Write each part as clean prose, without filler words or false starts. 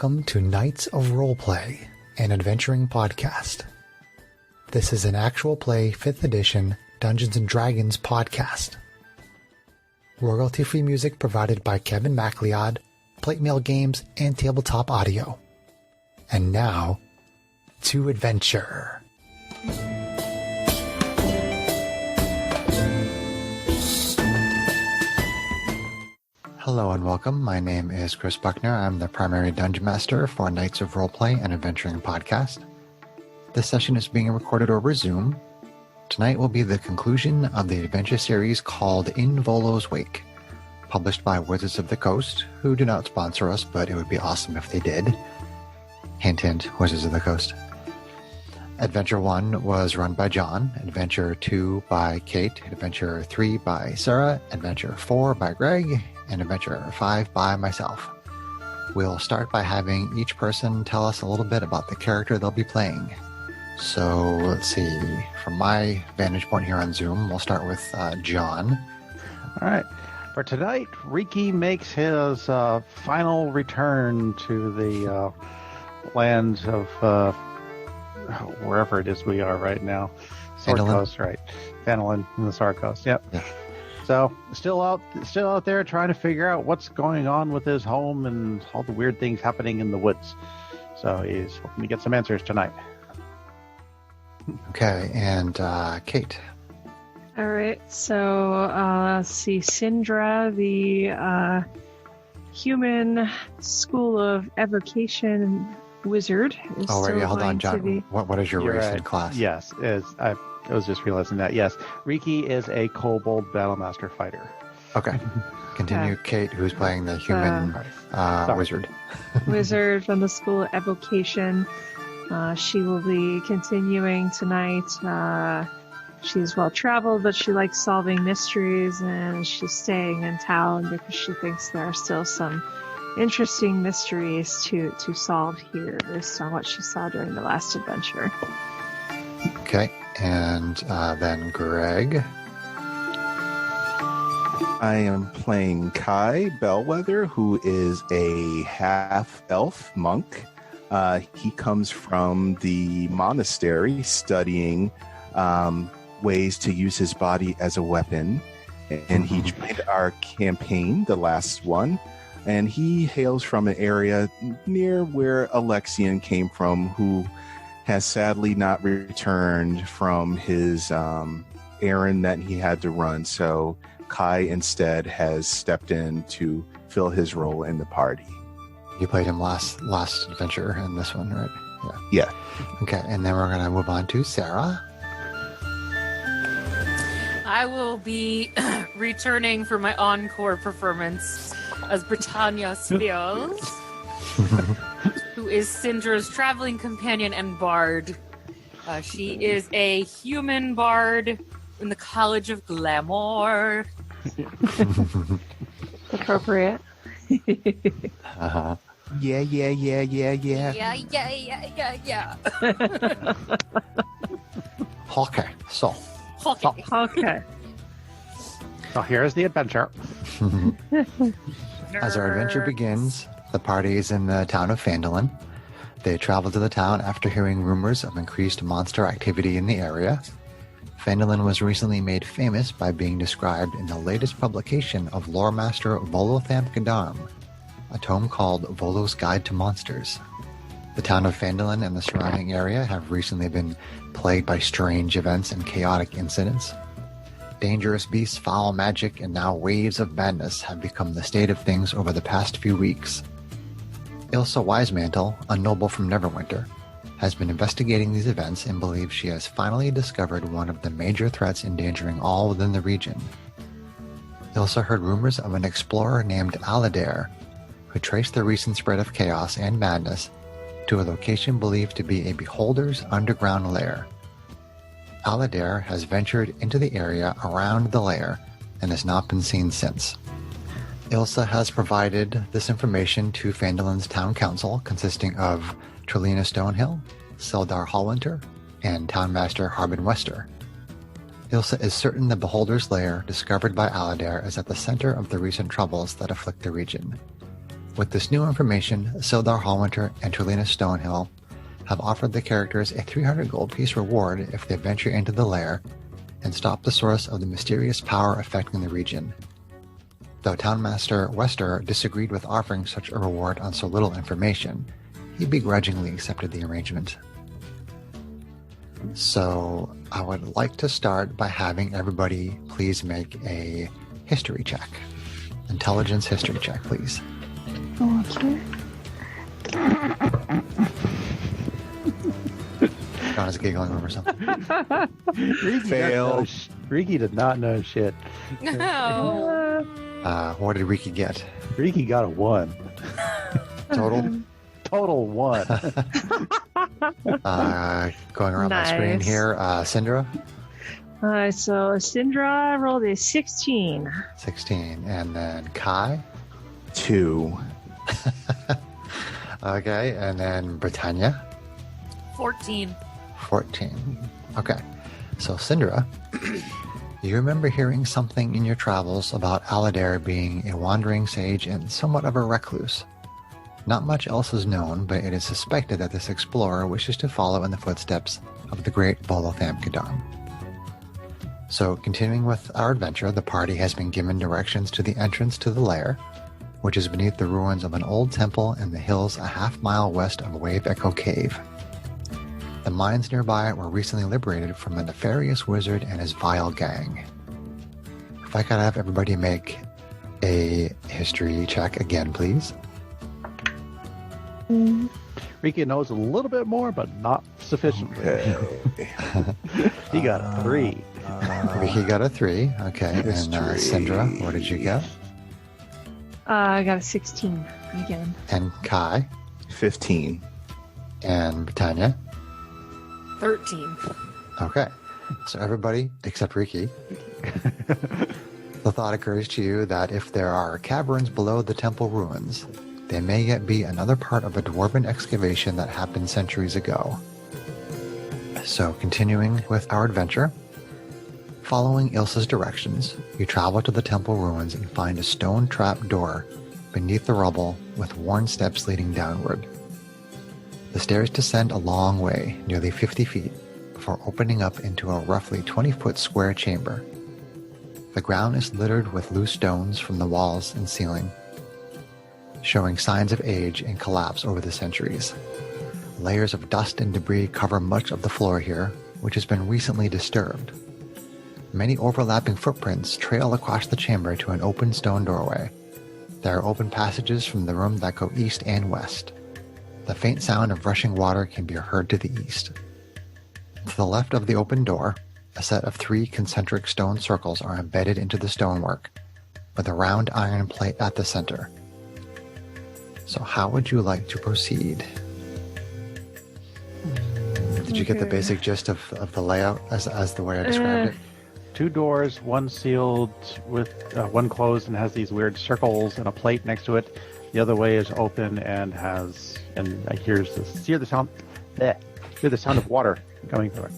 welcome to Knights of Roleplay, an adventuring podcast. This is an actual play 5th edition Dungeons & Dragons podcast. Royalty-free music provided by Kevin MacLeod, Plate Mail Games, and Tabletop Audio. And now, to adventure. Hello and welcome. My name is Chris Buckner. I'm the primary Dungeon Master for Knights of Roleplay and Adventuring Podcast. This session is being recorded over Zoom. Tonight will be the conclusion of the adventure series called In Volo's Wake, published by Wizards of the Coast, who do not sponsor us, but it would be awesome if they did. Hint, hint, Wizards of the Coast. Adventure 1 was run by John, Adventure 2 by Kate, Adventure 3 by Sarah, Adventure 4 by Greg, and Adventure 5 by myself. We'll start by having each person tell us a little bit about the character they'll be playing. So let's see, from my vantage point here on Zoom, we'll start with John. All right. For tonight, Riki makes his final return to the land of wherever it is we are right now. Sword Coast, right. Phandalin in the Sword Coast, yep. Yeah. So still out there trying to figure out what's going on with his home and all the weird things happening in the woods. So he's hoping to get some answers tonight. Okay, and Kate. All right, so let's see, Syndra, the human school of evocation wizard. Is hold on, John. What is your race and class? Yes, I was just realizing that. Yes, Riki is a kobold battlemaster fighter. Okay. Continue, Kate, who's playing the human wizard. Wizard from the School of Evocation. She will be continuing tonight. She's well-traveled, but she likes solving mysteries, and she's staying in town because she thinks there are still some interesting mysteries to solve here based on what she saw during the last adventure. Okay. And then Greg. I am playing Kai Bellwether, who is a half-elf monk. He comes from the monastery studying ways to use his body as a weapon. And he joined our campaign, the last one. And he hails from an area near where Alexian came from, who has sadly not returned from his errand that he had to run. So Kai instead has stepped in to fill his role in the party. You played him last adventure in this one, right? Yeah. Okay, and then we're going to move on to Sarah. I will be returning for my encore performance as Britannia Spears. Who is Syndra's traveling companion and bard. She is a human bard in the College of Glamour. Appropriate. Uh-huh. Yeah. Okay, so. Okay. So here's the adventure. As our adventure begins, the party is in the town of Phandalin. They travel to the town after hearing rumors of increased monster activity in the area. Phandalin was recently made famous by being described in the latest publication of lore master Volo a tome called Volo's Guide to Monsters. The town of Phandalin and the surrounding area have recently been plagued by strange events and chaotic incidents. Dangerous beasts, foul magic, and now waves of madness have become the state of things over the past few weeks. Ilsa Wisemantle, a noble from Neverwinter, has been investigating these events and believes she has finally discovered one of the major threats endangering all within the region. Ilsa heard rumors of an explorer named Aladair, who traced the recent spread of chaos and madness to a location believed to be a beholder's underground lair. Aladair has ventured into the area around the lair and has not been seen since. Ilsa has provided this information to Phandalin's town council, consisting of Trelina Stonehill, Sildar Hallwinter, and Townmaster Harbin Wester. Ilsa is certain the Beholder's lair, discovered by Aladair, is at the center of the recent troubles that afflict the region. With this new information, Sildar Hallwinter and Trelina Stonehill have offered the characters a 300 gold piece reward if they venture into the lair and stop the source of the mysterious power affecting the region. Though Townmaster Wester disagreed with offering such a reward on so little information, he begrudgingly accepted the arrangement. So I would like to start by having everybody please make a history check. Intelligence history check, please. Okay. John is giggling over something. Fail. Riki did not know shit. No. What did Riki get? Riki got a 1. Total? Total 1. Going around my screen Nice. here. Syndra? So Syndra rolled a 16. 16. And then Kai? 2. Okay. And then Britannia? 14. 14. Okay. So, Syndra, you remember hearing something in your travels about Aladare being a wandering sage and somewhat of a recluse. Not much else is known, but it is suspected that this explorer wishes to follow in the footsteps of the great Volo Thamkadarm. So, continuing with our adventure, the party has been given directions to the entrance to the lair, which is beneath the ruins of an old temple in the hills a half-mile west of Wave Echo Cave. The mines nearby were recently liberated from a nefarious wizard and his vile gang. If I could have everybody make a history check again, please. Riki knows a little bit more, but not sufficiently. He got a 3. Ricky got a 3. Okay. And Syndra, what did you get? I got a 16 again. And Kai 15. and Britannia. 13. Okay. So everybody except Ricky. The thought occurs to you that if there are caverns below the temple ruins, they may yet be another part of a dwarven excavation that happened centuries ago. So continuing with our adventure, following Ilsa's directions, you travel to the temple ruins and find a stone trap door beneath the rubble with worn steps leading downward. The stairs descend a long way, nearly 50 feet, before opening up into a roughly 20-foot square chamber. The ground is littered with loose stones from the walls and ceiling, showing signs of age and collapse over the centuries. Layers of dust and debris cover much of the floor here, which has been recently disturbed. Many overlapping footprints trail across the chamber to an open stone doorway. There are open passages from the room that go east and west. The faint sound of rushing water can be heard to the east. To the left of the open door, a set of 3 concentric stone circles are embedded into the stonework, with a round iron plate at the center. So how would you like to proceed? Did you get the Okay. basic gist of the layout as the way I described it? 2 doors, one sealed with one closed and has these weird circles and a plate next to it. The other way is open and has, and I hear the sound of water coming through it.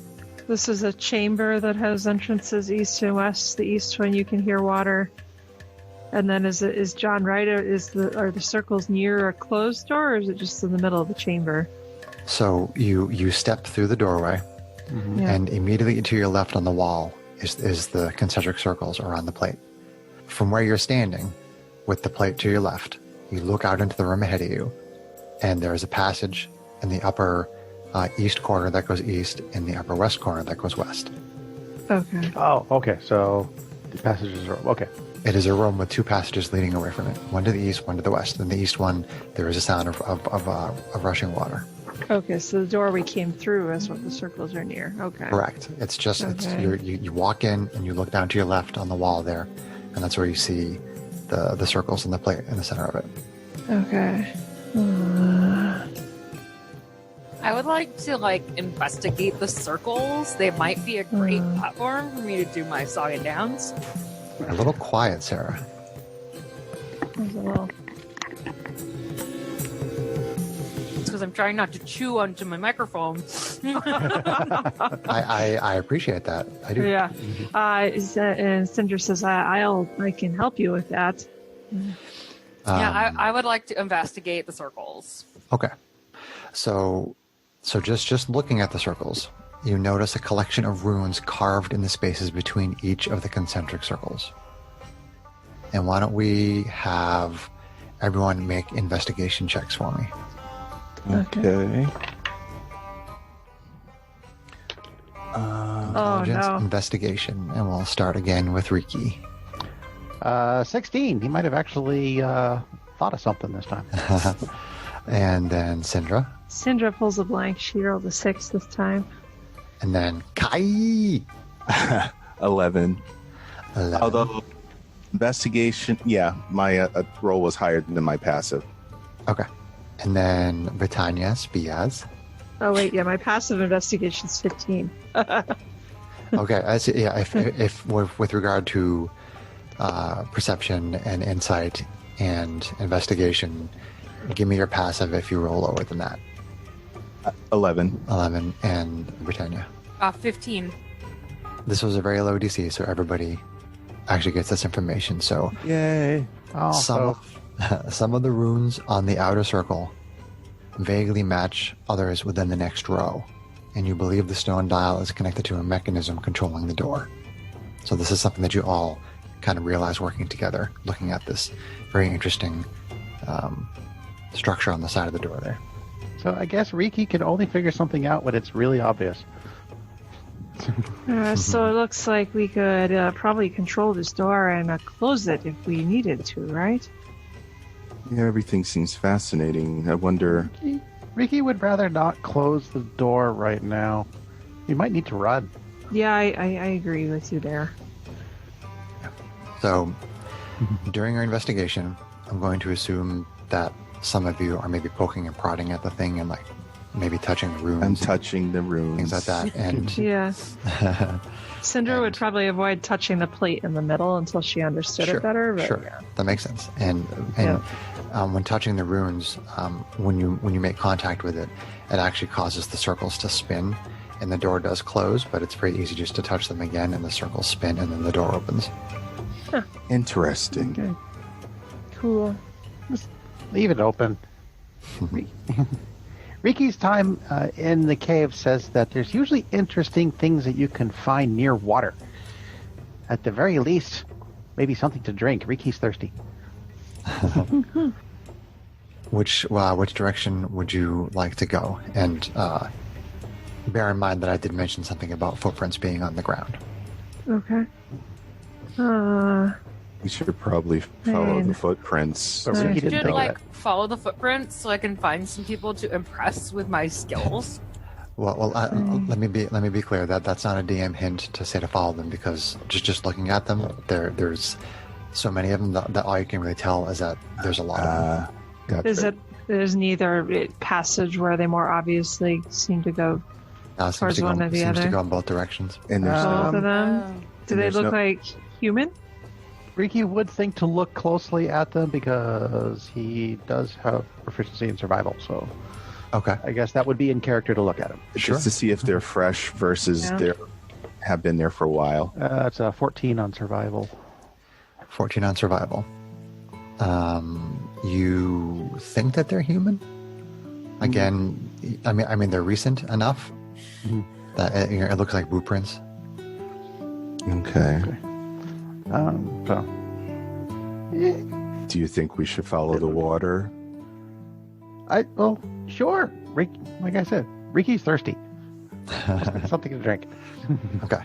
This is a chamber that has entrances east and west. The east one you can hear water. And then is John right? Are the circles near a closed door, or is it just in the middle of the chamber? So you step through the doorway, Yeah. and immediately to your left on the wall is the concentric circles around the plate. From where you're standing, with the plate to your left, you look out into the room ahead of you, and there is a passage in the upper east corner that goes east, and the upper west corner that goes west. Okay. Oh, okay. So the passages are okay. It is a room with 2 passages leading away from it, one to the east, one to the west. In the east one, there is a sound of rushing water. Okay, so the door we came through is what the circles are near. Okay. Correct. It's just Okay. you walk in and you look down to your left on the wall there, and that's where you see the circles in the plate in the center of it. Okay. I would like to investigate the circles. They might be a great platform for me to do my saga downs. A little quiet, Sarah. There's a little. It's because I'm trying not to chew onto my microphone. I appreciate that. I do. Yeah. And Cinder says, I can help you with that. I would like to investigate the circles. Okay. So just looking at the circles, you notice a collection of runes carved in the spaces between each of the concentric circles. And why don't we have everyone make investigation checks for me? Okay. Intelligence, no. investigation, and we'll start again with Riki. 16. He might have actually thought of something this time. And then Syndra. Syndra pulls a blank. She rolled a 6 this time. And then Kai. 11. 11. Although investigation, my roll was higher than my passive. Okay. And then Britannia Spiaz. Oh wait, yeah, my passive investigation's 15. Okay, I see. Yeah, if with regard to perception and insight and investigation, give me your passive if you roll lower than that. 11. 11 and Britannia. 15. This was a very low DC, so everybody actually gets this information. So Yay. Oh, some of the runes on the outer circle vaguely match others within the next row, and you believe the stone dial is connected to a mechanism controlling the door. So this is something that you all kind of realize working together, looking at this very interesting structure on the side of the door there. So I guess Riki can only figure something out when it's really obvious. So it looks like we could probably control this door and close it if we needed to, right? Yeah, everything seems fascinating. I wonder. Riki would rather not close the door right now. You might need to run. Yeah, I agree with you there. So during our investigation, I'm going to assume that some of you are maybe poking and prodding at the thing and like maybe touching the runes. I'm touching the runes. Things like that. And Yeah. Syndra would probably avoid touching the plate in the middle until she understood Sure, it better. But sure, yeah. that makes sense. And when touching the runes, when you make contact with it, it actually causes the circles to spin, and the door does close. But it's very easy just to touch them again, and the circles spin, and then the door opens. Interesting. Okay. Cool. Just leave it open. Riki's time in the cave says that there's usually interesting things that you can find near water. At the very least, maybe something to drink. Riki's thirsty. Which direction would you like to go? And bear in mind that I did mention something about footprints being on the ground. Okay. We should probably follow the footprints. But Riki didn't Should think like of that. follow the footprints so I can find some people to impress with my skills. Well, let me be clear that that's not a DM hint to say to follow them, because just looking at them, there's so many of them that all you can really tell is that there's a lot of them. Gotcha. There's neither passage where they more obviously seem to go towards one or the seems to other. go in both directions. And there's Both of Um, them. Do they there's look no- like human? Riki would think to look closely at them because he does have proficiency in survival. So Okay. I guess that would be in character to look at them. Sure. just to see if they're fresh versus Yeah. they have been there for a while. It's a 14 on survival. 14 on survival. You think that they're human? Again, I mean they're recent enough that it looks like blueprints. Okay. So Do you think we should follow the water? sure. Like I said, Riki's thirsty. Must be something to drink. Okay.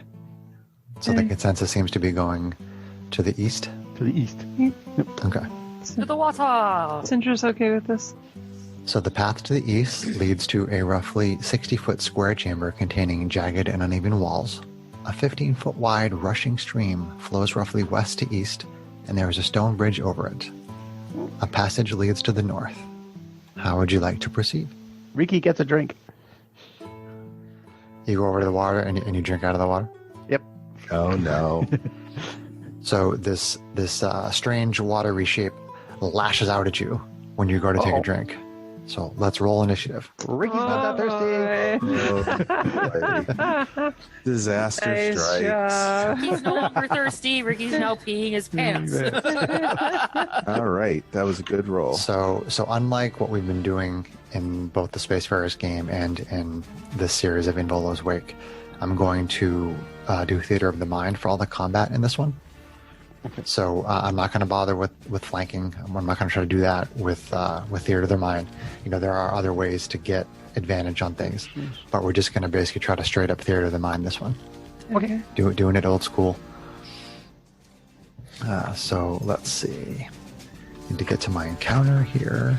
So the consensus seems to be going to the east. To the east. Okay. To the water! Syndra's okay with this. So the path to the east leads to a roughly 60-foot square chamber containing jagged and uneven walls. A 15-foot wide rushing stream flows roughly west to east, and there is a stone bridge over it. A passage leads to the north. How would you like to proceed? Riki gets a drink. You go over to the water and you drink out of the water? Yep. Oh no. So this strange watery shape lashes out at you when you go to take Uh-oh. a drink. So let's roll initiative. Riki's not that thirsty. boy. boy. Disaster Nice strikes. job. Ricky's no longer thirsty. Ricky's now peeing his pants. All right, that was a good roll. So unlike what we've been doing in both the Spacefarers game and in this series of In Volo's Wake, I'm going to do Theater of the Mind for all the combat in this one. Okay. So I'm not going to bother with flanking. I'm not going to try to do that with Theater of the Mind. You know, there are other ways to get advantage on things, but we're just going to basically try to straight up Theater of the Mind this one. Okay. Doing it old school. So let's see. Need to get to my encounter here.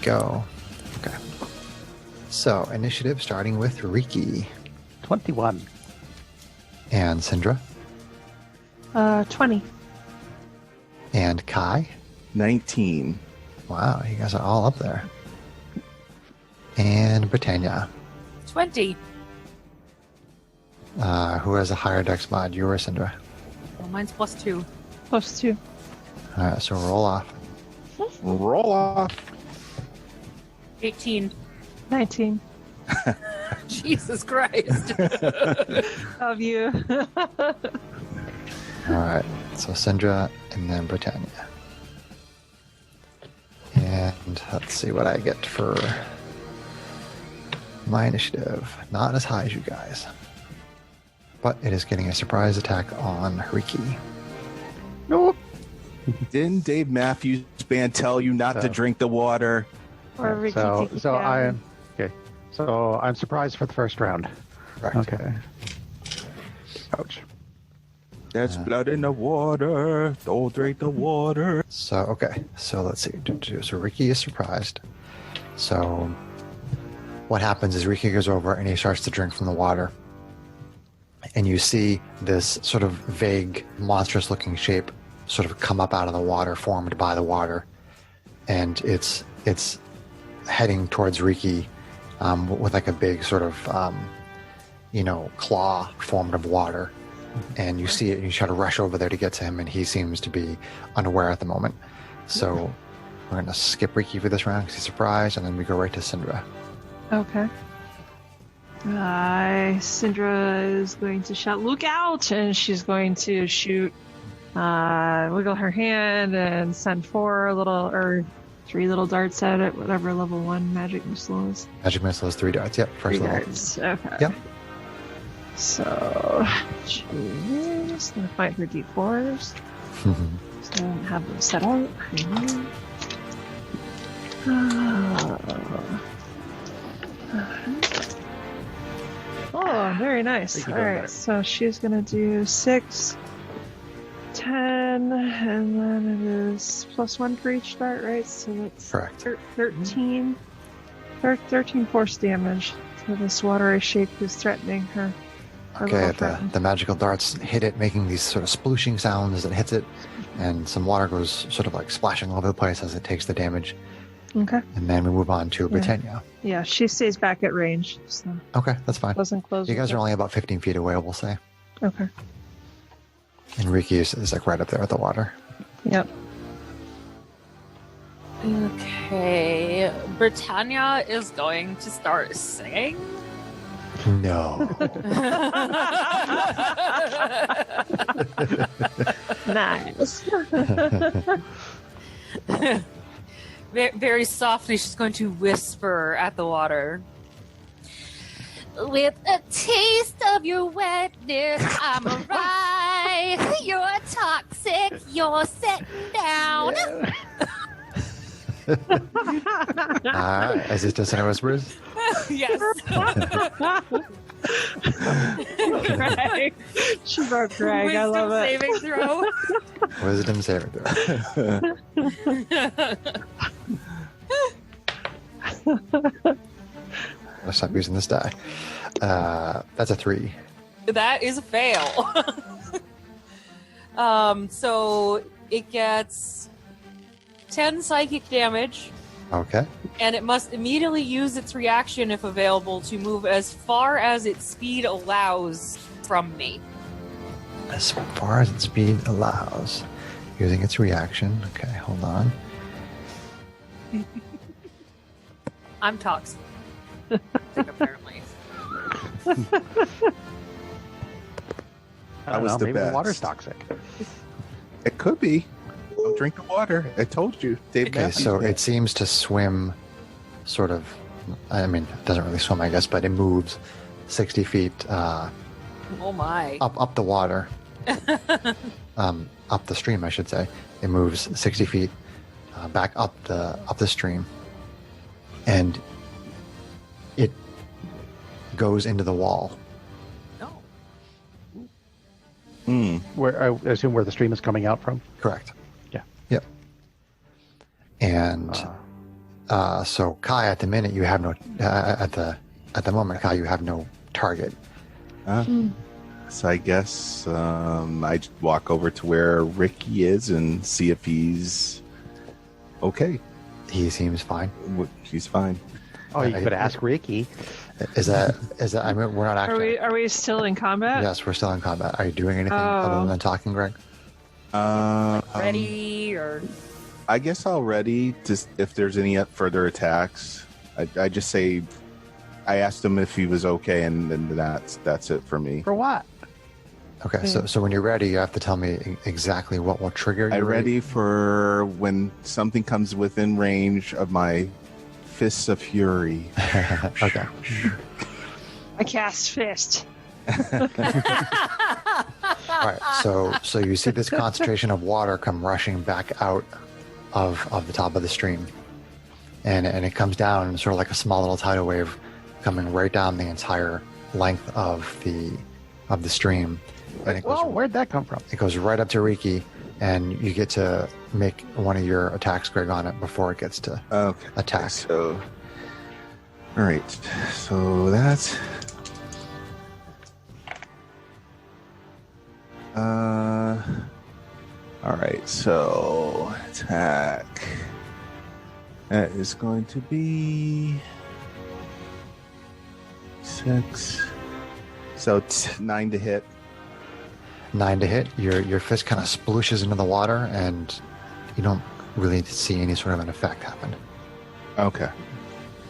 Go. Okay. So initiative starting with Riki 21. and Syndra 20. and Kai. 19. Wow, you guys are all up there. And Britannia. 20. Who has a higher dex mod? You or Syndra? Well, mine's +2. +2. All right, so roll off. Roll off. 18. 19. Jesus Christ. Of you. All right, so Syndra and then Britannia. And let's see what I get for my initiative. Not as high as you guys. But it is getting a surprise attack on Riki. Nope. Didn't Dave Matthews Band tell you not to So- drink the water? Or Ricky So Tiki so Cat. I am okay. So I'm surprised for the first round. Correct. Okay. Ouch. There's blood in the water. Don't drink the water. So, okay. So let's see. So Riki is surprised. So what happens is Riki goes over and he starts to drink from the water. And you see this sort of vague, monstrous looking shape sort of come up out of the water, formed by the water. And it's heading towards Riki with like a big sort of, claw formed of water. And you see it and you try to rush over there to get to him, and he seems to be unaware at the moment. So we're going to skip Riki for this round because he's surprised, and then we go right to Syndra. Okay. Syndra is going to shout, "Look out!" And she's going to shoot, wiggle her hand and send 3 little darts at it, whatever level 1 magic missile is. Magic missile is 3 darts. Yep, first 3 level. darts. Okay. Yep. So she's going to fight her d4s. So I don't have them set out. Oh, very nice. Thank you All very right, much. so she's going to do 6, 10, and then it is +1 for each dart, right? So that's Correct. 13 force damage to this watery shape who's threatening her. her Okay, little friend. the magical darts hit it, making these sort of splooshing sounds as it hits it, and some water goes sort of like splashing all over the place as it takes the damage. Okay. And then we move on to Britannia. Yeah, she stays back at range, so Okay, that's fine. doesn't close. You with guys it. are only about 15 feet away, we'll say. Okay. And Riki is like right up there with the water. Yep. Okay. Britannia is going to start singing. No. Nice. Very softly, she's going to whisper at the water. With a taste of your wetness, I'm a ride. You're toxic. You're sitting down. Is this just in whispers? Yes. Greg. She broke Greg. I love it. Saving throw. Wisdom saving throw. I'll stop using this die. That's a 3. That is a fail. So it gets 10 psychic damage, Okay. and it must immediately use its reaction, if available, to move as far as its speed allows from me. As far as its speed allows. Using its reaction. Okay, hold on. I'm toxic, apparently. I was don't know, the maybe the best. water's toxic. It could be. Don't drink the water. I told you. Dave Okay, Matthews so Band. it seems to swim sort of, I mean, it doesn't really swim, I guess, but it moves 60 feet Oh my. up the water, up the stream, I should say. It moves 60 feet back up the stream, and it goes into the wall. No. Where I assume where the stream is coming out from. Correct. Yeah. Yep. And so Kai, at the minute, you have no at the moment, Kai, you have no target. So I guess I walk over to where Ricky is and see if he's okay. He seems fine. He's fine. Oh, you could ask Ricky. Is that? I mean, we're not actually. Are we still in combat? Yes, we're still in combat. Are you doing anything other than talking, Greg? Ready or I guess I'll ready just if there's any further attacks. I just say I asked him if he was okay, and then that's it for me. For what? Okay, so when you're ready, you have to tell me exactly what will trigger you. I'm ready for when something comes within range of my fists of fury. Okay. I cast fist. All right. So you see this concentration of water come rushing back out of the top of the stream, and it comes down sort of like a small little tidal wave, coming right down the entire length of the stream. And it goes, Whoa, where'd that come from? it goes right up to Riki, and you get to make one of your attacks, Greg, on it before it gets to Okay. attack. So, all right. So that's all right. So attack. That is going to be 6. So 9 to hit. 9 to hit. Your fist kind of splooshes into the water, and you don't really see any sort of an effect happen. Okay.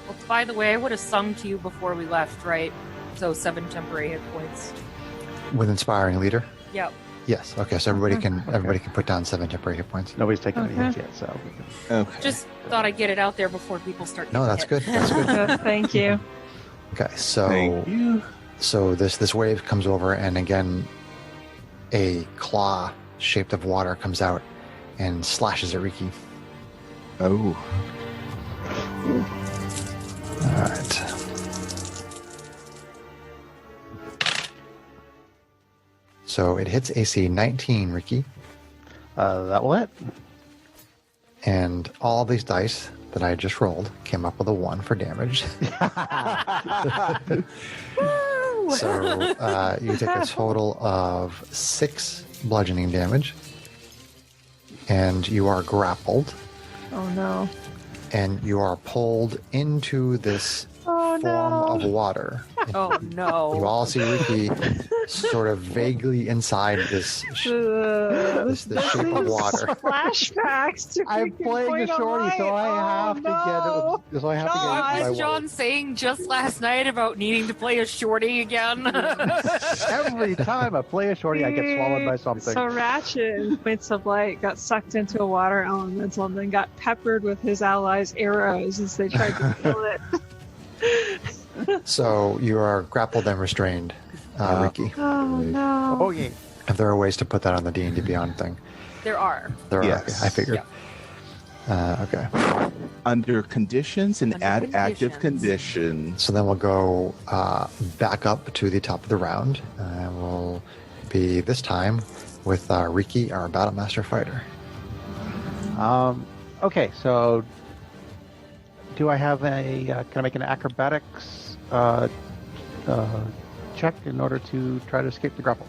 well, by the way, I would have sung to you before we left, right? So 7 temporary hit points. With inspiring leader. Yep. Yes. Okay. So everybody can put down 7 temporary hit points. Nobody's taken any Okay. hits yet, so. Okay. Just thought I'd get it out there before people start. No, getting that's hit. good. That's good. Thank you. Okay. Thank So you. this wave comes over, and again, a claw shaped of water comes out and slashes at Riki. Oh. All right. So it hits AC 19, Riki, That will hit. and all these dice that I just rolled came up with a 1 for damage. So you take a total of 6 bludgeoning damage, and you are grappled, Oh no. and you are pulled into this Oh form no. of water. Oh You no! all see Riki sort of vaguely inside this this shape of water. Flashbacks to I'm freaking playing Point a of shorty, so Light. I have to no. get it. So I have to No, get What it. was by John saying just last night about needing to play a shorty again? Every time I play a shorty, I get swallowed by something. So Ratchet in Points of Light got sucked into a water elemental and then got peppered with his allies' arrows as they tried to kill it. So you are grappled and restrained, Riki. Oh no. Oh yeah. If there are ways to put that on the D&D Beyond thing, There are. there are. Yes. Okay, I figured. Okay. Under conditions and Under add active conditions. conditions. So then we'll go back up to the top of the round. We'll be this time with Riki, our Battlemaster fighter. Okay, so do I have a? Can I make an acrobatics check in order to try to escape the grapple?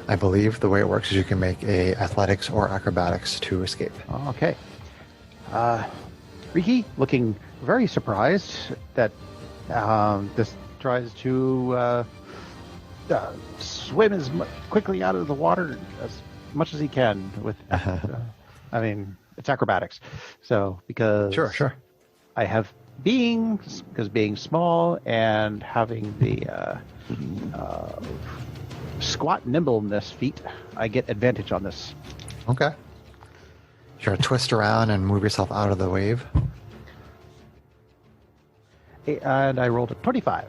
I believe the way it works is you can make a athletics or acrobatics to escape. Okay. Riki, looking very surprised that this tries to swim as quickly out of the water as much as he can with. I mean, it's acrobatics, so because Sure. I have being small and having the squat nimbleness feat, I get advantage on this. Okay. You're going to twist around and move yourself out of the wave. And I rolled a 25.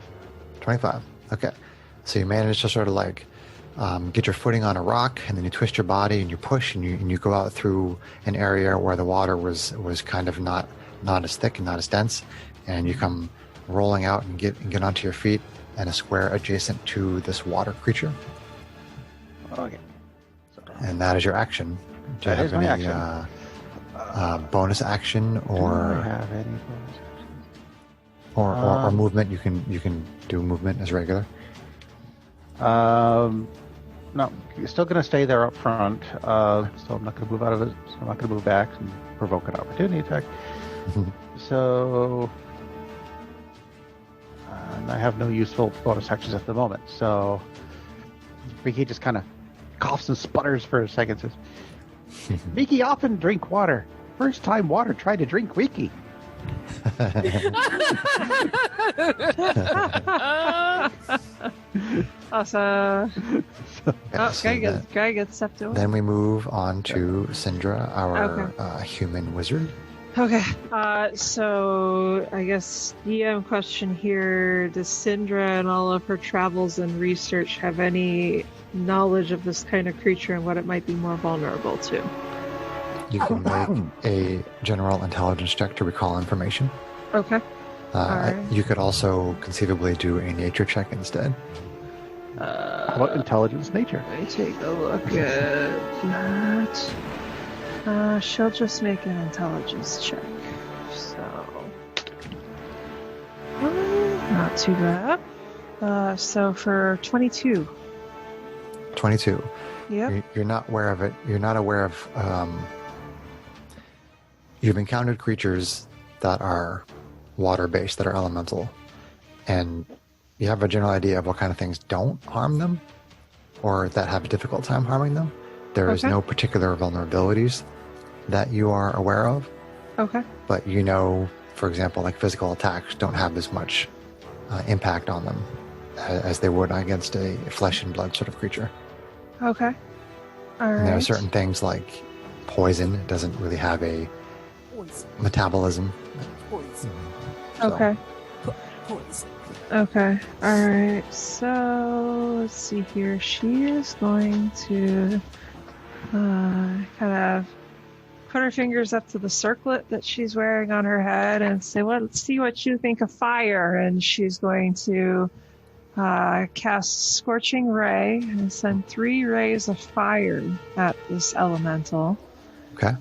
25. Okay. So you manage to sort of like get your footing on a rock, and then you twist your body and you push and you go out through an area where the water was kind of not as thick and not as dense, and you come rolling out and get onto your feet in a square adjacent to this water creature. Okay. And that is your action. Do you have any bonus action or Do I have any bonus action? or movement? You can do movement as regular. No, you're still going to stay there up front. So I'm not going to move out of it. So I'm not going to move back and provoke an opportunity attack. So I have no useful bonus actions at the moment. So Ricky just kind of coughs and sputters for a second. Says, "Ricky often drink water. First time water tried to drink Ricky." Awesome. Guy gets stepped away. Then we move on to Syndra, our human wizard. Okay. So I guess DM question here: does Syndra and all of her travels and research have any knowledge of this kind of creature and what it might be more vulnerable to? You can make a general intelligence check to recall information. Okay. Right. You could also conceivably do a nature check instead. How about intelligence nature? Let me take a look at that. She'll just make an intelligence check. So, not too bad. So for 22. 22. Yep. You're not aware of it. You're not aware of. You've encountered creatures that are water-based, that are elemental, and you have a general idea of what kind of things don't harm them, or that have a difficult time harming them. There is no particular vulnerabilities that you are aware of. Okay. But you know, for example, like physical attacks don't have as much impact on them as they would against a flesh and blood sort of creature. Okay. All right. And there are certain things like poison. It doesn't really have a metabolism. Poison. So, Okay. Poison. Okay. All right. So let's see here. She is going to kind of put her fingers up to the circlet that she's wearing on her head and say, "Well, let's see what you think of fire." And she's going to cast Scorching Ray and send 3 rays of fire at this elemental. Okay.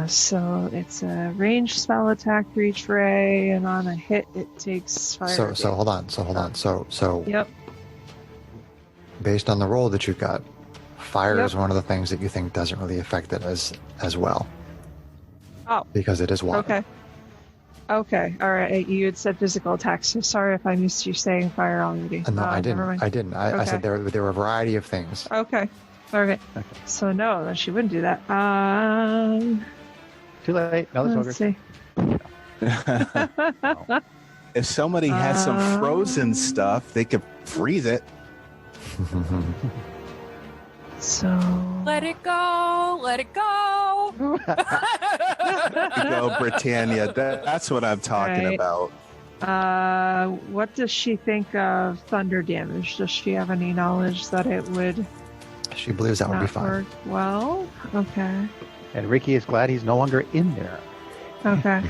So it's a ranged spell attack for each ray, and on a hit, it takes fire. So hold on. So Yep. based on the roll that you've got, fire Yep. is one of the things that you think doesn't really affect it as well. Oh. Because it is water. Okay. All right. You had said physical attacks. So sorry if I missed you saying fire already. No, I didn't. Never mind. I didn't. I said there were a variety of things. Okay. Okay. So no, then she wouldn't do that. Too late. No, Let's see. If somebody has some frozen stuff, they could freeze it. So Let it go. Let it go. You go, Britannia. That's what I'm talking Right. about. what does she think of thunder damage? Does she have any knowledge that it would She believes that would be not fine. work well? Okay. And Ricky is glad he's no longer in there. Okay.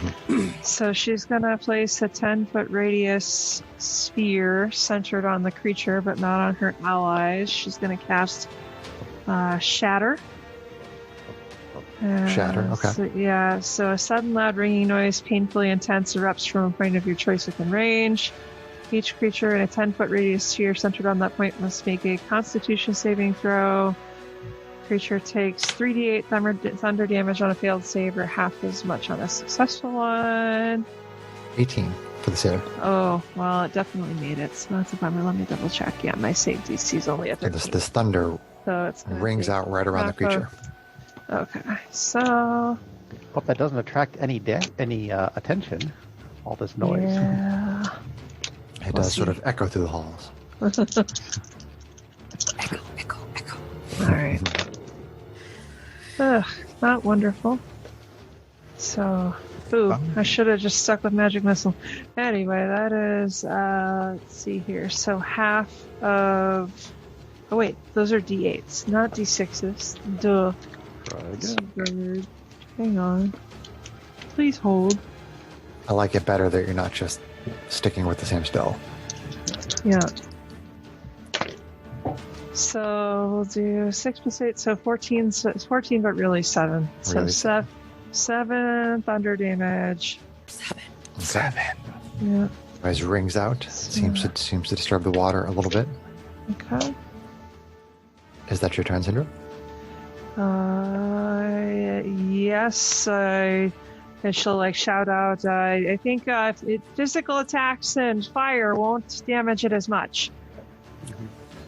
So she's going to place a 10-foot radius sphere centered on the creature, but not on her allies. She's going to cast Shatter. Shatter, okay. So a sudden loud ringing noise, painfully intense, erupts from a point of your choice within range. Each creature in a 10-foot radius sphere centered on that point must make a Constitution saving throw. Creature takes 3d8 thunder damage on a failed save, or half as much on a successful one. 18 for the save. Oh, well, it definitely made it, so that's a bummer. Let me double check. Yeah, my save DC is only a So 13. this thunder So it's gonna rings take out right around the half of- creature. Okay, so Hope that doesn't attract any attention. all this noise. Yeah. It does sort of echo through the halls. Echo. All right. Ugh, not wonderful. So, I should have just stuck with magic missile. Anyway, that is, let's see here. So half of, oh wait, those are D8s, not D6s. Duh. Bird. Hang on. Please hold. I like it better that you're not just sticking with the same spell. Yeah. So we'll do 6 plus 8, so 14. So it's 14, but really 7. So Really? 7 thunder damage. 7. Yeah. As rings out, it seems to disturb the water a little bit. Okay. Is that your turn, Syndra? Yes. I she'll like shout out. I think physical attacks and fire won't damage it as much.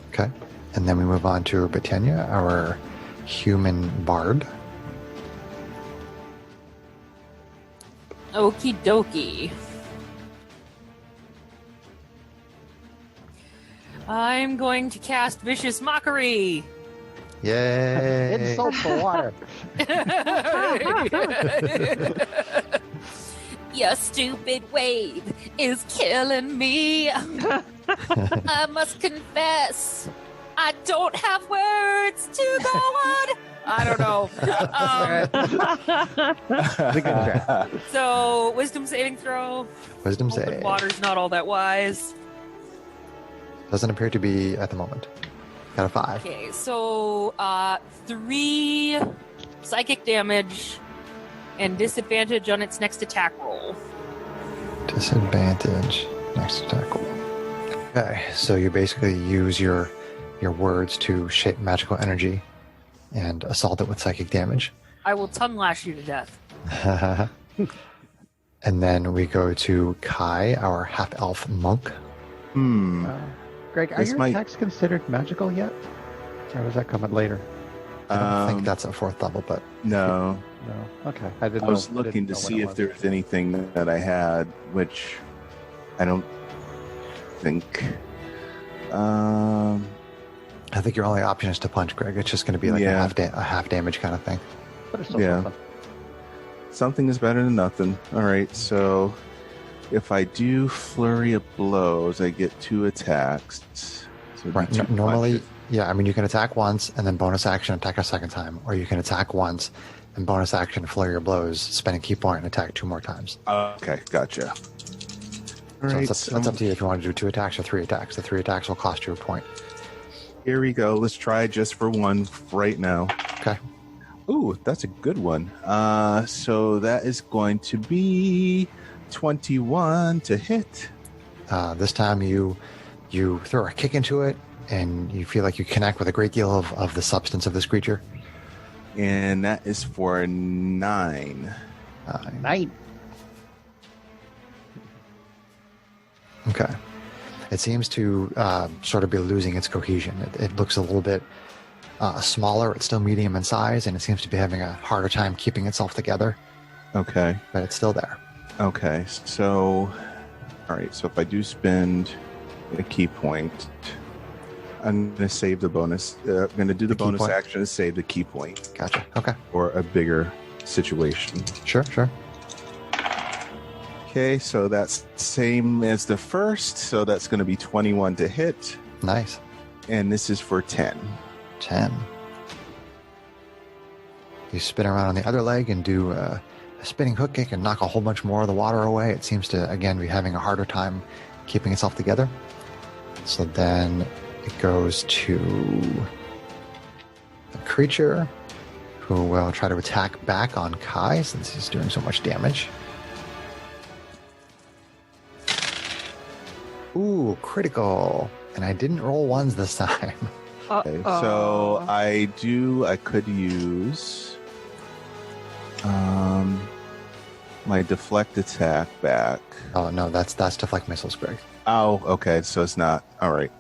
Okay. And then we move on to Britannia, our human bard. Okie dokie. I'm going to cast Vicious Mockery. Yay! Insult the water. Your stupid wave is killing me. I must confess, I don't have words to go on. I don't know. It's a good chat. So, wisdom saving throw. Wisdom Open save. water's not all that wise. Doesn't appear to be at the moment. Got a 5. Okay, so 3 psychic damage and disadvantage on its next attack roll. Disadvantage. Next attack roll. Okay, so you basically use your words to shape magical energy and assault it with psychic damage. I will tongue lash you to death. And then we go to Kai, our half-elf monk. Greg, are This your might- attacks considered magical yet? Or does that come in later? I don't think that's a 4th level, but No. No. Okay. I didn't I know. was looking didn't to know see when it if was. there was anything that I had, which I don't think. I think your only option is to punch, Greg. It's just going to be like Yeah. a half damage kind of thing. But it's still Yeah. something. Something is better than nothing. All right, so if I do flurry of blows, I get 2 attacks. So Right. it'd be 2 Normally, punches. yeah, I mean, you can attack once and then bonus action attack a second time, or you can attack once and bonus action flurry your blows, spend a key point, and attack 2 more times. Okay, gotcha. All So right, it's up to you if you want to do 2 attacks or 3 attacks. The 3 attacks will cost you a point. here we go. Let's try just for one right now. Okay. Ooh, that's a good one. So that is going to be 21 to hit. This time you throw a kick into it, and you feel like you connect with a great deal of the substance of this creature. And that is for 9. 9. Okay. It seems to sort of be losing its cohesion. It looks a little bit smaller. It's still medium in size, and it seems to be having a harder time keeping itself together, Okay. but it's still there. Okay. So, all right. So if I do spend a key point, I'm going to save the bonus. I'm going to do the key bonus point? action to save the key point Gotcha. Okay. for a bigger situation. Sure. Okay. So that's same as the first. So that's going to be 21 to hit. Nice. And this is for 10. 10. You spin around on the other leg and do a spinning hook kick and knock a whole bunch more of the water away. It seems to, again, be having a harder time keeping itself together. So then it goes to the creature, who will try to attack back on Kai since he's doing so much damage. Ooh, critical. And I didn't roll ones this time. Okay. So I could use my deflect attack back. Oh, no, that's deflect missiles, Greg. Oh, okay. So it's not. All right.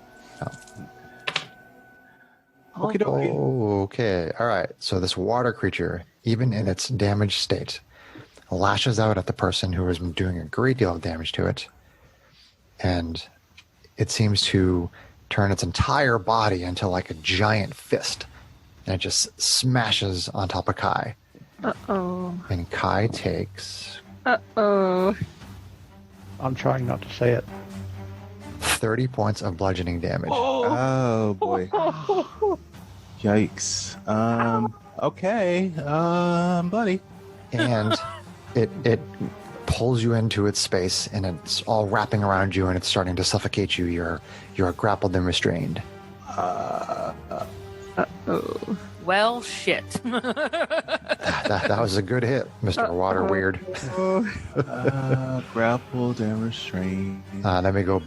Okay. Okay. All right. So this water creature, even in its damaged state, lashes out at the person who has been doing a great deal of damage to it. And it seems to turn its entire body into like a giant fist. And it just smashes on top of Kai. Uh-oh. And Kai takes Uh-oh. I'm trying not to say it. 30 points of bludgeoning damage. Oh boy. Yikes. Okay. Buddy. And it pulls you into its space, and it's all wrapping around you, and it's starting to suffocate you. You're grappled and restrained. Uh-oh. Well, shit. That was a good hit, Mr. Water Weird. Grappled and restrained. Then we go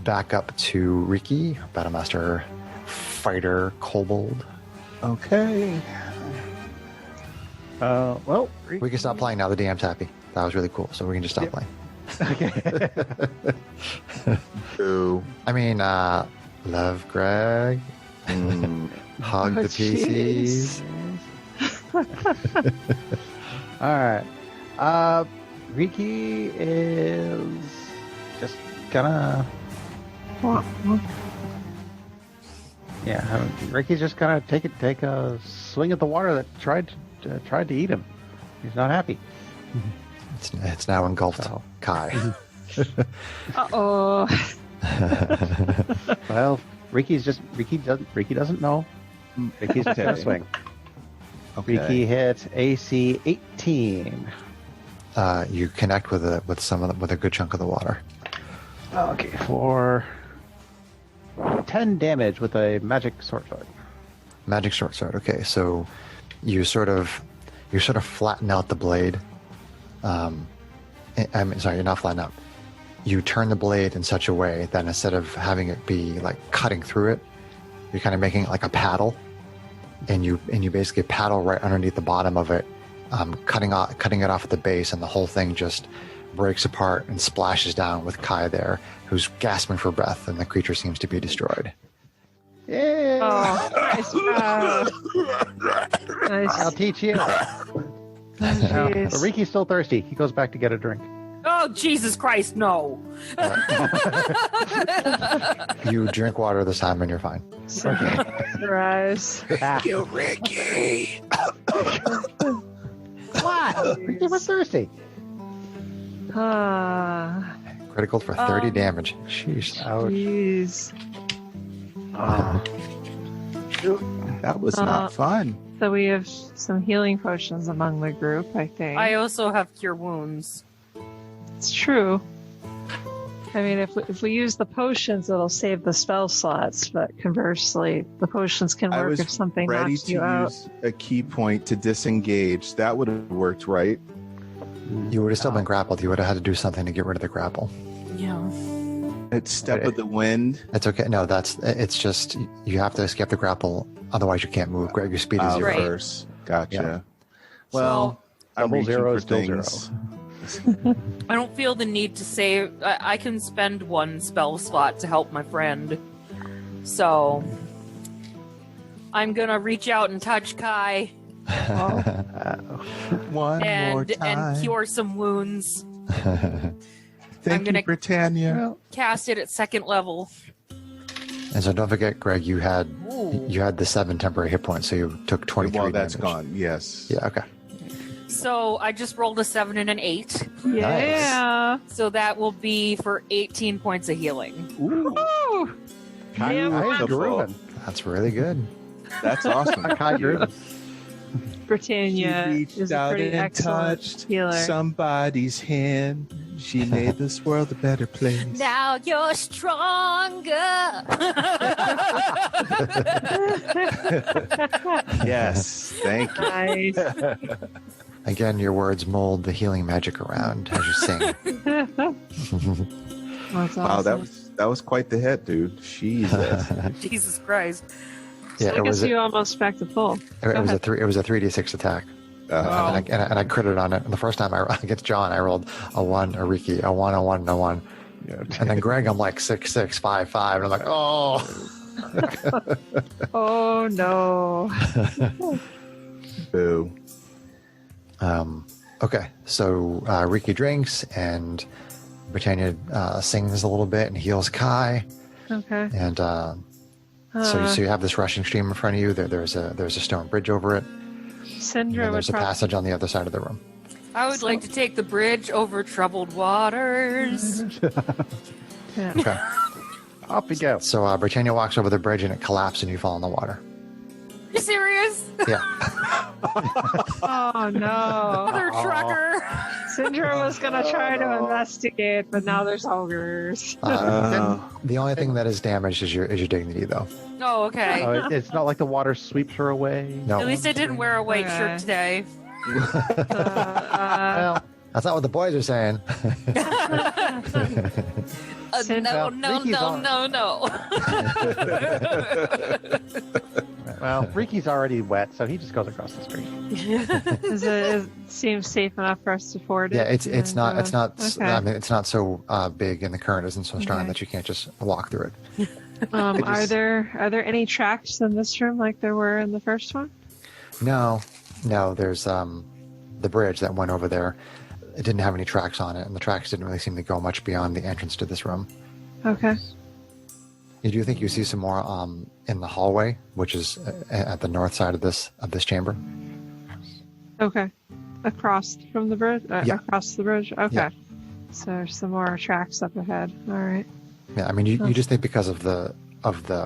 back up to Riki, Battlemaster Fighter Kobold. Okay. Well, We can stop playing now. The DM's happy. That was really cool, so we can just stop playing. Okay. Ooh. I mean, love Greg. Hug the PCs. All right. Riki is just gonna. Yeah, Ricky's just gonna take a swing at the water that tried to eat him. He's not happy. It's now engulfed So. Kai. Uh-oh. Well, Riki doesn't know. Ricky's just gonna swing. Okay. Riki hits AC 18. You connect with a good chunk of the water. Okay, for 10 damage with a magic short sword. Magic short sword. Okay, so you sort of flatten out the blade. I mean, sorry, you're not flatten out. You turn the blade in such a way that instead of having it be like cutting through it, you're kind of making it like a paddle, and you basically paddle right underneath the bottom of it, cutting it off at the base, and the whole thing just breaks apart and splashes down with Kai there, who's gasping for breath, and the creature seems to be destroyed. Yeah. Oh, nice. I'll teach you. Jeez. But Riki's still thirsty. He goes back to get a drink. Oh, Jesus Christ, no. You drink water this time, and you're fine. Surprise. You Ricky. What? Riki was thirsty. Ah, Critical for 30 damage. Sheesh. Ouch. jeez. That was not fun. So we have some healing potions among the group, I think. I also have cure wounds. It's true. I mean, if we use the potions, it'll save the spell slots, but conversely, the potions can I work was if something ready knocks to you out. use a key point to disengage. That would have worked, right? You would have still been grappled. You would have had to do something to get rid of the grapple. Yeah. It's step of the wind. It's okay. No, it's just you have to escape the grapple. Otherwise, you can't move. Grab your speed is zero. Right. First. Gotcha. Yeah. Well, I'm double reaching zero for is still things. I don't feel the need to save. I can spend one spell slot to help my friend. So, I'm gonna reach out and touch Kai One more and time. cure some wounds. Thank I'm gonna- you, Britannia. Cast it at second level. And so don't forget, Greg, you had Ooh. the 7 temporary hit points, so you took 23 Well, that's damage. gone. Yes. Yeah, okay. So I just rolled a 7 and an 8. Yeah. So that will be for 18 points of healing. Ooh. Woo! Kai Damn is wonderful. grooving. That's really good. That's awesome. Kai grooving. Britannia She reached is a out pretty and excellent touched healer. somebody's hand. She made this world a better place. Now you're stronger. Yes, thank you. Nice. Again, your words mold the healing magic around as you sing. That's awesome. Wow, that was quite the hit, dude. Jesus. Jesus Christ. Yeah, I it was guess you almost back to full. it was a 3d6 attack. Uh, And I critted on it. And the first time against John, I rolled a 1, a Riki, a 1, a 1, and a 1. Yeah. And then Greg, I'm like 6, 6, 5, 5. And I'm like, oh. Oh no. Boo. Okay, so Riki drinks, and Britannia sings a little bit and heals Kai. Okay. And so you have this rushing stream in front of you. There's a stone bridge over it. Syndra And there's a passage on the other side of the room. I would like to take the bridge over troubled waters. Yeah. Okay. Off we go. So Britannia walks over the bridge and it collapses and you fall in the water. You serious? Yeah. Oh no. Other trucker. Syndra was gonna try to investigate, but now there's ogres. The only thing that is damaged is your dignity, though. Oh, okay. It's not like the water sweeps her away. No. At least I didn't wear a white shirt today. Well, That's not what the boys are saying. No. well, Riki's already wet, so he just goes across the street. It seems safe enough for us to ford it. Yeah, it's not. Okay. I mean, it's not so big, and the current isn't so strong that you can't just walk through it. Are there any tracks in this room like there were in the first one? No. There's the bridge that went over there. It didn't have any tracks on it, and the tracks didn't really seem to go much beyond the entrance to this room. Okay. You do think you see some more in the hallway, which is at the north side of this chamber? Okay. Across from the bridge? Yeah. Across the bridge? Okay. Yeah. So there's some more tracks up ahead. All right. Yeah, I mean, you just think because of the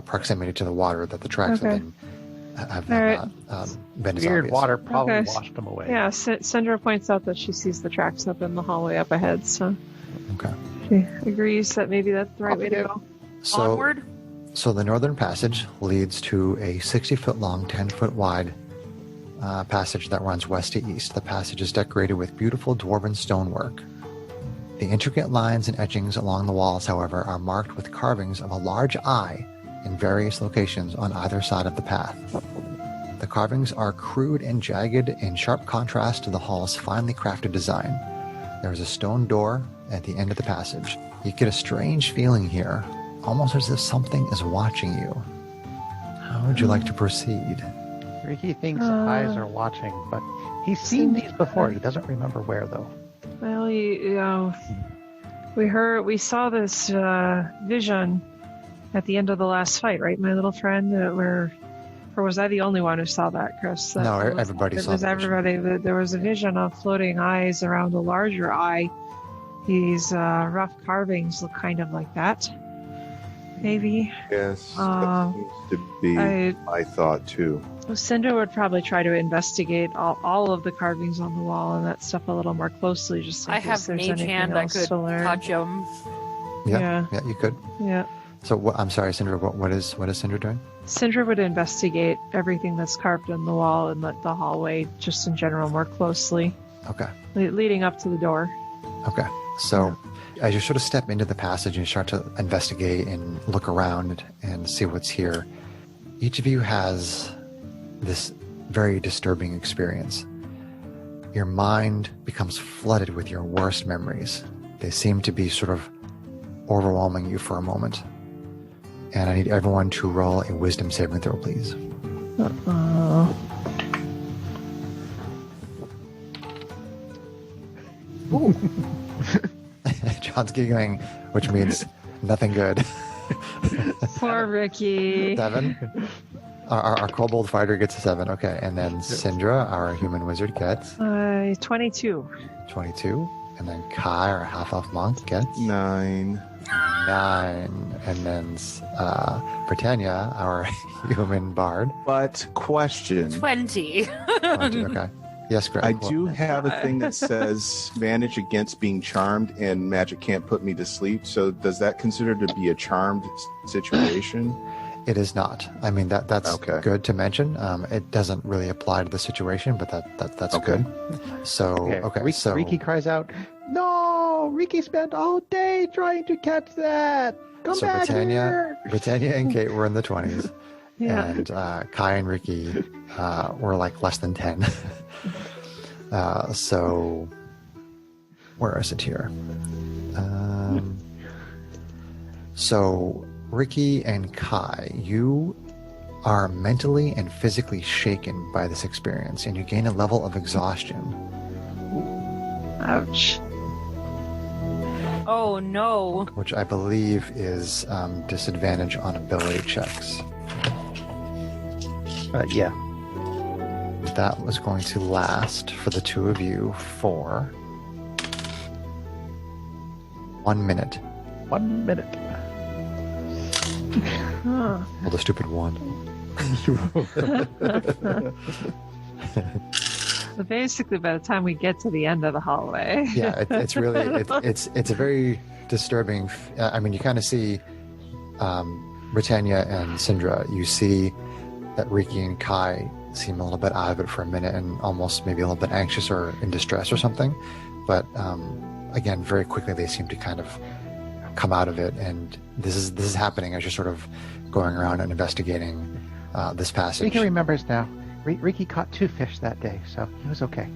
proximity to the water that the tracks Okay. have All right. not been as Weird obvious. water probably Okay. washed them away. Yeah, Syndra points out that she sees the tracks up in the hallway up ahead, so Okay. she agrees that maybe that's the right way to go. Onward. So the northern passage leads to a 60-foot long, 10-foot wide passage that runs west to east. The passage is decorated with beautiful dwarven stonework. The intricate lines and etchings along the walls, however, are marked with carvings of a large eye in various locations on either side of the path. The carvings are crude and jagged in sharp contrast to the hall's finely crafted design. There is a stone door at the end of the passage. You get a strange feeling here, almost as if something is watching you. How would you like to proceed? Riki thinks eyes are watching, but he's seen these before. He doesn't remember where, though. Well, you know, we saw this vision at the end of the last fight, right, my little friend? Or was I the only one who saw that, Chris? No, everybody saw it. Was the vision. everybody? There was a vision of floating eyes around a larger eye. These rough carvings look kind of like that. Maybe. Yes, that seems to be my thought too. Syndra would probably try to investigate all of the carvings on the wall and that stuff a little more closely. Just in I case have there's mage anything hand. I else could to learn. touch him. Yeah, you could. Yeah. So I'm sorry, Syndra. What is Syndra doing? Syndra would investigate everything that's carved in the wall and the hallway, just in general, more closely, Okay. leading up to the door. Okay. So as you sort of step into the passage and you start to investigate and look around and see what's here, each of you has this very disturbing experience. Your mind becomes flooded with your worst memories. They seem to be sort of overwhelming you for a moment. And I need everyone to roll a wisdom saving throw, please. John's giggling, which means nothing good. Poor Riki. 7. Our kobold fighter gets a 7. Okay, and then Syndra, our human wizard, gets 22. 22. And then Kai, our half-elf monk, gets 9. 9. And then Britannia, our human bard. But question. 20. 20. Okay. Yes, Greg. I do have a thing that says manage against being charmed and magic can't put me to sleep. So does that consider to be a charmed situation? It is not. I mean, that's Okay. good to mention. It doesn't really apply to the situation, but that's Okay. good. So, okay. So Riki cries out, "No! Riki spent all day trying to catch that! Come So back Britannia here!" and Kate were in the 20s. Yeah. And Kai and Riki were like less than 10. So where is it here? So Riki and Kai, you are mentally and physically shaken by this experience, and you gain a level of exhaustion. Ouch. Oh no. which I believe is disadvantage on ability checks. Yeah. That was going to last for the two of you for 1 minute. 1 minute. Huh. Well, the stupid one. So basically, by the time we get to the end of the hallway, Yeah, it's really it's a very disturbing. I mean, you kind of see Britannia and Syndra. You see that Riki and Kai seem a little bit out of it for a minute and almost maybe a little bit anxious or in distress or something. But again, very quickly they seem to kind of come out of it. And this is happening as you're sort of going around and investigating this passage. Riki remembers now. Riki caught 2 fish that day, so he was okay.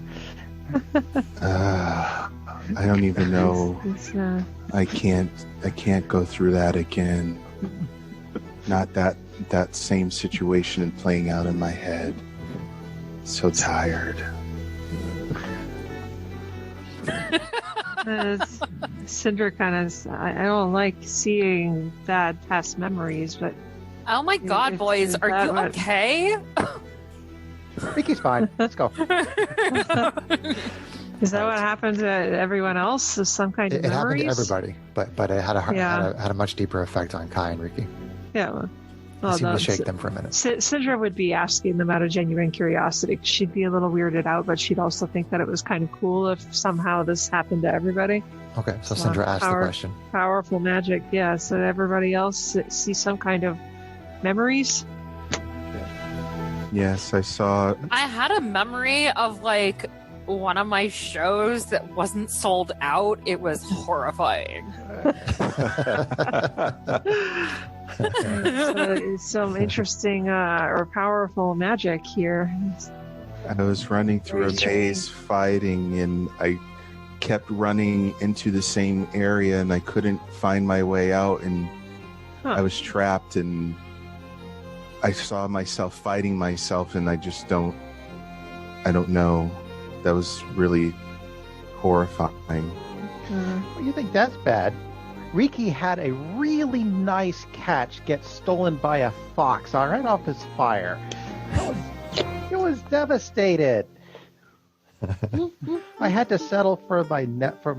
I don't even know. It's, I can't go through that again. Not that same situation and playing out in my head. So tired. Cinder kind of. I don't like seeing bad past memories, but Oh my god, Is- boys, is are that you what- okay? Riki's fine. Let's go. is that what happened to everyone else? Is some kind of It happened memories? to everybody, but it had Yeah. had a much deeper effect on Kai and Riki. Yeah. Well, It seemed no, to shake them for a minute. Syndra would be asking them out of genuine curiosity. She'd be a little weirded out, but she'd also think that it was kind of cool if somehow this happened to everybody. Okay, so Wow. Syndra asked the Power- question. Powerful magic, yeah. So everybody else see some kind of memories. Yes, I saw. I had a memory of like one of my shows that wasn't sold out. It was horrifying. So, some interesting or powerful magic here. I was running through a Very maze fighting, and I kept running into the same area, and I couldn't find my way out, and Huh. I was trapped, and I saw myself fighting myself, and I don't know. That was really horrifying. Well, you think that's bad? Riki had a really nice catch get stolen by a fox right off his fire. It was devastated. I had to settle for my net for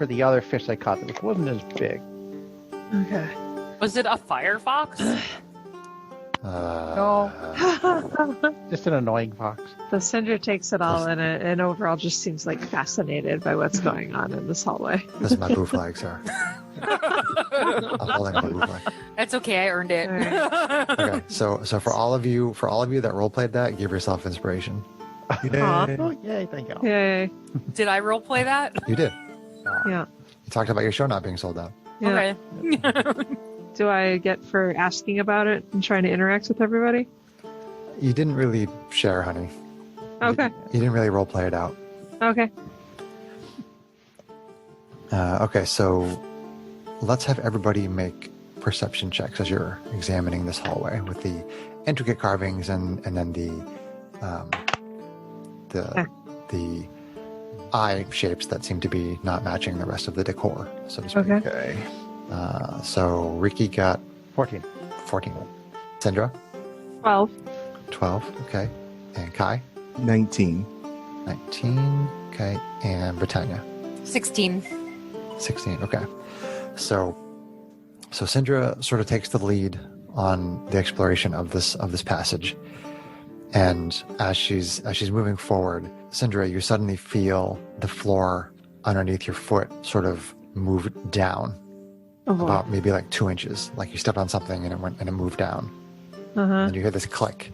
the other fish I caught that wasn't as big. Okay. Was it a firefox? No, just an annoying fox. The Cinder takes it all in and overall just seems like fascinated by what's going on in this hallway. This is my boo flag, sir. I'm holding my boo flag. It's okay, I earned it. Okay, so for all of you that role played that, give yourself inspiration. Aw. Oh, yay, thank you. Yay. Did I roleplay that? You did. Yeah. You talked about your show not being sold out. Yeah. Okay. Do I get for asking about it and trying to interact with everybody? You didn't really share, honey. Okay. You didn't really role play it out. Okay. Okay, so let's have everybody make perception checks as you're examining this hallway with the intricate carvings and then the eye shapes that seem to be not matching the rest of the decor, so to speak. Okay. Okay. So Riki got 14. 14. Syndra, 12. 12. Okay. And Kai, 19. 19. Okay. And Britannia, 16. 16. Okay. So Syndra sort of takes the lead on the exploration of this passage. And as she's moving forward, Syndra, you suddenly feel the floor underneath your foot sort of move down Oh, boy. about maybe like 2 inches, like you stepped on something and it moved down. Uh-huh. And you hear this click,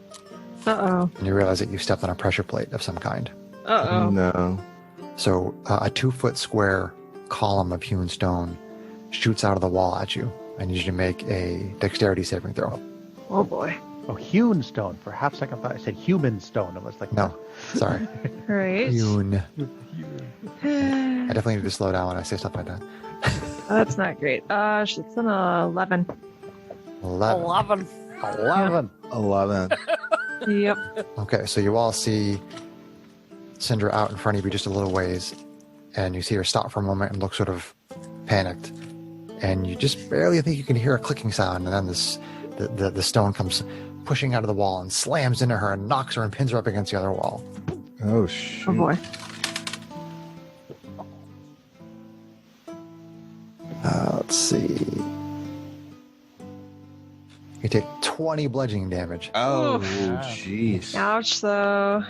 Uh-oh. and you realize that you stepped on a pressure plate of some kind. Uh-oh. No. So a 2-foot square column of hewn stone shoots out of the wall at you. I need you to make a dexterity saving throw. Oh, boy. Oh, hewn stone. For half a second, I thought I said human stone. It was like, No, sorry. All right. Hewn. I definitely need to slow down when I say stuff like that. That's not great. It's an 11. 11. Syndra out in front of you just a little ways, and you see her stop for a moment and look sort of panicked. And you just barely think you can hear a clicking sound, and then the stone comes pushing out of the wall and slams into her and knocks her and pins her up against the other wall. Oh, shoot. Oh boy. Let's see. You take 20 bludgeoning damage. Oh, Oof. jeez. Ouch, though.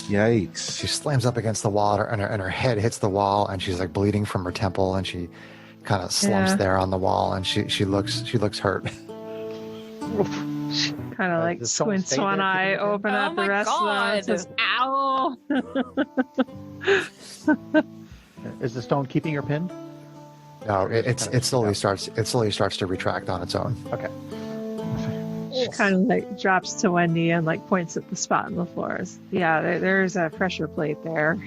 Yikes. She slams up against the wall, and her head hits the wall, and she's like bleeding from her temple, and she kind of slumps Yeah. there on the wall, and she looks hurt. Kind of like does someone squints stay one there eye, keeping her open Oh up the my rest of them. God. It says, ow! Is the stone keeping her pinned? No, it Kinda slowly sticks starts to retract on its own. Okay. She kind of like drops to one knee and like points at the spot on the floor. Yeah, there's a pressure plate there.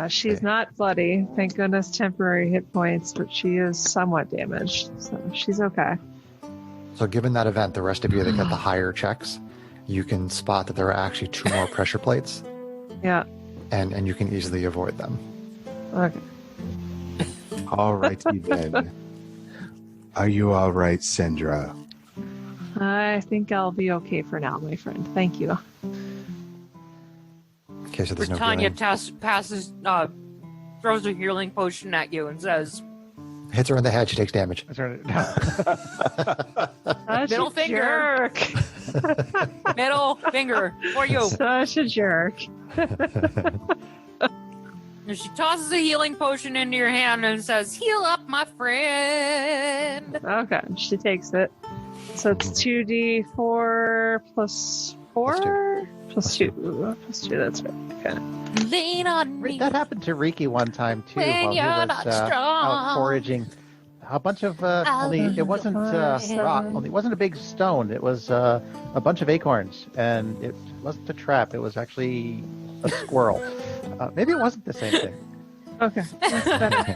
She's Okay. not bloody. Thank goodness, temporary hit points, but she is somewhat damaged. So she's okay. So given that event, the rest of you that get the higher checks, you can spot that there are actually 2 more pressure plates, Yeah. and you can easily avoid them. Okay. All righty then. Are you all right, Syndra? I think I'll be okay for now, my friend. Thank you. Okay, so there's no Britannia healing. throws a healing potion at you and says, Hits her in the head, she takes damage. Such Middle a finger. jerk. middle finger for you. Such a jerk. And she tosses a healing potion into your hand and says, heal up, my friend. Okay, she takes it. So it's 2d4 plus 4? Plus 2. Plus 2, that's right. Okay. Lean on me. That happened to Riki one time too, When while he you're was not out strong. foraging. A bunch of only it wasn't rock, only it wasn't a big stone. It was a bunch of acorns, and it wasn't a trap. It was actually a squirrel. Maybe it wasn't the same thing. Okay. That's better.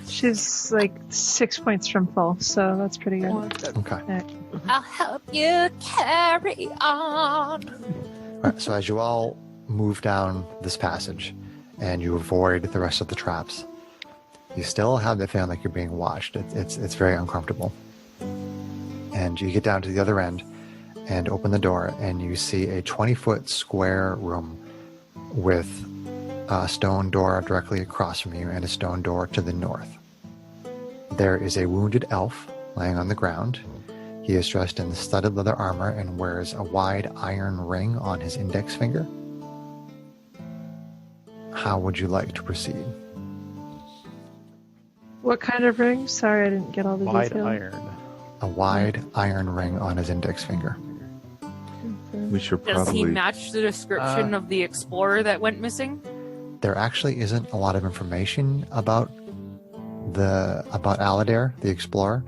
She's like 6 points from full, so that's pretty good. Okay. I'll help you carry on. All right, so as you all move down this passage and you avoid the rest of the traps, you still have the feeling like you're being watched. It's very uncomfortable. And you get down to the other end and open the door, and you see a 20-foot square room with a stone door directly across from you and a stone door to the north. There is a wounded elf laying on the ground. He is dressed in studded leather armor and wears a wide iron ring on his index finger. How would you like to proceed? What kind of ring? Sorry, I didn't get all the Wide details. iron. A wide iron ring on his index finger. We should Does he probably. match the description of the explorer that went missing? There actually isn't a lot of information about Aladir, the explorer.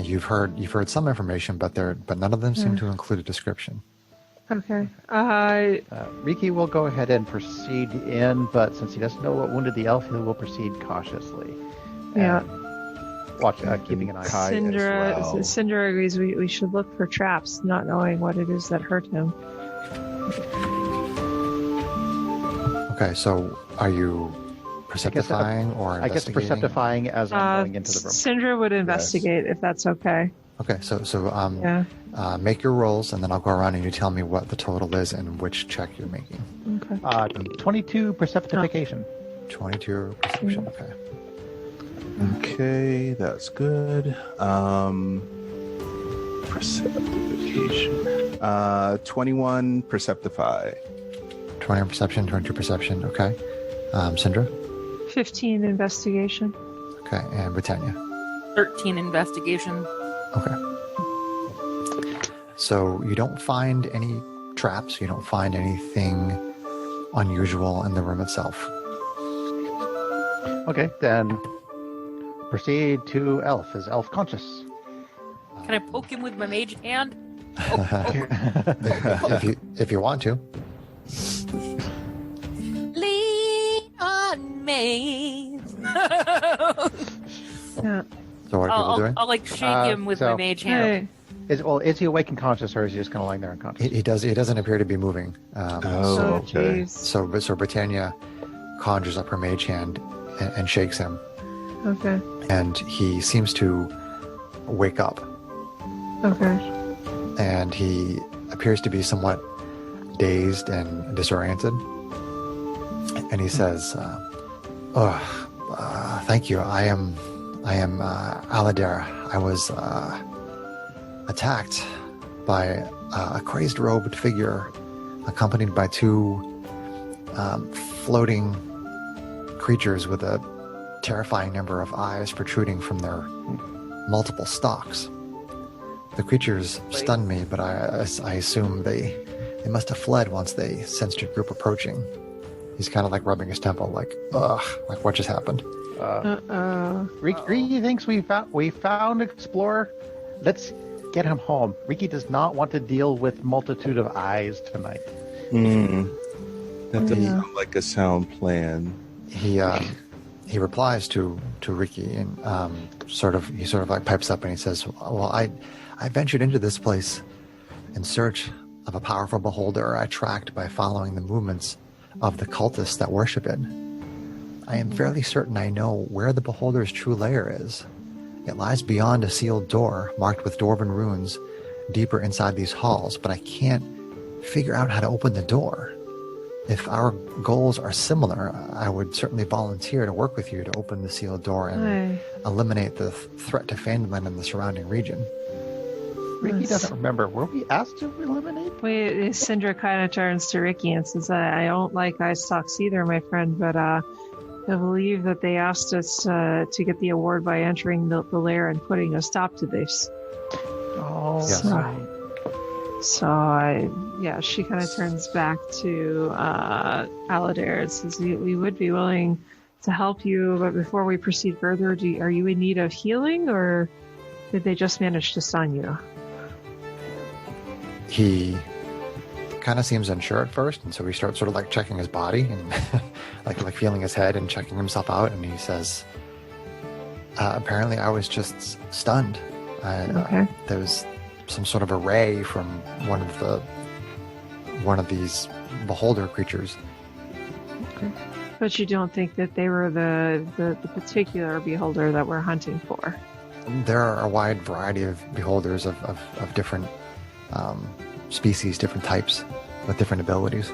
You've heard some information, but none of them seem to include a description. Okay. Riki will go ahead and proceed in, but since he doesn't know what wounded the elf, he will proceed cautiously. Yeah. Watch, keeping an eye. Kai as well. Syndra agrees we should look for traps, not knowing what it is that hurt him. Okay, so are you perceptifying or I guess investigating? perceptifying as I'm going into the room. Syndra would investigate if that's okay. Okay, so Yeah. make your rolls, and then I'll go around and you tell me what the total is and which check you're making. Okay. 22 perceptification. 22 perception. Okay. Okay, that's good. Perceptification. 21 perceptify. 20 on perception, 22 perception. Okay. Syndra. 15 investigation. Okay, and Britannia. 13 investigation. Okay. So you don't find any traps. You don't find anything unusual in the room itself. Okay, then proceed to elf. Is elf conscious? Can I poke him with my mage hand? if you want to. Lean on me. Yeah. So what are people doing? I'll like shake him with my so- mage hand. Hey, Is he awake and conscious, or is he just kind of lying there unconscious? He doesn't appear to be moving. Oh, okay. jeez. So Britannia conjures up her mage hand and shakes him, Okay. and he seems to wake up, Okay. and he appears to be somewhat dazed and disoriented. And he says, "Thank you. I am Aladir. I was attacked by a crazed robed figure, accompanied by two floating creatures with a terrifying number of eyes protruding from their multiple stalks. The creatures stunned me, but I assume they must have fled once they sensed your group approaching." He's kind of like rubbing his temple, like, ugh, like what just happened? Riki thinks we found Explorer. Let's get him home. Riki does not want to deal with multitude of eyes tonight. That doesn't sound like a sound plan. He replies to Ricky and he sort of like pipes up and he says, "Well, I ventured into this place in search of a powerful beholder I tracked by following the movements of the cultists that worship it. I am fairly certain I know where the beholder's true lair is. It lies beyond a sealed door marked with dwarven runes deeper inside these halls, but I can't figure out how to open the door. If our goals are similar, I would certainly volunteer to work with you to open the sealed door and eliminate the threat to Phandalin and the surrounding region." Riki doesn't remember. Were we asked to eliminate? Sindra kind of turns to Ricky and says, I don't like ice stalks either, my friend, but I believe that they asked us to get the award by entering the lair and putting a stop to this. Oh, yes. So she kind of turns back to Aladir and says, we would be willing to help you, but before we proceed further, are you in need of healing, or did they just manage to stun you? He kind of seems unsure at first, and so he starts sort of like checking his body and like feeling his head and checking himself out, and he says, apparently I was just stunned. There was some sort of a ray from one of these beholder creatures. Okay. But you don't think that they were the particular beholder that we're hunting for? There are a wide variety of beholders of different species, different types, with different abilities.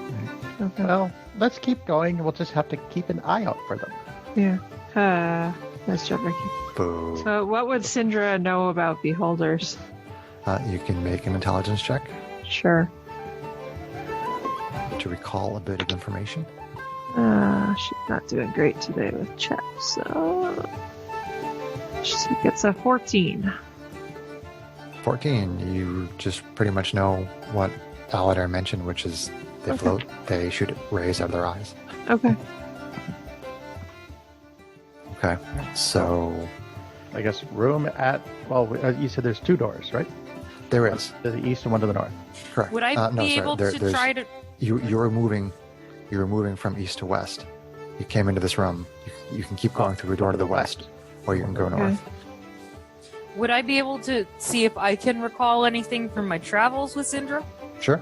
Okay. Well, let's keep going. We'll just have to keep an eye out for them. Yeah. Nice job, Ricky. Boo. So what would Sindra know about beholders? You can make an intelligence check Sure. to recall a bit of information. She's not doing great today with checks, so she gets a 14. 14, you just pretty much know what Aladir mentioned, which is they float, they shoot rays out of their eyes. Okay. Okay, so I guess room at, you said there's two doors, right? there is. To the east and one to the north. Correct. Would I be able to try to... You were moving from east to west. You came into this room. You can keep going through a door to the west, or you can go north. Would I be able to see if I can recall anything from my travels with Sindra? Sure.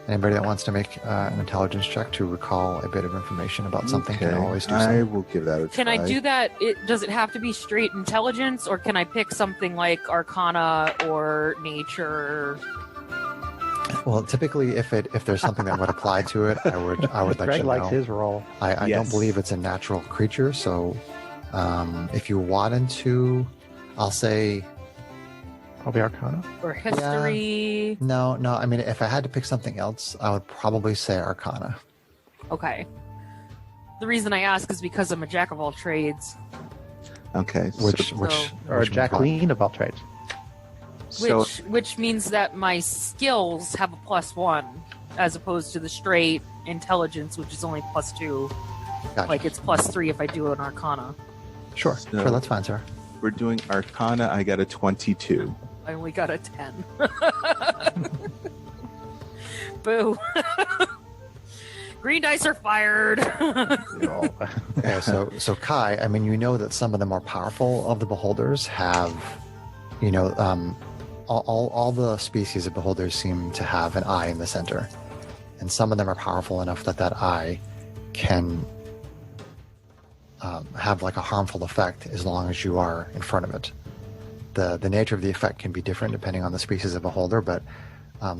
Anybody that wants to make an intelligence check to recall a bit of information about something can always do so. I will give that a try. Can I do that? Does it have to be straight intelligence, or can I pick something like Arcana or Nature? Well, typically, if there's something that would apply to it, I would let Greg you know. likes his role. I don't believe it's a natural creature, so if you wanted to, I'll say Probably Arcana. Or History? no. I mean, if I had to pick something else, I would probably say Arcana. Okay. The reason I ask is because I'm a jack of all trades. Okay. Or Jacqueline of all trades. Which means that my skills have a +1, as opposed to the straight intelligence, which is only +2. Gotcha. Like it's +3 if I do an Arcana. Sure, that's fine, sir. We're doing Arcana. I got a 22. I only got a 10. Boo. Green dice are fired. Yeah, so Kai, I mean, you know that some of the more powerful of the beholders have, all the species of beholders seem to have an eye in the center, and some of them are powerful enough that that eye can have like a harmful effect as long as you are in front of it. The nature of the effect can be different depending on the species of beholder, but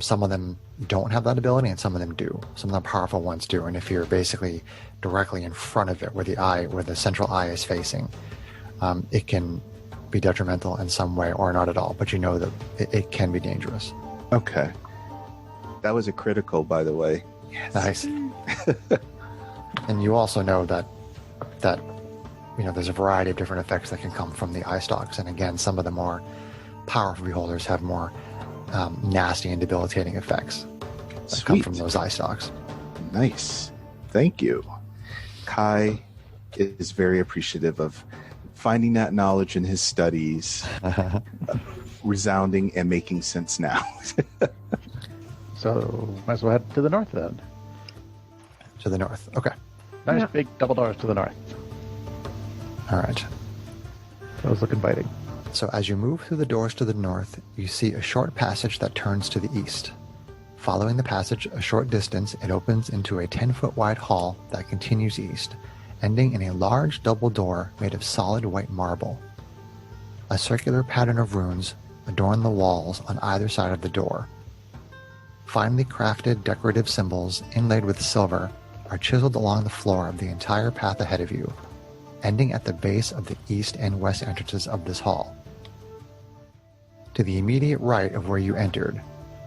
some of them don't have that ability and some of them do. Some of the powerful ones do, and if you're basically directly in front of it where the central eye is facing, it can be detrimental in some way or not at all, but you know that it can be dangerous. Okay. That was a critical, by the way. Yes. Nice. And you also know that there's a variety of different effects that can come from the eye stalks, and again, some of the more powerful beholders have more nasty and debilitating effects that come from those eye stalks. Nice. Thank you. Kai is very appreciative of finding that knowledge in his studies, resounding and making sense now. So, might as well head to the north then. To the north. Okay. Nice big double doors to the north. All right. Those look inviting. So as you move through the doors to the north, you see a short passage that turns to the east. Following the passage a short distance, it opens into a 10-foot wide hall that continues east, ending in a large double door made of solid white marble. A circular pattern of runes adorn the walls on either side of the door. Finely crafted decorative symbols inlaid with silver are chiseled along the floor of the entire path ahead of you, ending at the base of the east and west entrances of this hall. To the immediate right of where you entered,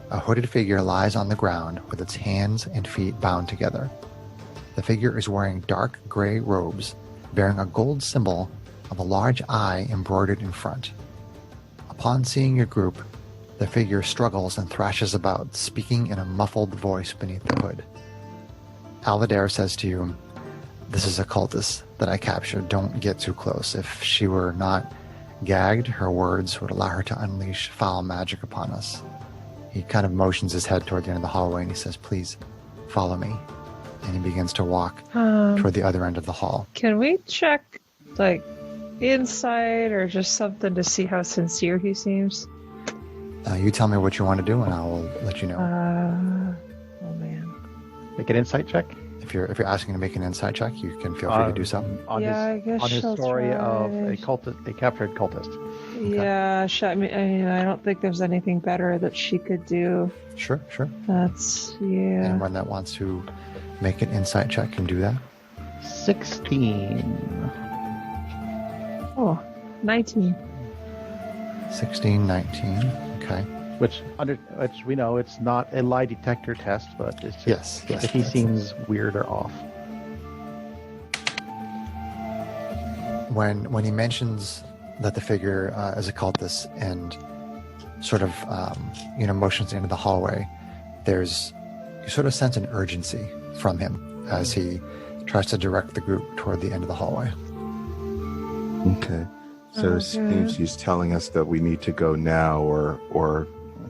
a hooded figure lies on the ground with its hands and feet bound together. The figure is wearing dark gray robes, bearing a gold symbol of a large eye embroidered in front. Upon seeing your group, the figure struggles and thrashes about, speaking in a muffled voice beneath the hood. Aladair says to you, "This is a cultist that I captured. Don't get too close. If she were not gagged, her words would allow her to unleash foul magic upon us." He kind of motions his head toward the end of the hallway and he says, "Please, follow me." And he begins to walk toward the other end of the hall. Can we check, like, insight or just something to see how sincere he seems? You tell me what you want to do and I will let you know. Oh, man. Make an insight check. If you're asking to make an insight check, you can feel free to do so. On I guess his she'll story try. of a captured cultist. Yeah, I don't think there's anything better that she could do. Sure. That's, yeah. Anyone that wants to make an insight check can do that. 16. Oh, 19. 16, 19. Okay. Which we know it's not a lie detector test, but it's just Yes. if he seems weird or off. When he mentions that the figure is a cultist and sort of motions into the hallway, you sort of sense an urgency from him as he tries to direct the group toward the end of the hallway. Okay. So it seems he's telling us that we need to go now or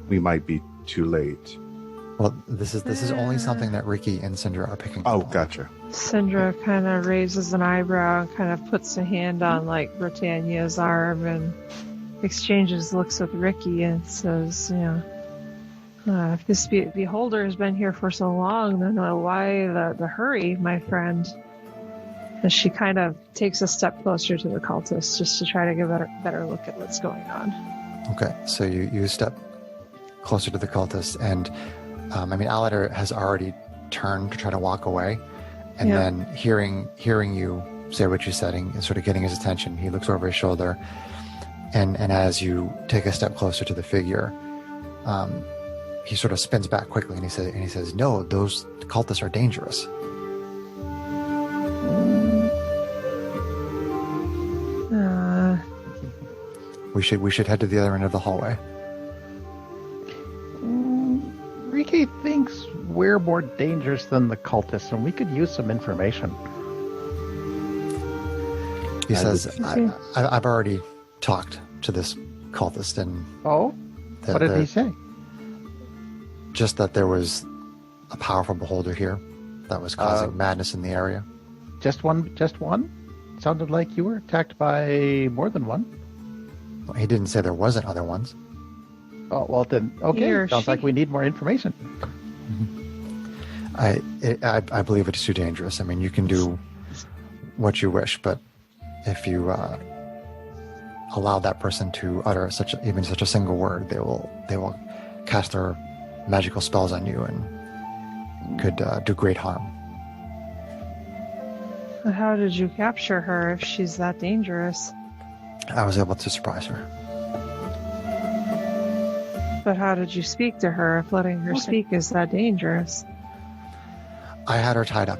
we might be too late. Well, this is only something that Ricky and Syndra are picking up. Oh, on. gotcha. Syndra kind of raises an eyebrow and kind of puts a hand on, like, Britannia's arm and exchanges looks with Ricky and says, if this beholder has been here for so long, then why the hurry, my friend? And she kind of takes a step closer to the cultist just to try to get a better look at what's going on. Okay, so you step closer to the cultist, and Aladar has already turned to try to walk away, and then hearing you say what you said and sort of getting his attention, he looks over his shoulder, and as you take a step closer to the figure, he sort of spins back quickly and he says, "No, those cultists are dangerous." We should head to the other end of the hallway. Ricky thinks we're more dangerous than the cultists, and we could use some information. He says, I've already talked to this cultist, and what did he say? Just that there was a powerful beholder here that was causing madness in the area. Just one? Sounded like you were attacked by more than one. He didn't say there wasn't other ones. Oh, well then, He okay. or Sounds she. like we need more information. I believe it is too dangerous. I mean, you can do what you wish, but if you allow that person to utter even such a single word, they will cast their magical spells on you and could do great harm. But how did you capture her if she's that dangerous? I was able to surprise her. But how did you speak to her if letting her speak is that dangerous? I had her tied up,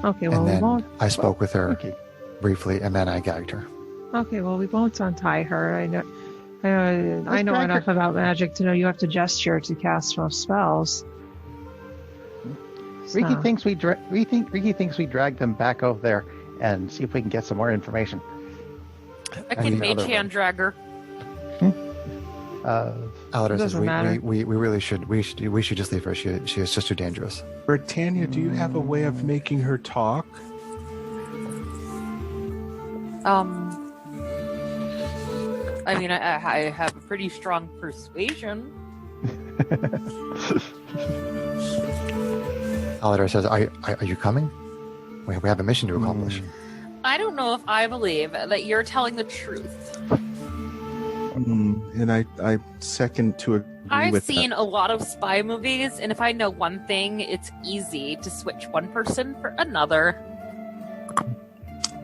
Okay, well, and we then won't. I spoke with her Okay. briefly, and then I gagged her. Okay, well, we won't untie her. I know Let's drag enough her. about magic to know you have to gesture to cast most spells. Ricky So- thinks Ricky thinks we drag them back over there and see if we can get some more information. I can the mage other hand drag her. Aladar says Doesn't matter. we really should just leave her. She is just too dangerous. Britannia, do you have a way of making her talk? I mean, I have a pretty strong persuasion. Aladar says, are you coming? We have a mission to accomplish. I don't know if I believe that you're telling the truth. And I second to agree I've with seen that. a lot of spy movies, and if I know one thing, it's easy to switch one person for another.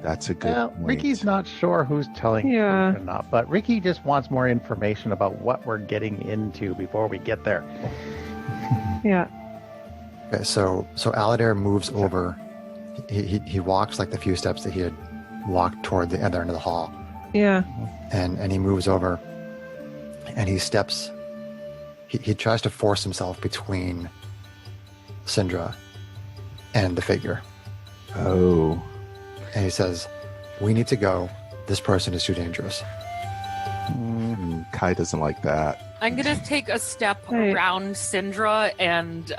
That's a good Well, point. Ricky's not sure who's telling Yeah. the truth or not, but Ricky just wants more information about what we're getting into before we get there. Yeah. Okay, so Aladar moves over. He walks like the few steps that he had walked toward the other end of the hall, Yeah. and he moves over, and he steps. He tries to force himself between Syndra and the figure, Oh. and he says, "We need to go. This person is too dangerous." Kai doesn't like that. I'm gonna take a step Right. around Syndra and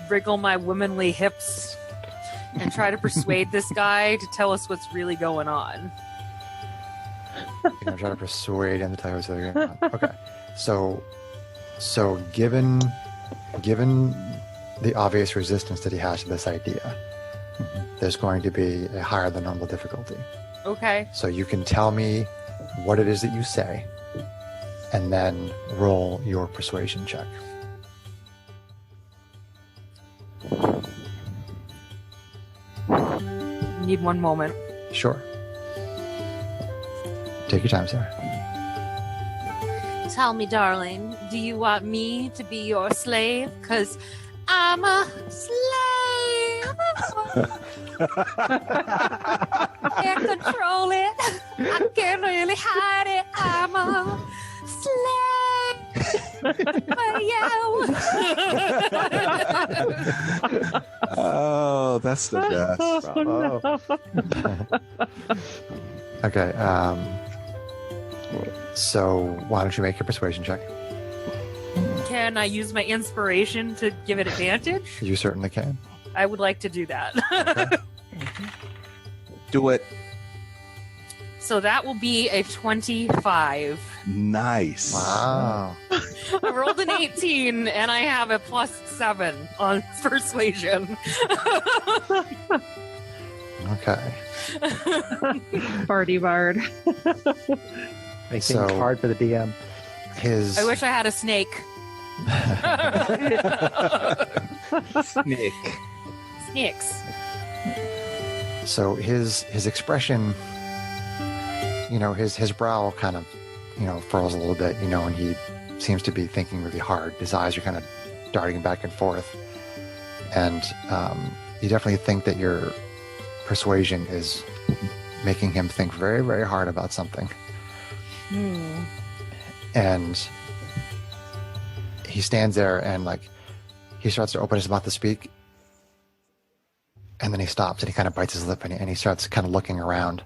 wriggle my womanly hips and try to persuade this guy to tell us what's really going on. You're gonna try to persuade him to tell you what's going on. Okay, so given the obvious resistance that he has to this idea, there's going to be a higher than normal difficulty. Okay. So you can tell me what it is that you say, and then roll your persuasion check. Need one moment. Sure. Take your time, Sarah. Tell me, darling, do you want me to be your slave? 'Cause I'm a slave. Can't control it. I can't really hide it. I'm a slave for you. Oh, that's the best. Bravo. Okay. So why don't you make your persuasion check? Can I use my inspiration to give it advantage? You certainly can. I would like to do that. Do it. So that will be a 25. Nice. Wow. I rolled an 18 and I have a +7 on persuasion. Okay. Bardy Bard. Make So- things hard for the DM. His I wish I had a snake. Nick. Snakes. so his expression, his brow kind of, furrows a little bit, and he seems to be thinking really hard. His eyes are kind of darting back and forth, and you definitely think that your persuasion is making him think very, very hard about something. And he stands there and he starts to open his mouth to speak, and then he stops and he kind of bites his lip and he starts kind of looking around,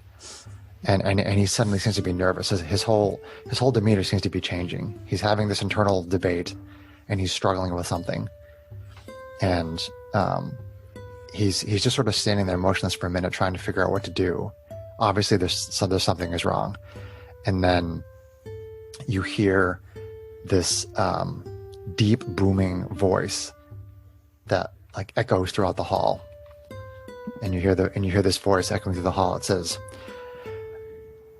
and he suddenly seems to be nervous. His whole demeanor seems to be changing. He's having this internal debate and he's struggling with something, and he's just sort of standing there motionless for a minute trying to figure out what to do. Obviously there's something is wrong, and then you hear this deep booming voice that like echoes throughout the hall, and you hear this voice echoing through the hall. It says,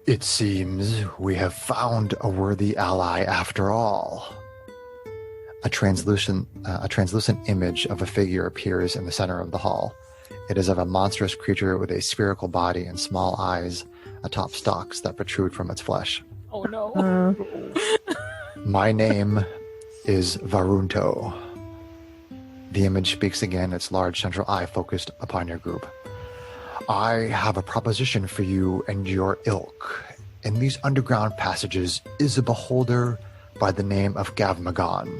"It seems we have found a worthy ally after all." A translucent image of a figure appears in the center of the hall. It is of a monstrous creature with a spherical body and small eyes atop stalks that protrude from its flesh. Oh no. "My name is Varunto." The image speaks again, its large central eye focused upon your group. "I have a proposition for you and your ilk. In these underground passages is a beholder by the name of Gavmagon.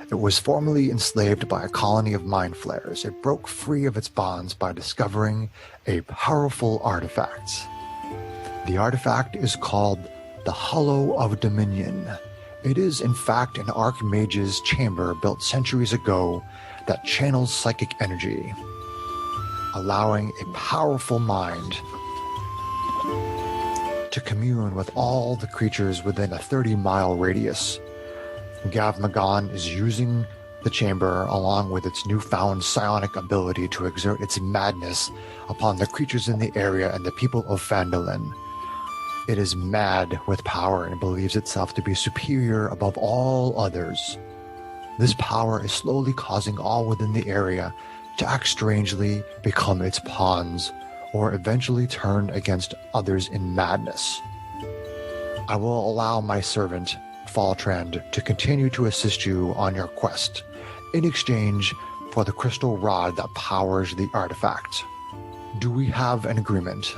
It was formerly enslaved by a colony of mind flayers. It broke free of its bonds by discovering a powerful artifact. The artifact is called the Hollow of Dominion. It is, in fact, an archmage's chamber built centuries ago that channels psychic energy, allowing a powerful mind to commune with all the creatures within a 30-mile radius. Gavmagon is using the chamber along with its newfound psionic ability to exert its madness upon the creatures in the area and the people of Phandalin. It is mad with power and believes itself to be superior above all others. This power is slowly causing all within the area to act strangely, become its pawns, or eventually turn against others in madness. I will allow my servant, Faltrand, to continue to assist you on your quest in exchange for the crystal rod that powers the artifact. Do we have an agreement?"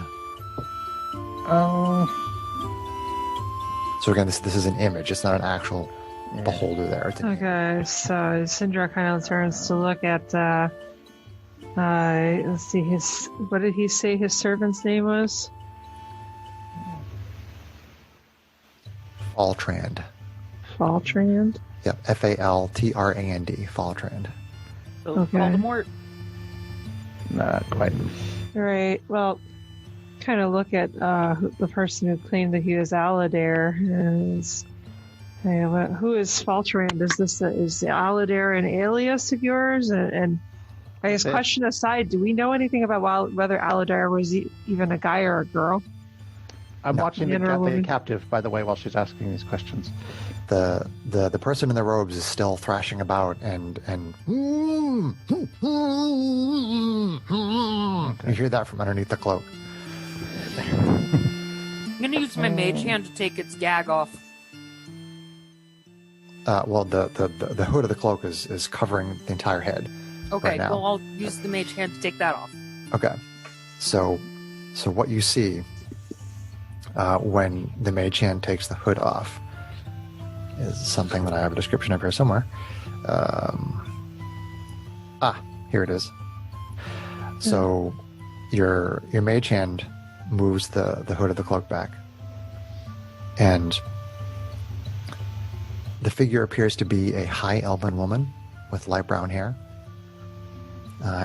So again, this is an image. It's not an actual beholder there. It's an image. Okay, so Sindra kind of turns to look at, let's see, what did he say his servant's name was? Faltrand. Faltrand? Yep, Faltrand. Faltrand. So Okay. Voldemort. Not quite. All right, well, kind of look at the person who claimed that he was Aladare. Who is Faltrand? Is the Aladare an alias of yours? And I guess, question aside, do we know anything about whether Aladare was even a guy or a girl? I'm No. watching the captive, by the way, while she's asking these questions. The person in the robes is still thrashing about and you hear that from underneath the cloak. I'm gonna use my mage hand to take its gag off. Well, the hood of the cloak is covering the entire head. Okay, Right now. well I'll use the mage hand to take that off. Okay, so what you see when the mage hand takes the hood off is something that I have a description of here somewhere. Here it is. So your mage hand moves the hood of the cloak back, and the figure appears to be a high elven woman with light brown hair.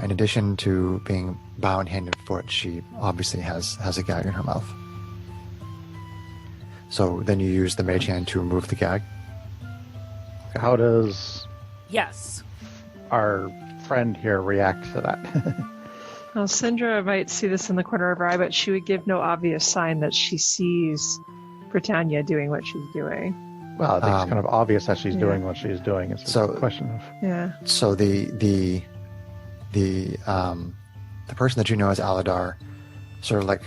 In addition to being bound hand and foot, she obviously has a gag in her mouth. So then you use the mage hand to remove the gag. How does Yes. our friend here react to that? Well, Sindra might see this in the corner of her eye, but she would give no obvious sign that she sees Britannia doing what she's doing. Well, I think it's kind of obvious that she's doing what she's doing. It's just a question of... Yeah. So the person that you know as Aladar sort of like,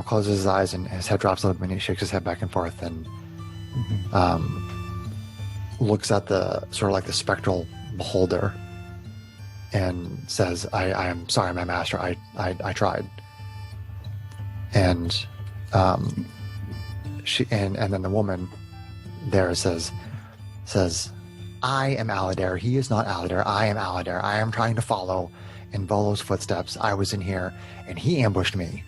closes his eyes and his head drops a little bit and he shakes his head back and forth and looks at the sort of like the spectral beholder and says, I am sorry, my master, I tried. And and then the woman there says, I am Aladare. He is not Aladare. I am Aladare. I am trying to follow in Volo's footsteps. I was in here and he ambushed me.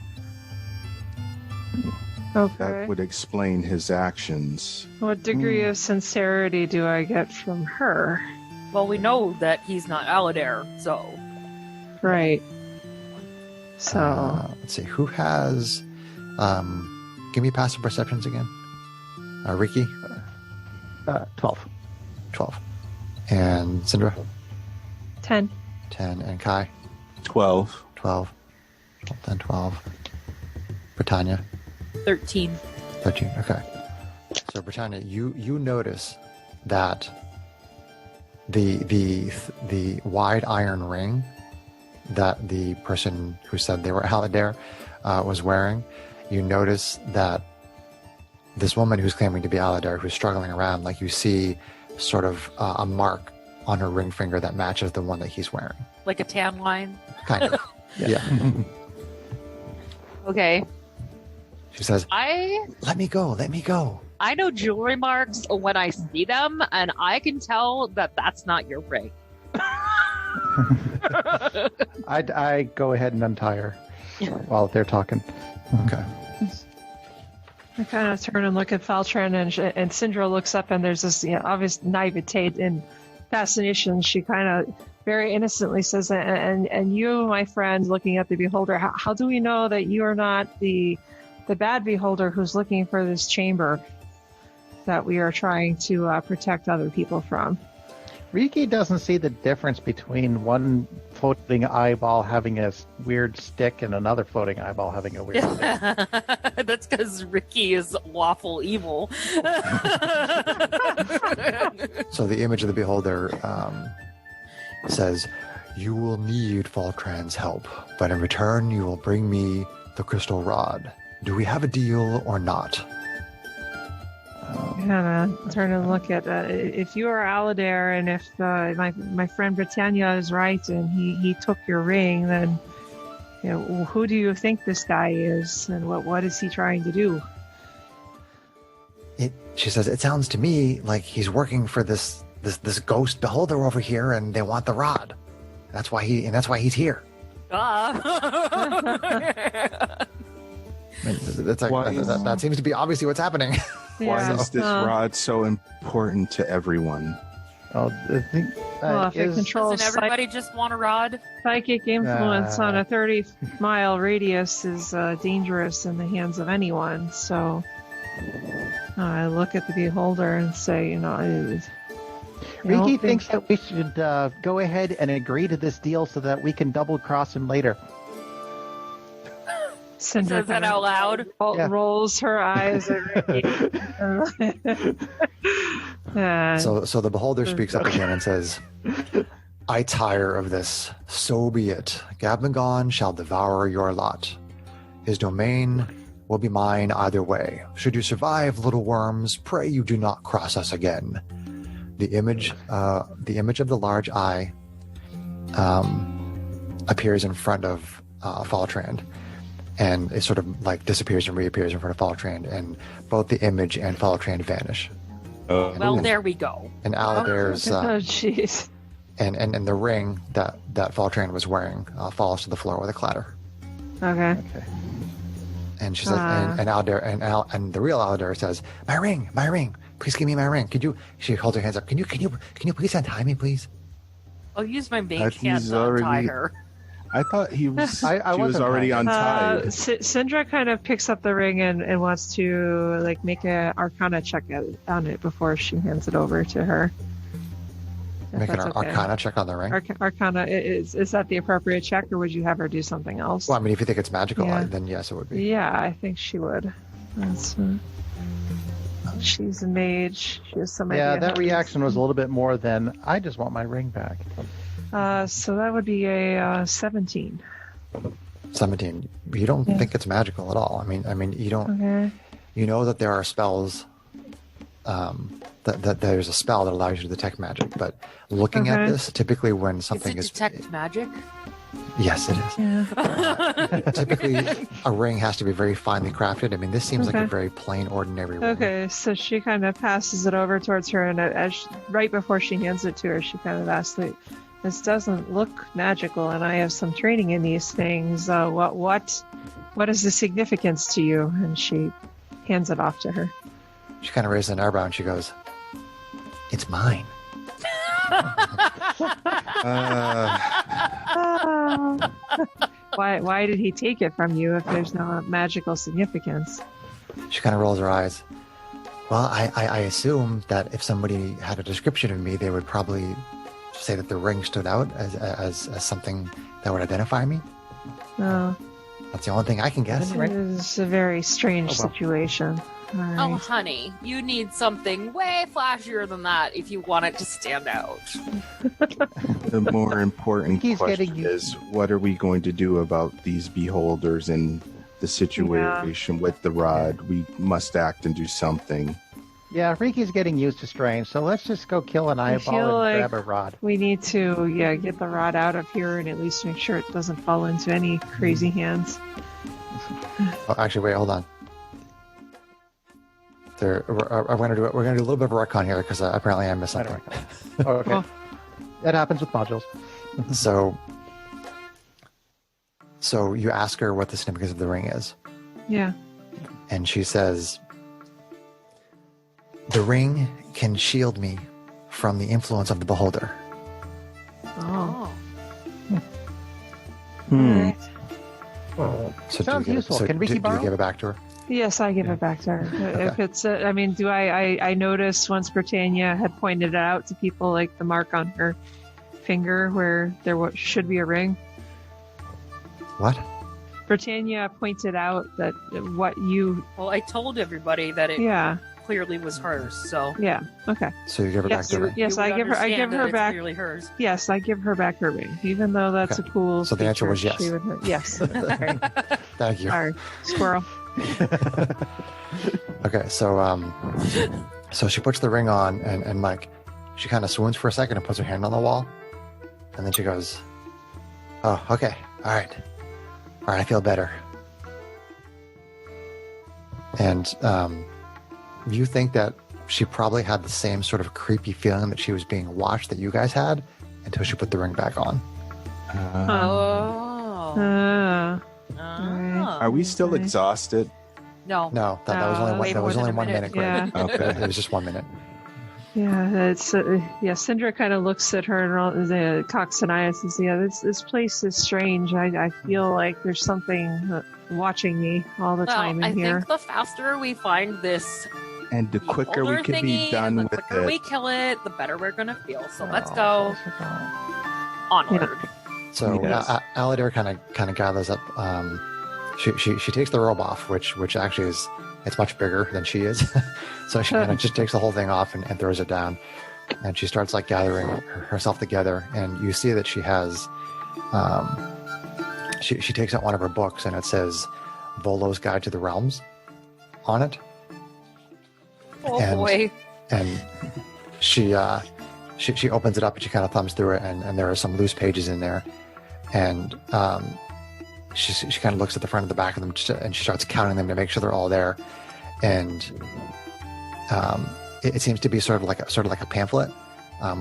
Okay. That would explain his actions. What degree of sincerity do I get from her? Well, we know that he's not Aladare, so... Right. So... Let's see. Who has... give me passive perceptions again. Riki? 12. 12. And Syndra? 10. 10. And Kai? 12. 12. 10, 12. Britannia? 13. 13. Okay. So Britannia, you notice that the wide iron ring that the person who said they were Aladir was wearing, you notice that this woman who's claiming to be Aladir, who's struggling around, like you see sort of a mark on her ring finger that matches the one that he's wearing. Like a tan line? Kind of. Yeah. Okay. She says, I let me go. I know jewelry marks when I see them, and I can tell that that's not your ring. I go ahead and untie her while they're talking. Okay. I kind of turn and look at Faltran, and Syndra looks up, and there's this obvious naivete and fascination. She kind of very innocently says, and you, my friend, looking at the beholder, how do we know that you are not the bad beholder who's looking for this chamber that we are trying to protect other people from? Riki doesn't see the difference between one floating eyeball having a weird stick and another floating eyeball having a weird stick. That's because Riki is lawful evil. So the image of the beholder says, you will need Faltran's help, but in return you will bring me the crystal rod. Do we have a deal or not? Kind of turn and look at if you are Aladir, and if my friend Britannia is right, and he took your ring, then who do you think this guy is, and what is he trying to do? She says, it sounds to me like he's working for this ghost beholder over here, and they want the rod. That's why he's here. That seems to be obviously what's happening. Why is this rod so important to everyone? Oh, I think, if it controls Doesn't everybody just want a rod? psychic influence on a 30-mile radius is dangerous in the hands of anyone. So I look at the beholder and say, Riki thinks that we should go ahead and agree to this deal so that we can double cross him later. Syndra Says that out loud. Rolls her eyes at Riki. So the beholder speaks up again and says, I tire of this. So be it. Gabnagon shall devour your lot. His domain will be mine either way. Should you survive, little worms, pray you do not cross us again. The image of the large eye appears in front of Faltrand. And it sort of like disappears and reappears in front of Faltrand, and both the image and Faltrand vanish. There we go. And Aladir's jeez. and the ring that Faltrand was wearing falls to the floor with a clatter. Okay. And she says, and Aladir and the real Aladir says, my ring, please give me my ring. Could you? She holds her hands up. Can you please untie me, please? I'll use my main hand to untie her. I thought he was. She was wasn't already untied. Syndra kind of picks up the ring and wants to make a Arcana check on it before she hands it over to her. Make an Arcana check on the ring. Arcana is that the appropriate check, or would you have her do something else? Well, I mean, if you think it's magical, then yes, it would be. Yeah, I think she would. She's a mage. She has some idea. Yeah, that reaction was a little bit more than I just want my ring back. So that would be a 17. 17. You don't think it's magical at all. I mean, you don't. Okay. You know that there are spells. That there's a spell that allows you to detect magic, but looking at this, typically when something is detect magic. Yes, it is. Yeah. Typically, a ring has to be very finely crafted. I mean, this seems like a very plain, ordinary ring. Okay, so she kind of passes it over towards her, and right before she hands it to her, she kind of asks, "This doesn't look magical, and I have some training in these things. What is the significance to you?" And she hands it off to her. She kind of raises an eyebrow and she goes, "It's mine." Why did he take it from you if there's no magical significance? She kind of rolls her eyes. Well, I assume that if somebody had a description of me, they would probably say that the ring stood out as something that would identify me. Oh, That's the only thing I can guess. this is a very strange Oh, well. situation. All right. Oh, honey, you need something way flashier than that if you want it to stand out. The more important He's question getting you- is, what are we going to do about these beholders and the situation with the rod? We must act and do something. Yeah, Riki's getting used to strange, so let's just go kill an eyeball feel and like- grab a rod. We need to, get the rod out of here and at least make sure it doesn't fall into any crazy hands. Oh, actually, wait, hold on. We're gonna do a little bit of a retcon here because apparently I missed I something. don't know. Oh, okay. Well- That happens with modules. So you ask her what the significance of the ring is, Yeah. and she says, "The ring can shield me from the influence of the beholder." Oh. Hmm. So Sounds useful. Can Riki do you borrow? give it back to her? Yes, I give it back to her. If it's, do I noticed once Britannia had pointed it out to people, like the mark on her finger where there should be a ring. What? Britannia pointed out that Well, I told everybody that it yeah, clearly was hers, so okay. So you give her back Yes, the ring. yes, you would I give her understand that it's back. clearly hers. Yes, I give her back her ring, even though that's Okay. a cool. So the answer was feature. yes. She would- yes. Sorry. Thank you. Sorry, squirrel. Okay, so she puts the ring on, and like, she kind of swoons for a second and puts her hand on the wall, and then she goes, "Oh, okay, all right, I feel better." And you think that she probably had the same sort of creepy feeling that she was being watched that you guys had until she put the ring back on. Oh. Uh, Are we still Okay. exhausted? No. No, that was only way that was more only than a 1 minute. minute. Greg. Okay. It was just 1 minute. yeah, it's Syndra kind of looks at her and cocks an eye and says, "Yeah, this place is strange. I feel like there's something watching me all the time I in here." think the faster we find this And the quicker we beholder can be thingy, done and the with quicker we it. kill it, the better we're gonna feel. So let's Oh, go onward. So Yes. Aladir kind of gathers up. She takes the robe off, which actually it's much bigger than she is. So she kind of just takes the whole thing off and throws it down, and she starts like gathering herself together. And you see that she has, she takes out one of her books, and it says "Volo's Guide to the Realms" on it. Oh And- boy. And she opens it up and she kind of thumbs through it, and there are some loose pages in there, and she kind of looks at the front and the back of them, and she starts counting them to make sure they're all there, and it seems to be sort of like a pamphlet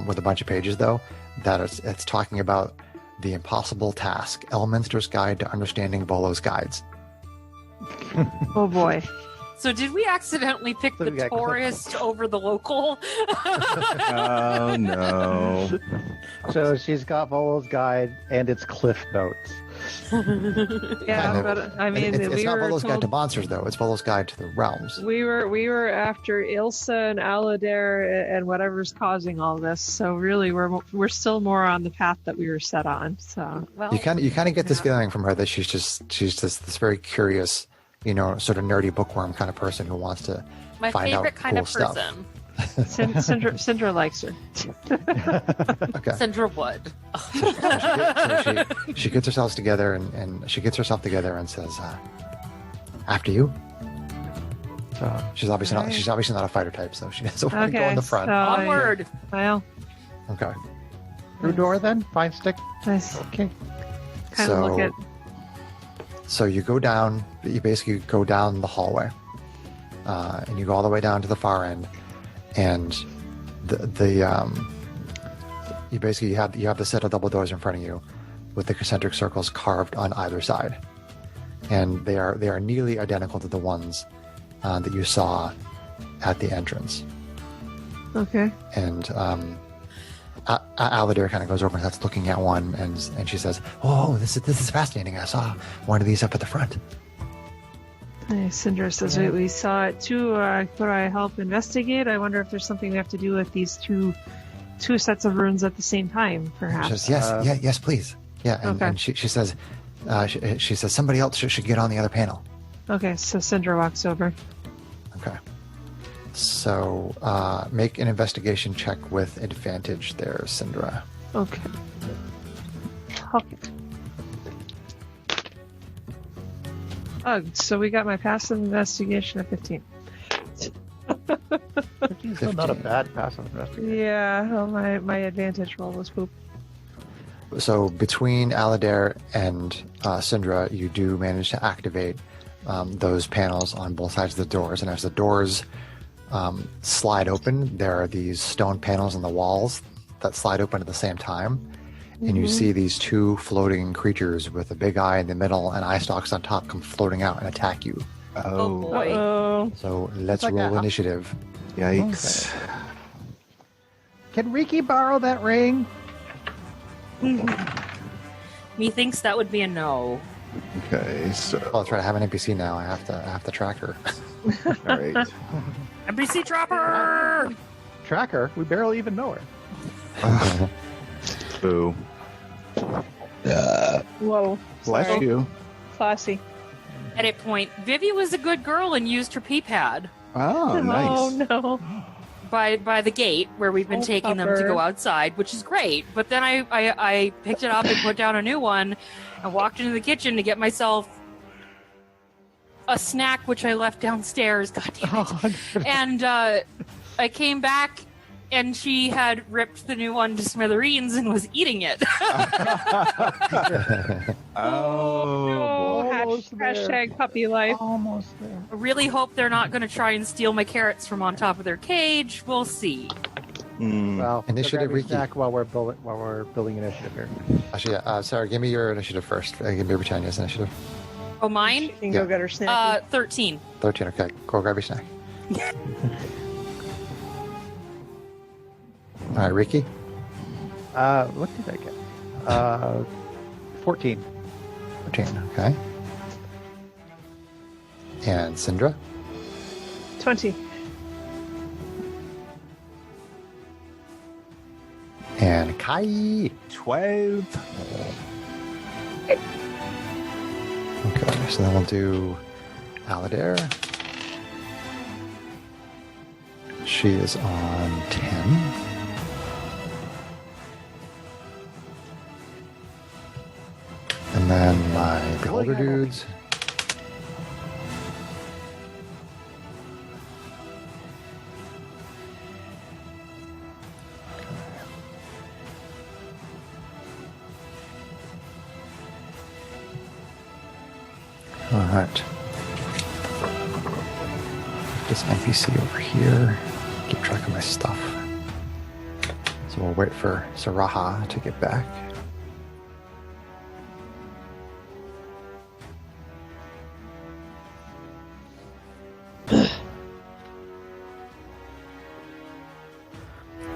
with a bunch of pages, though, that it's talking about the impossible task, Elminster's Guide to Understanding Volo's Guides. Oh boy. So did we accidentally pick So the we got- tourist over the local? Oh no. So she's got Volo's guide and its cliff notes. Yeah, Kind of. but I mean, it's we not were Volo's Guide to told, Monsters, though. It's Volo's Guide to the Realms. we were after Ilsa and Aladir and whatever's causing all this. So really, we're still more on the path that we were set on. So Well, You kind of get this yeah. feeling from her that she's just this very curious, sort of nerdy bookworm kind of person who wants to my find out favorite kind cool of stuff. person. Syndra likes her. Okay. Sandra Wood. So she gets herself together and she gets herself together and says, "After you." So she's obviously not a fighter type, so she doesn't want to go in the front. so, Onward. Well, Okay. Through door then? Fine stick? nice. Okay. Kind of look at. So you go down. You basically go down the hallway, and you go all the way down to the far end, and you basically have the set of double doors in front of you, with the concentric circles carved on either side, and they are nearly identical to the ones that you saw at the entrance. Okay. And Aladir kind of goes over and starts looking at one, and she says, "Oh, this is fascinating. I saw one of these up at the front." Hey, Cinder says we saw it too. Could I help investigate? I wonder if there's something we have to do with these two sets of runes at the same time, perhaps. She says, yes, please. Yeah, and she says, she says somebody else should get on the other panel. Okay, so Cinder walks over. Okay. So make an investigation check with advantage there, Syndra. Okay. So we got my passive investigation at 15. Still not a bad passive investigation. Yeah, well, my advantage roll was poop. So between Aladir and Syndra, you do manage to activate those panels on both sides of the doors. And as the doors slide open, there are these stone panels on the walls that slide open at the same time. And you see these two floating creatures with a big eye in the middle and eye stalks on top come floating out and attack you. Oh boy. Uh-oh. So let's like roll a- initiative. Yikes. Can Riki borrow that ring? Methinks that would be a no. Okay, so Well, let's try to have an NPC now. I have to track her. all right. NPC Dropper! Tracker? We barely even know her. Boo. Whoa. Bless Sorry. you. Classy. Edit point. Vivi was a good girl and used her pee pad Oh, nice. Oh no. by the gate where we've been Oh, taking them to Pupper. go outside, which is great. But then I picked it up and put down a new one and walked into the kitchen to get myself a snack, which I left downstairs. God damn it. And I came back and she had ripped the new one to smithereens and was eating it. Oh, boy. Almost there. Hashtag puppy life. Almost there. I really hope they're not going to try and steal my carrots from on top of their cage. We'll see. Mm. Well, Initiative, grab your Riki. snack while we're building initiative here. Actually, Sarah, give me your initiative first. Give me Britannia's initiative. Oh, mine? She can go get her snack. 13. 13, okay. Go grab your snack. All right, Riki. What did I get? 14. 14, okay. And Syndra. 20. And Kai. 12. Okay, so then we'll do Aladir. She is on 10. And then my Beholder dudes. All right. This NPC over here. Keep track of my stuff. So we'll wait for Saraha to get back.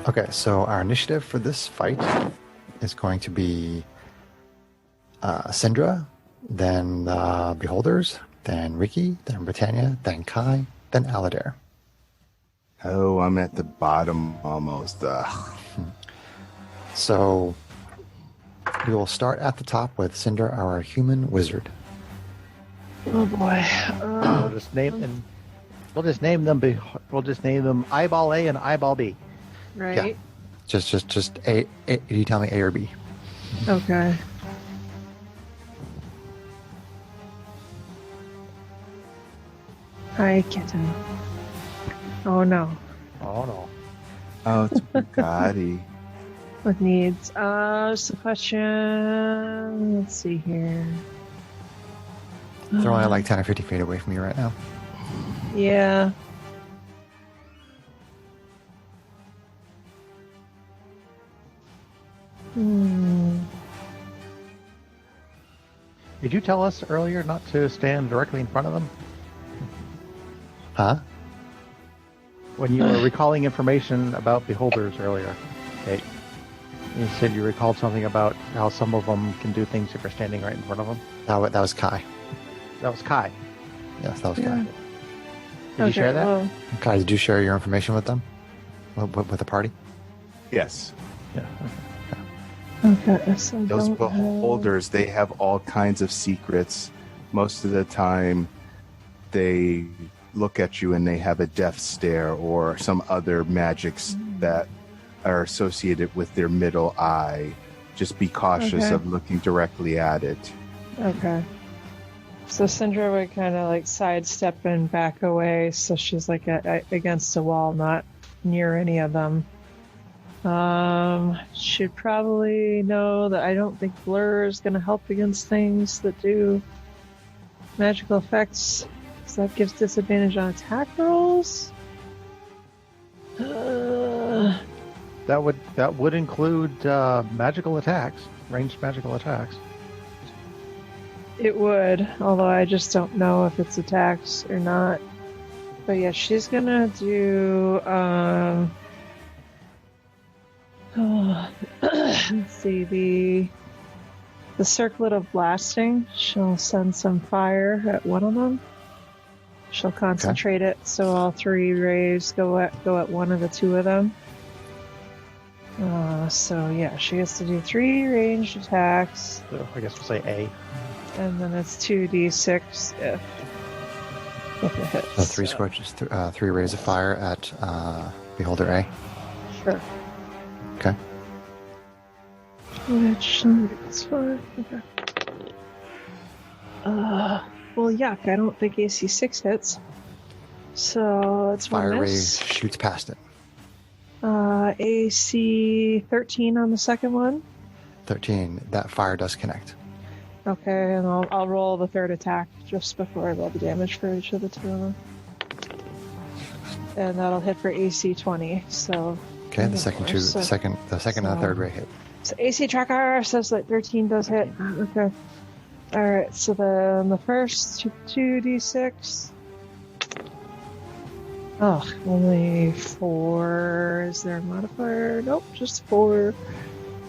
Okay, so our initiative for this fight is going to be Syndra, then Beholders, then Riki, then Britannia, then Kai, then Aladir. Oh, I'm at the bottom almost. So we will start at the top with Cinder, our human wizard. Oh boy. We'll just name them. We'll just name them Eyeball A and Eyeball B. Right. Just A. You tell me A or B. Okay. Hi, kitten. Oh no. Oh no. Oh, it's Bugatti. With needs. Just a question. Let's see here. They're only like 10 or 50 feet away from you right now. Yeah. Did you tell us earlier not to stand directly in front of them Huh? when you were recalling information about beholders earlier? Okay. You said you recalled something about how some of them can do things if you're standing right in front of them. That was Kai. That was Kai. Yes, that was Yeah. Kai. Did you share that? Well, Kai, did you share your information with them? With the party? Yes. Yeah. okay, so I Those don't have- beholders, they have all kinds of secrets. Most of the time, they look at you and they have a death stare or some other magics that are associated with their middle eye. Just be cautious Okay. of looking directly at it. Okay. So Syndra would kind of like sidestep and back away, so she's like against a wall, not near any of them. Should probably know that I don't think blur is going to help against things that do magical effects, because that gives disadvantage on attack rolls. That would include magical attacks, ranged magical attacks. It would, although I just don't know if it's attacks or not. But yeah, she's gonna do let's see, the circlet of blasting. She'll send some fire at one of them. She'll concentrate it so all 3 rays go at one of the 2 of them. So yeah, she gets to do 3 ranged attacks. So I guess we'll say A. And then it's 2d6 if it hits. So 3 scorches, 3 rays of fire at Beholder A. Sure. Okay. Which is fine. Okay. Well, yuck! I don't think AC 6 hits. So it's one Fire ray miss. shoots past it. AC 13 on the second one. 13. That fire does connect. Okay, and I'll roll the third attack just before I roll the damage for each of the 2 of them. And that'll hit for AC 20. So Okay, the second and the third ray hit. So AC tracker says that 13 does hit. Okay. Alright, so then the first 2d6. Oh, only 4. Is there a modifier? Nope, just 4.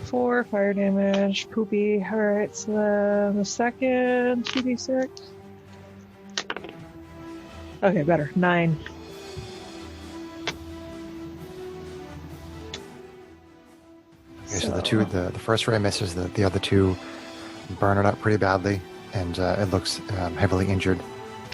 4 fire damage. Poopy. Alright, so then the second 2d6. Okay, better. 9. Okay, so the first ray misses. The other 2 burn it up pretty badly, and it looks heavily injured.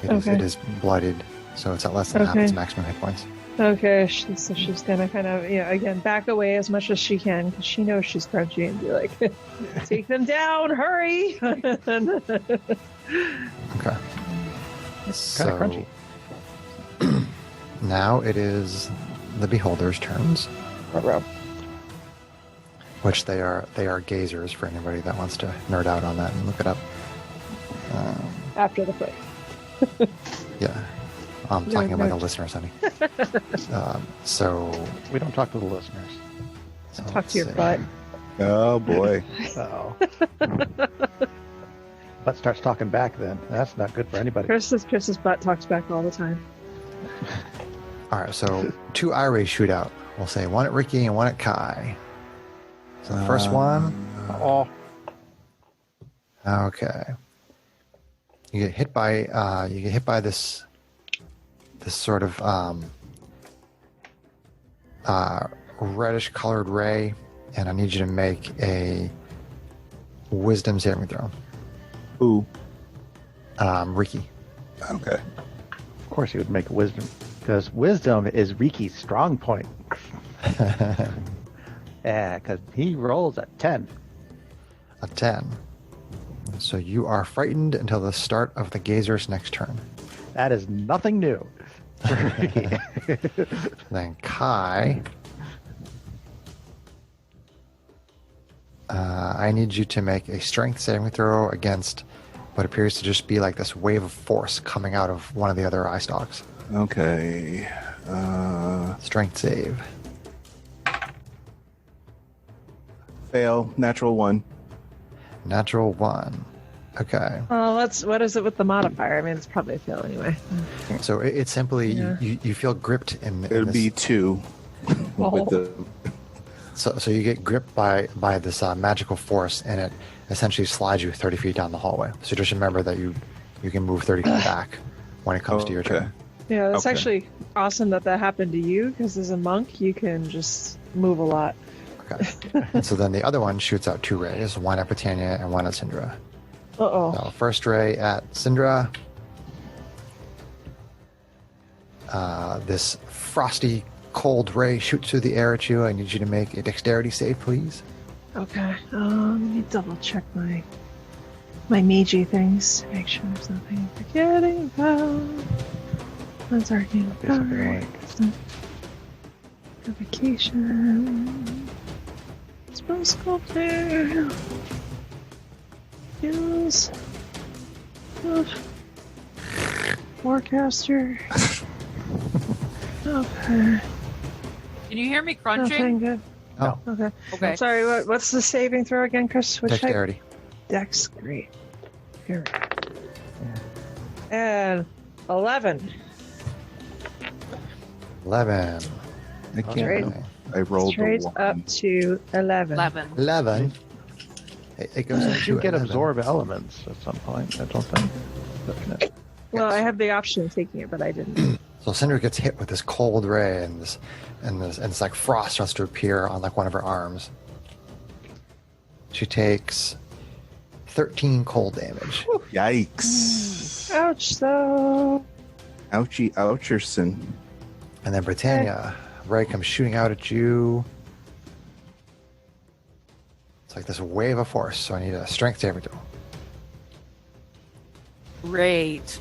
It is bloodied, so it's at less than half its maximum hit points. Okay, so she's gonna kind of, again, back away as much as she can, because she knows she's crunchy, and be like, take them down, hurry! Okay. Kind of crunchy. Now it is the beholders' turns, which they are gazers for anybody that wants to nerd out on that and look it up. After the fight. Yeah. I'm talking about the listeners, honey. So We don't talk to the listeners. Talk to your butt. Oh boy. Oh. Butt starts talking back then. That's not good for anybody. Chris's butt talks back all the time. All right, so 2 eye rays shoot out. We'll say 1 at Ricky and 1 at Kai. So the first one. Oh. Okay. You get hit by this sort of reddish colored ray, and I need you to make a wisdom saving throw. Who? Ricky. Okay. Of course he would make a wisdom, because wisdom is Riki's strong point. Yeah, because he rolls a 10. A 10. So you are frightened until the start of the gazer's next turn. That is nothing new. Then Kai, I need you to make a strength saving throw against what appears to just be like this wave of force coming out of one of the other eye stalks. Okay. Strength save. Fail. Natural 1. Natural 1. Okay. Well, what is it with the modifier? I mean, it's probably a fail anyway. So it's simply Yeah. you feel gripped in It would this, be 2. Oh. With the, so you get gripped by this magical force, and it essentially slides you 30 feet down the hallway. So just remember that you can move 30 feet back when it comes to your turn. Yeah, that's Okay. actually awesome that happened to you, because as a monk, you can just move a lot. Okay. And so then the other one shoots out 2 rays, one at Britannia and one at Syndra. Uh-oh. So first ray at Syndra. This frosty, cold ray shoots through the air at you. I need you to make a dexterity save, please. Okay. Let me double check my magey things to make sure there's nothing I'm forgetting about. That's arcane power. Purification. Spell sculptor. Skills. Forecaster. Okay. Can you hear me Nothing crunching? good. Oh, Okay. Okay. Sorry, what's the saving throw again, Chris? Which type? dexterity. Dex, great. Here. And 11. 11. I can't. Straight- remember. I rolled Straight the up one. to 11. 11. 11. It goes You into should get 11. absorb elements at some point, I don't think. But, Well, I have the option of taking it, but I didn't. So Cinder gets hit with this cold ray, and it's like frost starts to appear on like one of her arms. She takes 13 cold damage. Yikes! Ouch, though. Ouchie, oucherson. And then Britannia, ray comes shooting out at you. It's like this wave of force, so I need a strength saving throw. Great.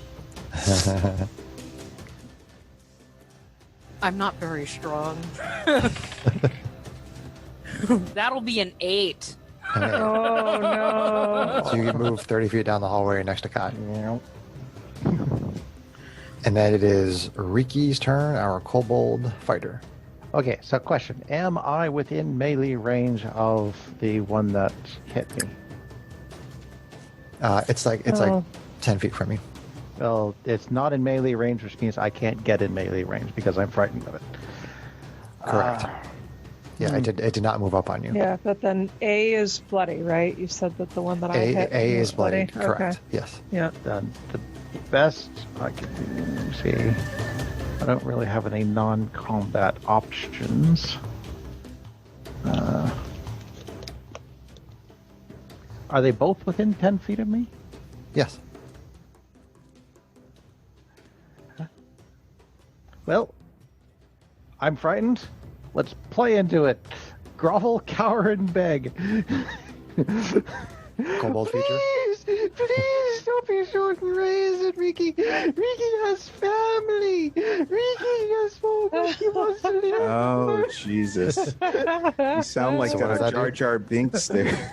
I'm not very strong. That'll be an 8. And then- Oh, no. so you can move 30 feet down the hallway next to Kai. yeah. And then it is Riki's turn, our kobold fighter. Okay, so question. Am I within melee range of the one that hit me? It's like Oh. 10 feet from you. Well, it's not in melee range, which means I can't get in melee range because I'm frightened of it. Correct. Yeah, it did not move up on you. Yeah, but then A is bloody, right? You said that the one that I hit A was is bloody. Correct. Okay. Yes. Yeah. Then the best I can do, see, I don't really have any non-combat options. Are they both within 10 feet of me? Yes. Well, I'm frightened. Let's play into it. Grovel, cower, and beg. Kobold feature. Please don't be shooting rays at Riki. Riki has family. Riki has home. He wants to live. Oh, Jesus. You sound like So what does that Jar do? Jar Binks there.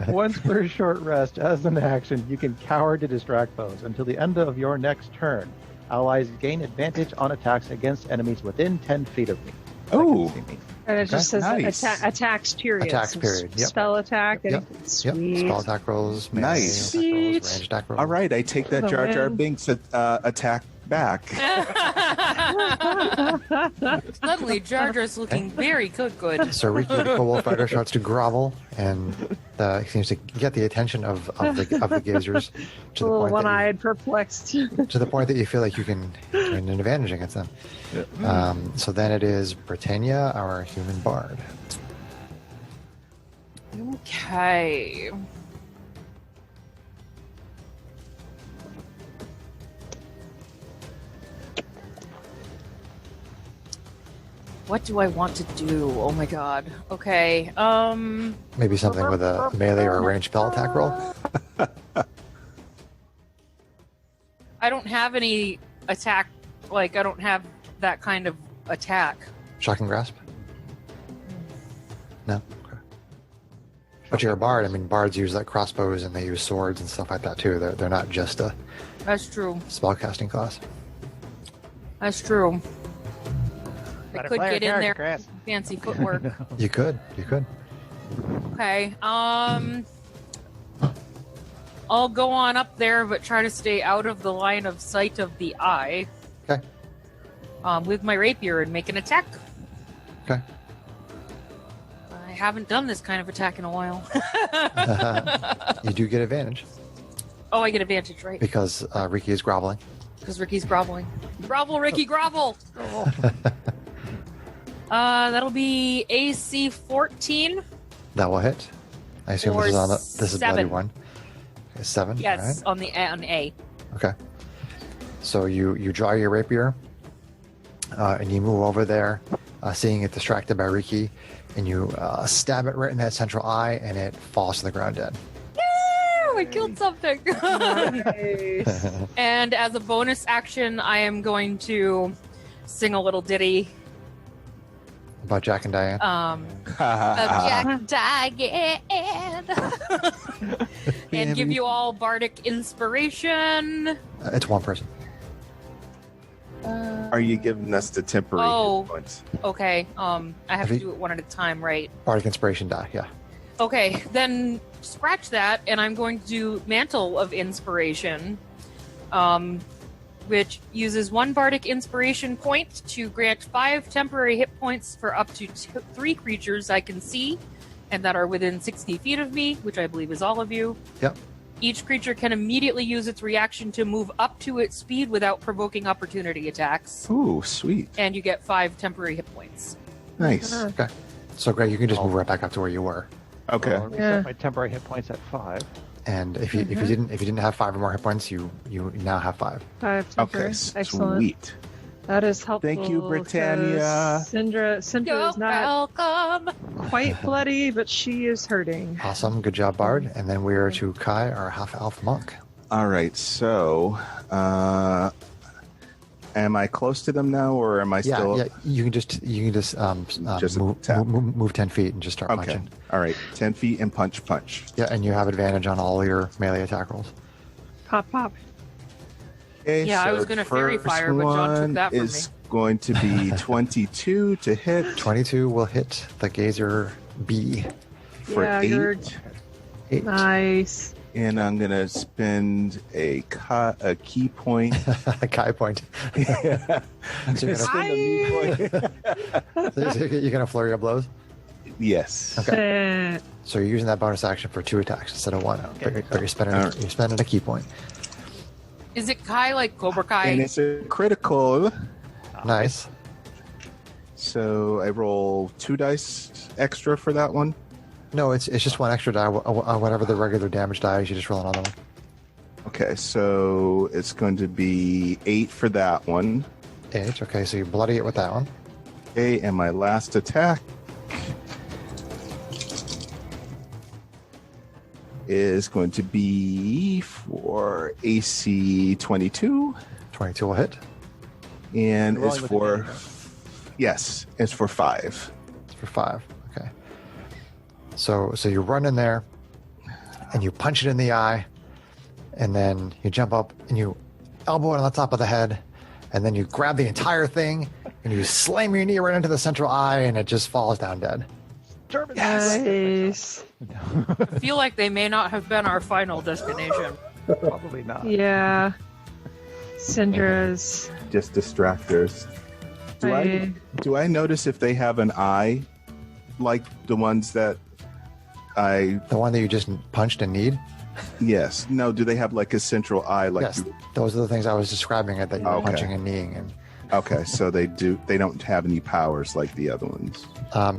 Once per a short rest, as an action, you can cower to distract foes until the end of your next turn. Allies gain advantage on attacks against enemies within 10 feet of me. Oh. That can see me. And it just says nice. attacks period. Attacks So period, yep. Spell attack. Yep. Anything. Yep. Sweet. Spell attack rolls. melee Nice. attack rolls, Sweet. range attack rolls. All right, I take that For the Jar Jar win. Binks attack back. Suddenly, Jar Jar's looking very good. So Riki, the kobold fighter, starts to grovel, and he seems to get the attention of the gazers to A little the point that one-eyed, perplexed. you feel like you can gain an advantage against them. So then it is Britannia, our human bard. Okay. What do I want to do? Oh my god. Okay. Maybe something with a melee or a ranged spell attack roll. I don't have any attack. Like, I don't have that kind of attack. Shocking grasp. No. Okay. But you're a bard. I mean, bards use like crossbows and they use swords and stuff like that too. They're not just a That's true. spellcasting class. That's true. I Better could play get our in there. character, Fancy footwork. You could. Okay. I'll go on up there, but try to stay out of the line of sight of the eye. Okay. With my rapier and make an attack. Okay. I haven't done this kind of attack in a while. You do get advantage Oh, I get advantage, right? because Riki is groveling. because Ricky's groveling. Grovel, Ricky, grovel! That'll be AC 14. That will hit. I assume Or this is a bloody 7. one. Okay, 7. Yes, All right. on A. Okay. So you draw your rapier, and you move over there, seeing it distracted by Riki, and you stab it right in that central eye, and it falls to the ground dead. Woo! I killed something. Nice. And as a bonus action, I am going to sing a little ditty About Jack and Diane. of Jack and Diane. And give you all bardic inspiration. It's one person. Are you giving us the temporary Oh. hit points? Okay, I have Have to you- do it one at a time, right? Bardic Inspiration die, yeah. Okay, then scratch that, and I'm going to do Mantle of Inspiration, which uses 1 Bardic Inspiration point to grant 5 temporary hit points for up to 3 creatures I can see, and that are within 60 feet of me, which I believe is all of you. Yep. Each creature can immediately use its reaction to move up to its speed without provoking opportunity attacks, Ooh, sweet. and you get 5 temporary hit points. Nice. Okay. So Greg, you can just move right back up to where you were. Okay. I'll reset Yeah. my temporary hit points at 5. And if you didn't have 5 or more hit points, you now have 5. 5 temporary. Okay, Excellent. sweet. That is helpful. Thank you, Britannia. 'cause Syndra You're is not welcome! quite bloody, but she is hurting. Awesome, good job, Bard. And then we are to Kai, our half-elf monk. All right, so am I close to them now, or am I Yeah, still? yeah. You can just Just move, tap. move 10 feet and just start Okay. punching. All right, 10 feet and punch. Yeah, and you have advantage on all your melee attack rolls. Pop, pop. Okay, Yeah, I so was gonna Fairy first Fire, but John took one that from is going to be 22 to hit 22 will hit the Gazer B. for Yeah, 8. you're- 8. Nice. And I'm going to spend a key point. Kai point. I'm So gonna you're spend a key point. You're going to flurry of blows? Yes. Eh, So you're using that bonus action for 2 attacks instead of 1. But you're spending a key point. Is it Kai like Cobra Kai? And it's a critical. Nice. So I roll 2 dice extra for that one. No, it's just 1 extra die. Whatever the regular damage die is, you just roll another one. Okay, so it's going to be 8 for that one. 8. Okay, so you bloody it with that one. Okay, and my last attack is going to be for AC 22, 22 will hit. and You're it's rolling with for advantage, yes, it's for 5. It's for 5. Okay. So you run in there, and you punch it in the eye, and then you jump up and you elbow it on the top of the head, and then you grab the entire thing and you slam your knee right into the central eye, and it just falls down dead. German. Nice. I feel like they may not have been our final destination. Probably not. Yeah. Syndra's. Just distractors. Do I notice if they have an eye like the ones that I The one that you just punched and kneed? yes. No, do they have like a central eye like Yes. you Those are the things I was describing it that you were Okay. punching and kneeing. And okay, so they don't have any powers like the other ones.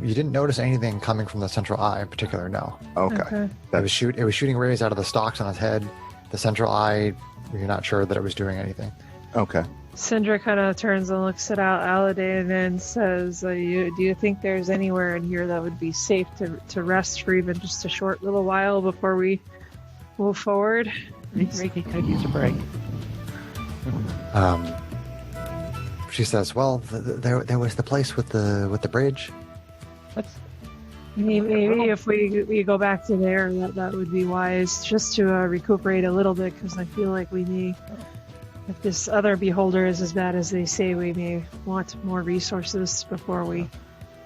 you didn't notice anything coming from the central eye in particular, no. Okay. It was shooting rays out of the stalks on his head. The central eye, you're not sure that it was doing anything. Okay. Syndra kind of turns and looks at Aladdin and says, do you think there's anywhere in here that would be safe to rest for even just a short little while before we move forward? Ricky could use a break. She says, "Well, there was the place with the bridge." Let's Maybe if we go back to there, that would be wise, just to recuperate a little bit, because I feel like we may, if this other beholder is as bad as they say, we may want more resources before we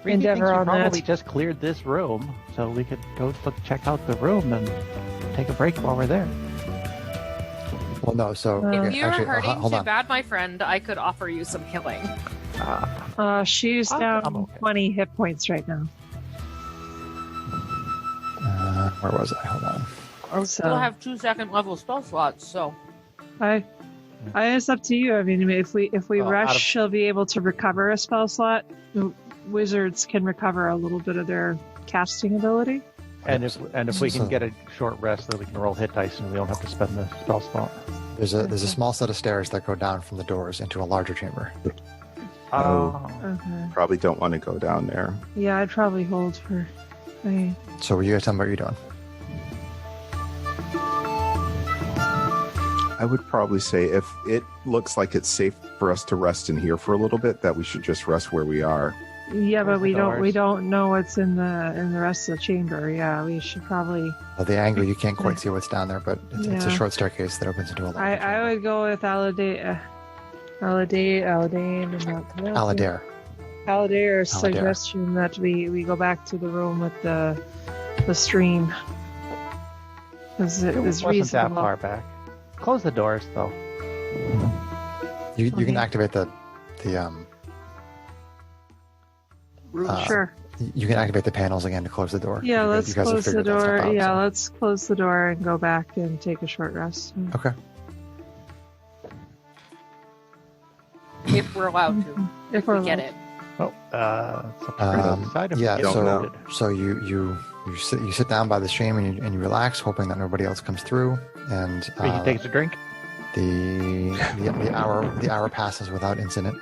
Ricky endeavor thinks we on probably that. just cleared this room, so we could go check out the room and take a break while we're there. Well, no. So If you're actually, hurting hold too on. bad, my friend, I could offer you some healing. She's I'm down okay. 20 hit points right now. Where was I? Hold on. I So- still have 2 second level spell slots, so I It's up to you. I mean, if we Well, rush, she'll be able to recover a spell slot. Wizards can recover a little bit of their casting ability. And if we can get a short rest, then we can roll hit dice, and we don't have to spend the spell slot. There's a small set of stairs that go down from the doors into a larger chamber. Okay. Probably don't want to go down there. Yeah, I'd probably hold for. So will you guys tell me what you're doing? I would probably say if it looks like it's safe for us to rest in here for a little bit, that we should just rest where we are. Yeah, but we doors. don't know what's in the rest of the chamber. Yeah, we should probably. Well, the angle, you can't quite see what's down there, but it's a short staircase that opens into a larger chamber. I would go with Aladair's suggestion that we go back to the room with the stream. Because it was wasn't reasonable. that far back. Close the doors, though. You can activate the sure. You can activate the panels again to close the door. Yeah, You let's guys have close the figured that stuff door. out, Yeah, so. let's close the door and go back and take a short rest. Okay. If we're allowed to. If we're Get it. Oh, it's up to her to decide if we Yeah, get don't know. loaded. so you sit down by the stream and you relax, hoping that nobody else comes through. And He takes a drink. the hour passes without incident.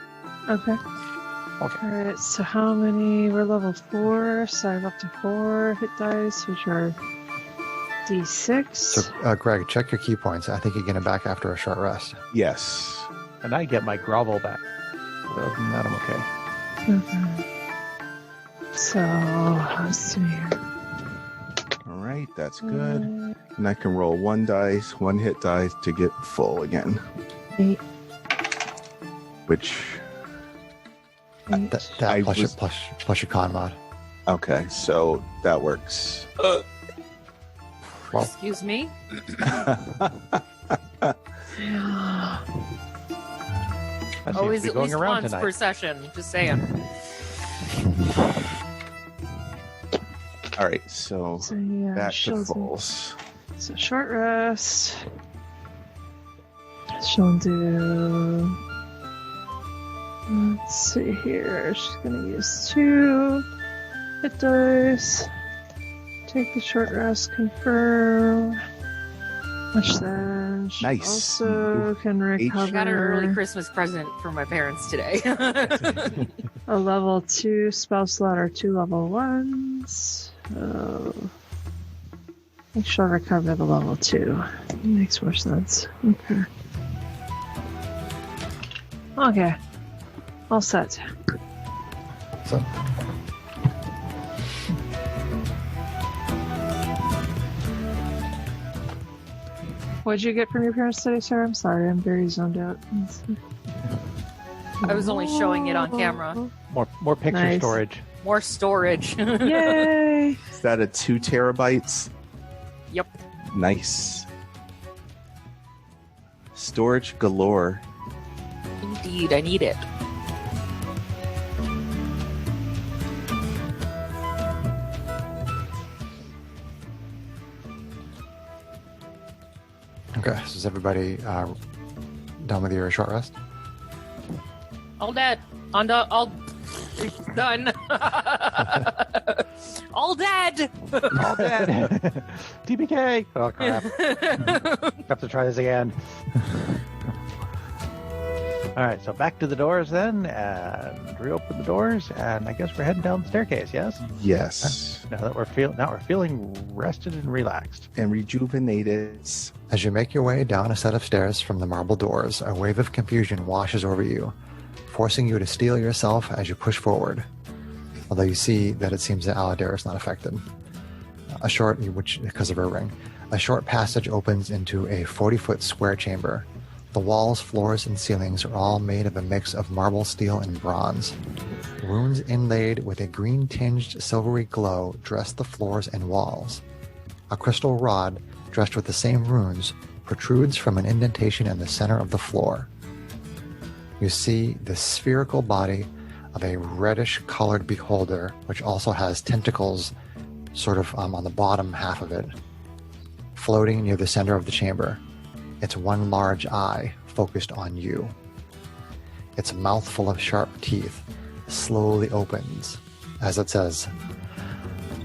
Okay. Alright, so how many? We're level 4, so I have up to 4 hit dice, which are D6. So Greg, check your key points. I think you're getting back after a short rest. Yes. And I get my grovel back. Other than that, I'm okay. Okay. So, let's see here. All right, that's good. And I can roll 1 dice, 1 hit dice to get full again. 8. Which, That I plus, was- plus your con mod. okay, so that works. Well, Excuse me? That seems Always to be at going least around once tonight. per session. Just saying. All right, so So, yeah, back to she'll do- fulls. So, short rest. She'll do. Let's see here. She's gonna use 2 hit dice. Take the short rest, confirm. Which then she Nice. also can recover. I got an early Christmas present from my parents today. A level 2 spell slot or 2 level 1s. So I think she'll recover the level 2. Makes more sense. Okay. Okay. All set. so What'd you get from your parents today, sir? I'm sorry, I'm very zoned out. I was only showing it on camera. More picture Nice. storage. More storage. Yay! Is that a 2 terabytes? Yep. Nice. Storage galore. Indeed, I need it. okay, so is everybody done with your short rest? All dead. All done. All dead. All dead. TPK. Oh crap! Have to try this again. All right, so back to the doors then, and reopen the doors, and I guess we're heading down the staircase. Yes. Yes. Now we're feeling rested and relaxed. And rejuvenated. As you make your way down a set of stairs from the marble doors, a wave of confusion washes over you, forcing you to steel yourself as you push forward. Although you see that it seems that Aladair is not affected. Because of her ring. A short passage opens into a 40-foot square chamber. The walls, floors, and ceilings are all made of a mix of marble, steel, and bronze. Runes inlaid with a green-tinged silvery glow dress the floors and walls. A crystal rod, dressed with the same runes, protrudes from an indentation in the center of the floor. You see the spherical body of a reddish-colored beholder, which also has tentacles sort of on the bottom half of it, floating near the center of the chamber. Its one large eye focused on you. Its mouth full of sharp teeth slowly opens as it says,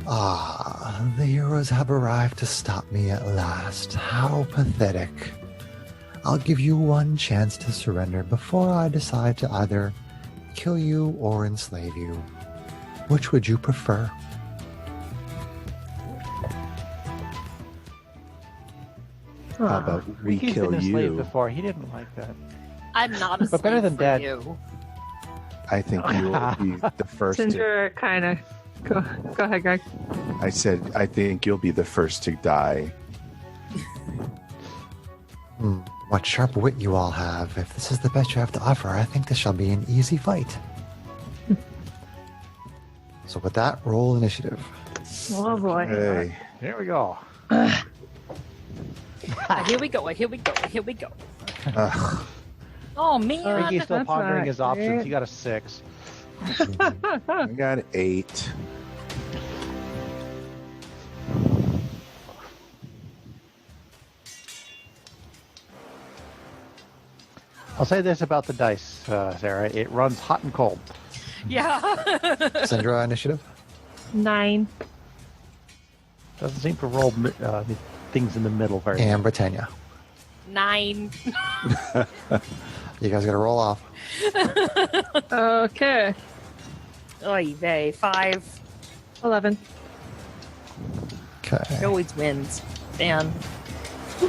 "Ah, the heroes have arrived to stop me at last. How pathetic. I'll give you one chance to surrender before I decide to either kill you or enslave you. Which would you prefer?" How about we He's kill been a slave you? before. He didn't like that. I'm not a But better slave than for dead. you. I think you will be the first. To, Cinder kind of. Go ahead, Greg. I said, I think you'll be the first to die. What sharp wit you all have. If this is the best you have to offer, I think this shall be an easy fight. So with that, roll initiative. Oh boy. Hey, Here we go. Here we go. Here we go. Here we go. ugh, Oh man. Ricky's still that's pondering not his options. great. He got a 6. I got 8. I'll say this about the dice, Sarah. It runs hot and cold. Yeah. Syndra initiative. 9. Doesn't seem to roll the things in the middle very well. And Britannia. 9. You guys got to roll off. Okay. Oy vey. 5. 11. It Okay. always wins. Dan.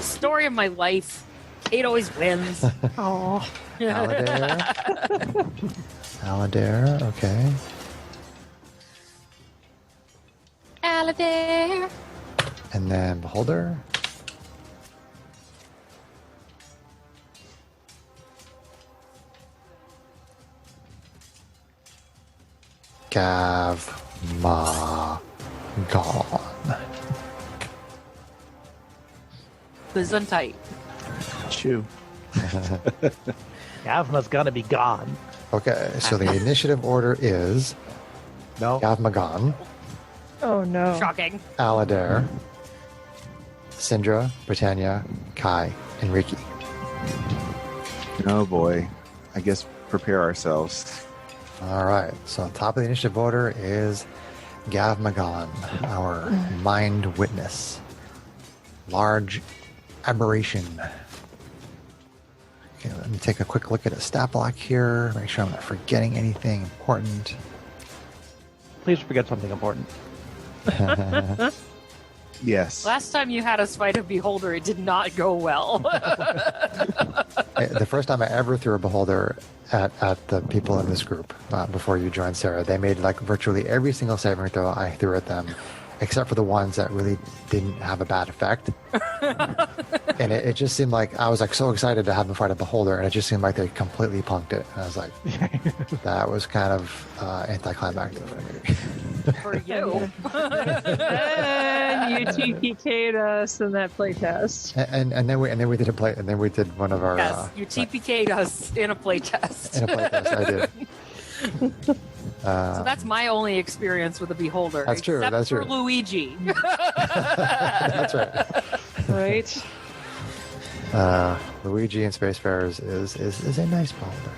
Story of my life. 8 always wins. Oh. Aladir. Aladir, okay. Aladir. And then Beholder. Gav Ma Gone. Gesundheit. chew. Yavma's gonna be gone. Okay, so the initiative order is No. Gav Magan, Oh no. Shocking. Aladir, Syndra, Britannia, Kai, and Ricky. Oh boy. I guess prepare ourselves. All right, so top of the initiative order is Gav Magan, our mind witness. Large aberration. Okay, let me take a quick look at a stat block here, make sure I'm not forgetting anything important. Please forget something important. Yes. Last time you had us fight a beholder, it did not go well. The first time I ever threw a beholder at the people in this group before you joined Sarah, they made like virtually every single saving throw I threw at them, except for the ones that really didn't have a bad effect. And it just seemed like I was like so excited to have them fight a beholder, and it just seemed like they completely punked it. And I was like, that was kind of anticlimactic for me. For you. And you TPK'd us in that playtest. and then we did a play, and then we did one of our Yes, you TPK'd us in a playtest. in a playtest. I did. So that's my only experience with a beholder. That's true, Except that's for true. Luigi. That's right. Right? Luigi in Spacefarers is a nice beholder.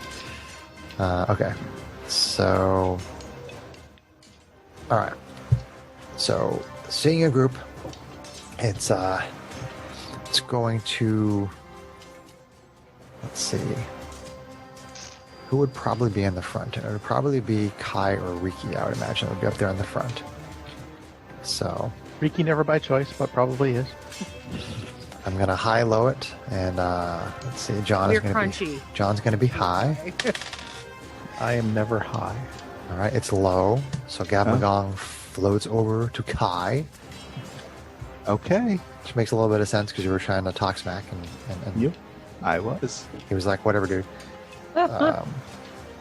Okay, so all right. So seeing a group, it's going to, let's see, who would probably be in the front? It would probably be Kai or Riki. I would imagine it would be up there in the front. So Riki never by choice, but probably is. I'm gonna high-low it, and let's see. We're crunchy. John's gonna be high. I am never high. All right, it's low. So Gav Magong floats over to Kai, Okay. which makes a little bit of sense because you were trying to talk smack, and You? I was. he was like, "Whatever, dude."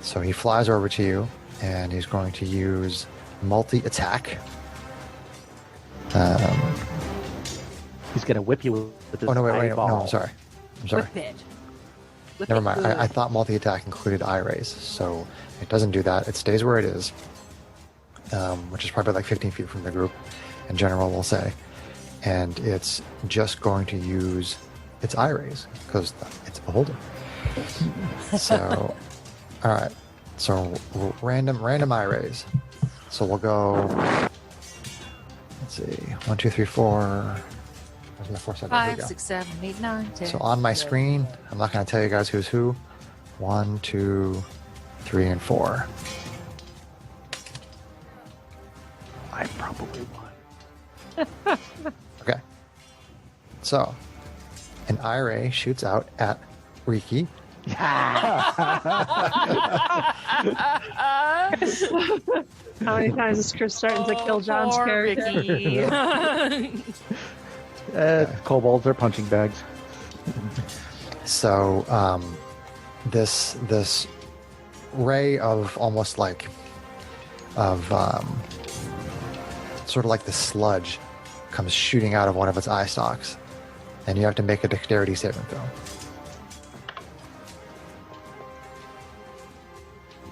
So he flies over to you, and he's going to use multi-attack. He's gonna whip you with his Oh no! Wait! eyeball. No, I'm sorry. I'm sorry. Whip it. Whip Never it mind. good. I thought multi-attack included eye raise, so it doesn't do that. It stays where it is, which is probably like 15 feet from the group, in general, we'll say. And it's just going to use its eye raise, because it's a beholder. So, all right. So random eye rays. So we'll go. Let's see. 1, 2, 3, 4. Where's my 4 seconds? 5, 6, 7, 8, 9, 10. So on my screen, I'm not going to tell you guys who's who. 1, 2, 3, and 4. I probably won. Okay. So, an eye ray shoots out at Riki. How many times is Chris starting to kill John's poor character? Ricky. Kobolds are punching bags. So, this ray of almost like sort of like the sludge comes shooting out of one of its eye stalks, and you have to make a dexterity saving throw.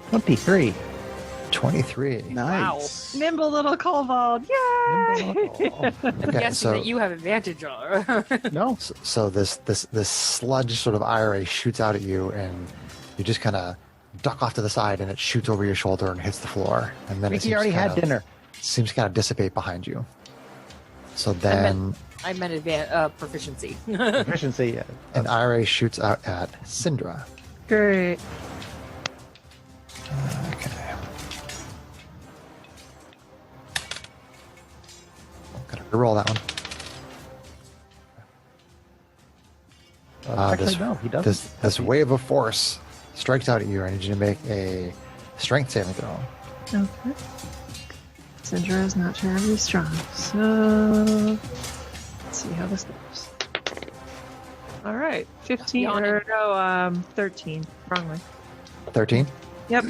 23. 23. Nice. Nimble little kobold! Yay! Okay, Guessing so that you have advantage on. No. so this sludge sort of eye ray shoots out at you, and you just kind of duck off to the side, and it shoots over your shoulder and hits the floor, and then Ricky already had dinner. seems to kind of dissipate behind you. So then I meant proficiency. Efficiency. an eye ray shoots out at Syndra. Great. Okay. Gotta reroll that one. Actually, no, he doesn't. This wave of force strikes out at you. I need you to make a strength saving throw. Okay. Syndra is not terribly strong, so let's see how this goes. All right, 15 or no, 13. Wrong way. 13. Yep.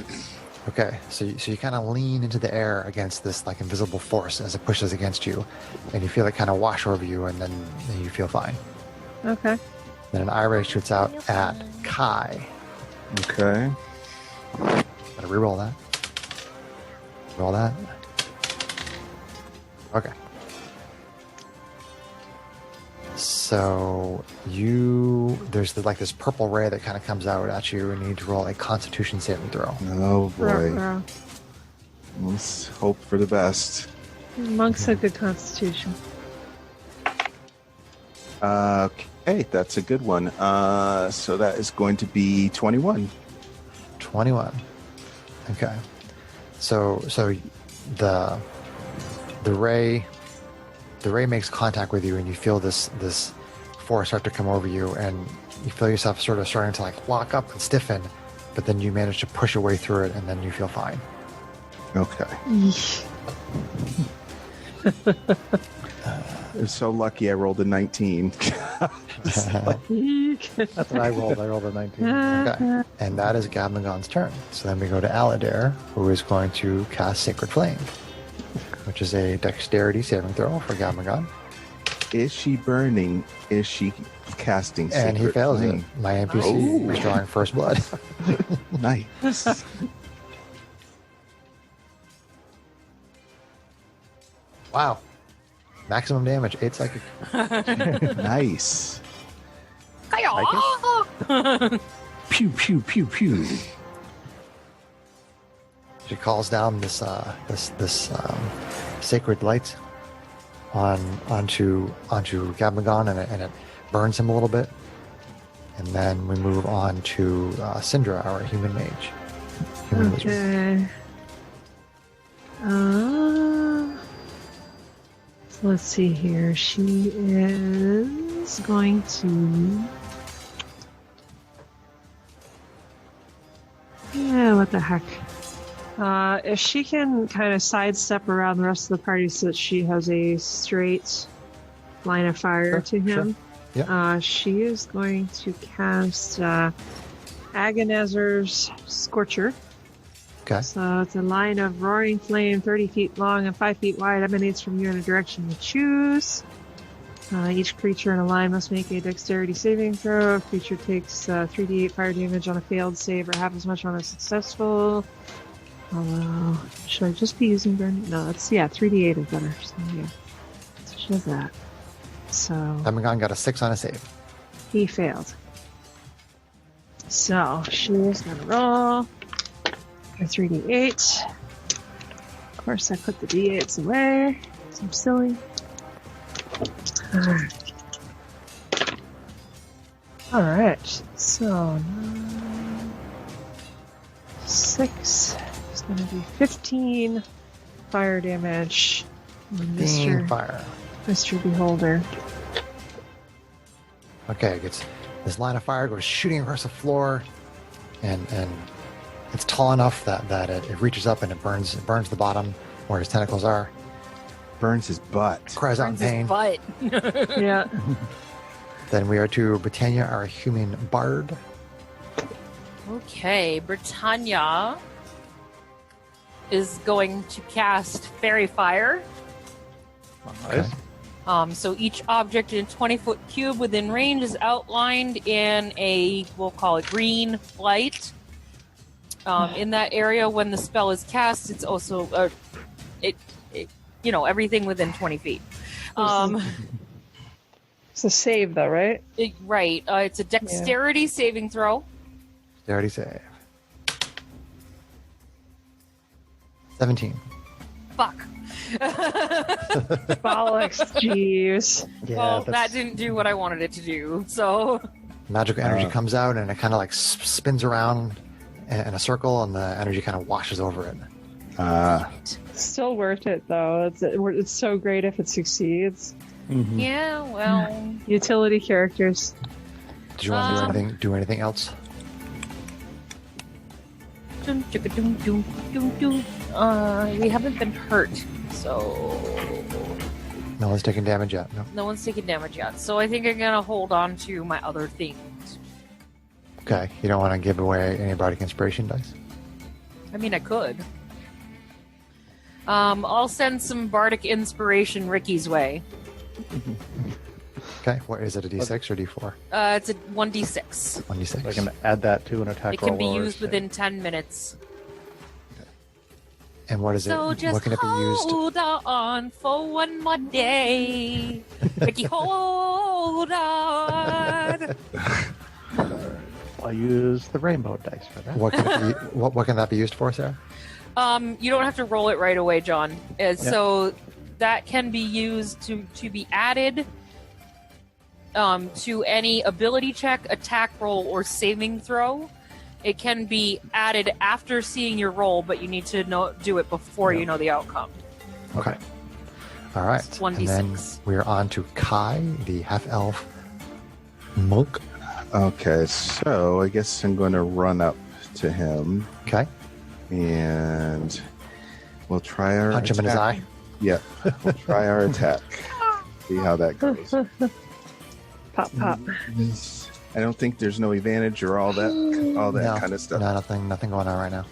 Okay, so you kind of lean into the air against this like invisible force as it pushes against you, and you feel it kind of wash over you, and then you feel fine. Okay. Then an eye ray shoots out at Kai. Okay. Gotta reroll that. Roll that. Okay. So there's like this purple ray that kind of comes out at you, and you need to roll a Constitution saving throw. Oh boy. Ruh-roh. Let's hope for the best. Monks have good constitution. Okay, that's a good one. So that is going to be 21. 21. Okay. So the ray makes contact with you, and you feel this force start to come over you, and you feel yourself sort of starting to like lock up and stiffen, but then you manage to push your way through it, and then you feel fine. Okay. I'm so lucky I rolled a 19. That's what I rolled. I rolled a 19. Okay. And that is Gabmagon's turn. So then we go to Aladir, who is going to cast Sacred Flame, which is a dexterity saving throw for Gabmagon. Is she burning? Is she casting And he Secret fails Flame? it. My NPC Ooh. restoring first blood. Nice. Wow. Maximum damage, 8 psychic. Nice. Hi-ya! Pew, pew, pew, pew. She calls down this sacred light onto Gabmagon, and it burns him a little bit. And then we move on to Syndra, our human mage. Human wizard. Okay. So let's see here. She is going to. Yeah, what the heck. If she can kind of sidestep around the rest of the party so that she has a straight line of fire to him, she is going to cast Agonizer's Scorcher. Okay. So it's a line of roaring flame 30 feet long and 5 feet wide, emanates from you in a direction you choose. Each creature in a line must make a dexterity saving throw. If creature takes 3d8 fire damage on a failed save or half as much on a successful. Although, should I just be using burn? No, that's, 3d8 is better. So, yeah. So she does that. So, Gabmagon got a 6 on a save. he failed. So she's gonna roll her 3d8. Of course, I put the d8s away. So I'm silly. Alright, so 6 is going to be 15 fire damage. Beam fire. Mr. Beholder. Okay, it gets this line of fire goes shooting across the floor, and it's tall enough that it reaches up and it burns the bottom where his tentacles are. Burns his butt. Cries out in pain. But Yeah. Then we are to Britannia, our human bard. okay, Britannia is going to cast Fairy Fire. Nice. So each object in a 20-foot cube within range is outlined in a, we'll call it green light. In that area, when the spell is cast, it's also everything within 20 feet. It's a save, though, right? Right. It's a dexterity saving throw. Dexterity save. 17. Fuck. Bollocks, jeez. Yeah, Well, that didn't do what I wanted it to do. So magical energy comes out and it kind of like spins around in a circle, and the energy kind of washes over it. Still worth it, though. It's so great if it succeeds. yeah, well, Utility characters. Did you want to do anything else? we haven't been hurt, so No one's taking damage yet. No. no one's taken damage yet. So I think I'm gonna hold on to my other things. Okay, you don't want to give away any bardic inspiration dice. I mean, I could. I'll send some bardic inspiration Ricky's way. Okay, what is it? A D6 or D4? It's a 1d6. 1D6. I can add that to an attack It can be roll or used save. within 10 minutes. And what is So it? just What can it be used? hold on for one more day. Ricky, hold on. I'll use the rainbow dice for that. What can it be, what can that be used for, Sarah? You don't have to roll it right away, John. So that can be used to be added to any ability check, attack roll, or saving throw. It can be added after seeing your roll, but you need to do it before you know the outcome. Okay. All right. It's 1d6. And then we're on to Kai, the half-elf monk. Okay, so I guess I'm going to run up to him Okay. and we'll try our Punch him in his attack. eye. Yeah, we'll try our attack. See how that goes. Pop, pop. I don't think there's no advantage or all that No, kind of stuff. No, nothing going on right now.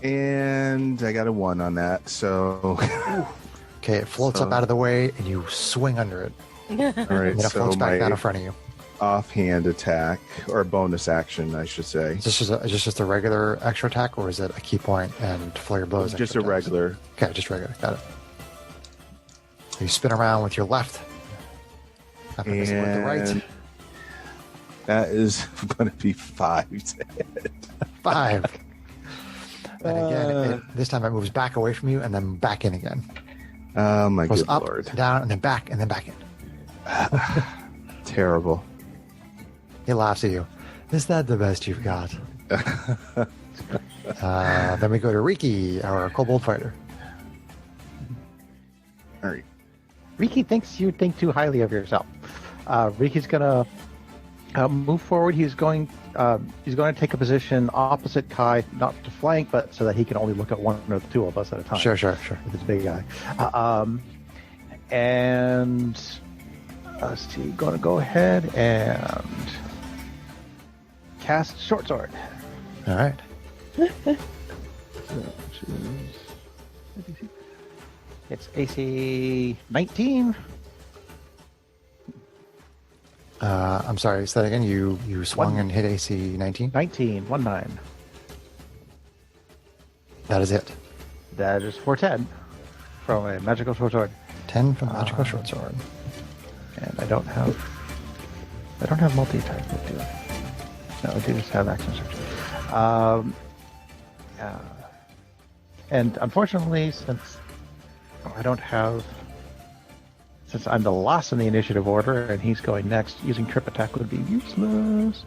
And I got a 1 on that, so Okay, it floats up out of the way, and you swing under it. all right. And then it So floats back down my in front of you. offhand attack or bonus action, I should say, Is this just a regular extra attack, or is it a key point and flurry of blows? just a extra attacks? regular. Okay, just regular. Got it. So you spin around with your left. After this one with the right. And that is going to be 5. 5. And again, this time it moves back away from you and then back in again. Oh my Goes good up, lord! down, and then back in. Terrible. He laughs at you. Is that the best you've got? Then we go to Riki, our kobold fighter. All right. Riki thinks you think too highly of yourself. Riki's gonna move forward. He's going to take a position opposite Kai, not to flank, but so that he can only look at one or the two of us at a time. Sure. With his big eye. And let's see, going to go ahead and cast short sword. All right. It's AC 19. I'm sorry. Say that again. You swung and hit AC 19. 19, 19. That is it. That is for 10 from a magical short sword. 10 from magical short sword. And I don't have multi-attack. Let's do it. No, I do just have action search. And unfortunately, since I'm the last in the initiative order and he's going next, using trip attack would be useless.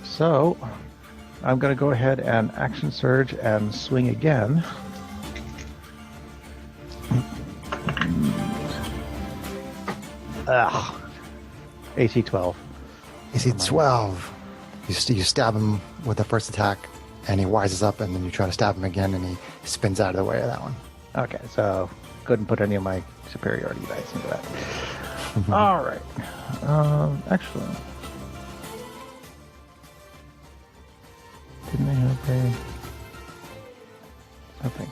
So I'm going to go ahead and action surge and swing again. Ugh. AC 12. AC 12. You stab him with the first attack, and he wises up, and then you try to stab him again, and he spins out of the way of that one. Okay, so couldn't put any of my superiority dice into that. All right. Actually, didn't I have a something?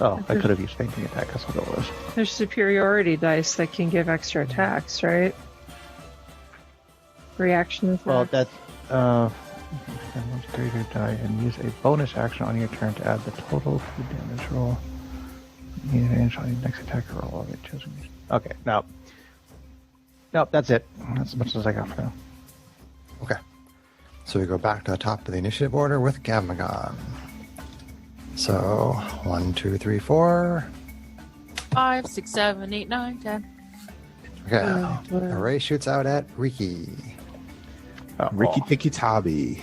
Oh, I could have used fainting attack. That's what it was. There's superiority dice that can give extra attacks, right? Reaction attack. Well, that's spend one superior die and use a bonus action on your turn to add the total food damage roll. Need advantage on your next attack roll of it chosen. Okay, no. Nope, that's it. That's as much as I got for now. Okay. So we go back to the top of the initiative order with Gavmagon. So 1, 2, 3, 4. 5, 6, 7, 8, 9, 10. Okay. Ray shoots out at Riki. Ricky Tikki Tabi.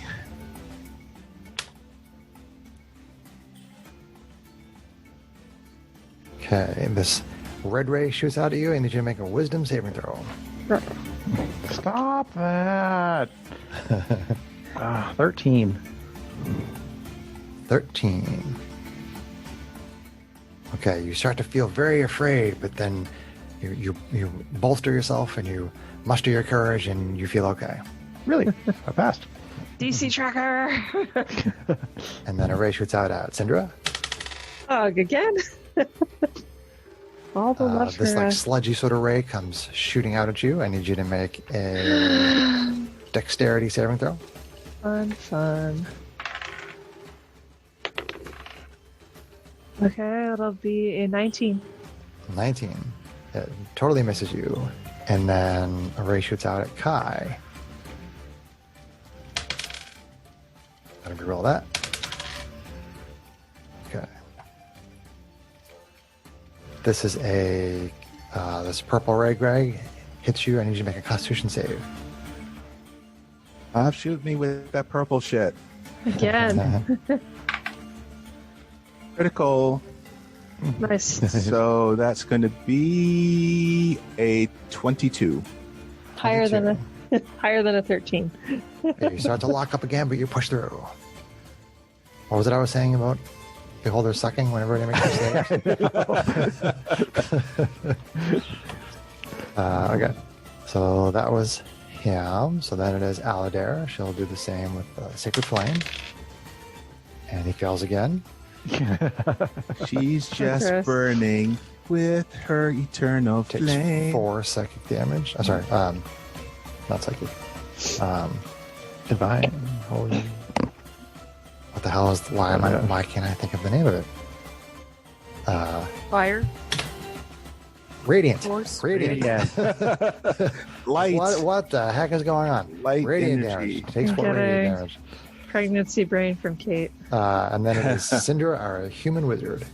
Okay, this red ray shoots out at you. I need you to make a wisdom saving throw. Stop that! 13. 13. Okay, you start to feel very afraid, but then you bolster yourself and you muster your courage and you feel okay. Really? I passed. DC tracker! And then a ray shoots out at Syndra. Ugh, again? All the love This for like us. sludgy sort of ray comes shooting out at you. I need you to make a dexterity saving throw. Fun. Okay, it'll be a 19. 19. It totally misses you. And then a ray shoots out at Kai. Gotta reroll that. Okay. This is this purple ray, Greg, hits you. I need you to make a Constitution save. Shoot me with that purple shit. Again. Critical. Nice. So that's going to be a 22. Higher than a 13. You start to lock up again, but you push through. What was it I was saying about beholder sucking whenever they make a save? Okay. So that was him. So then it is Aladare. She'll do the same with Sacred Flame. And he fails again. She's just Chris. burning with her eternal Takes flame. 4 psychic damage. Oh, sorry. Not psychic. Divine. Holy. What the hell is... Why can't I think of the name of it? Fire. Radiant. Force. Radiant. Light. What the heck is going on? Light Radiant energy. damage. Takes 4 Okay. radiant damage. Pregnancy brain from Kate. And then it is Syndra, our human wizard.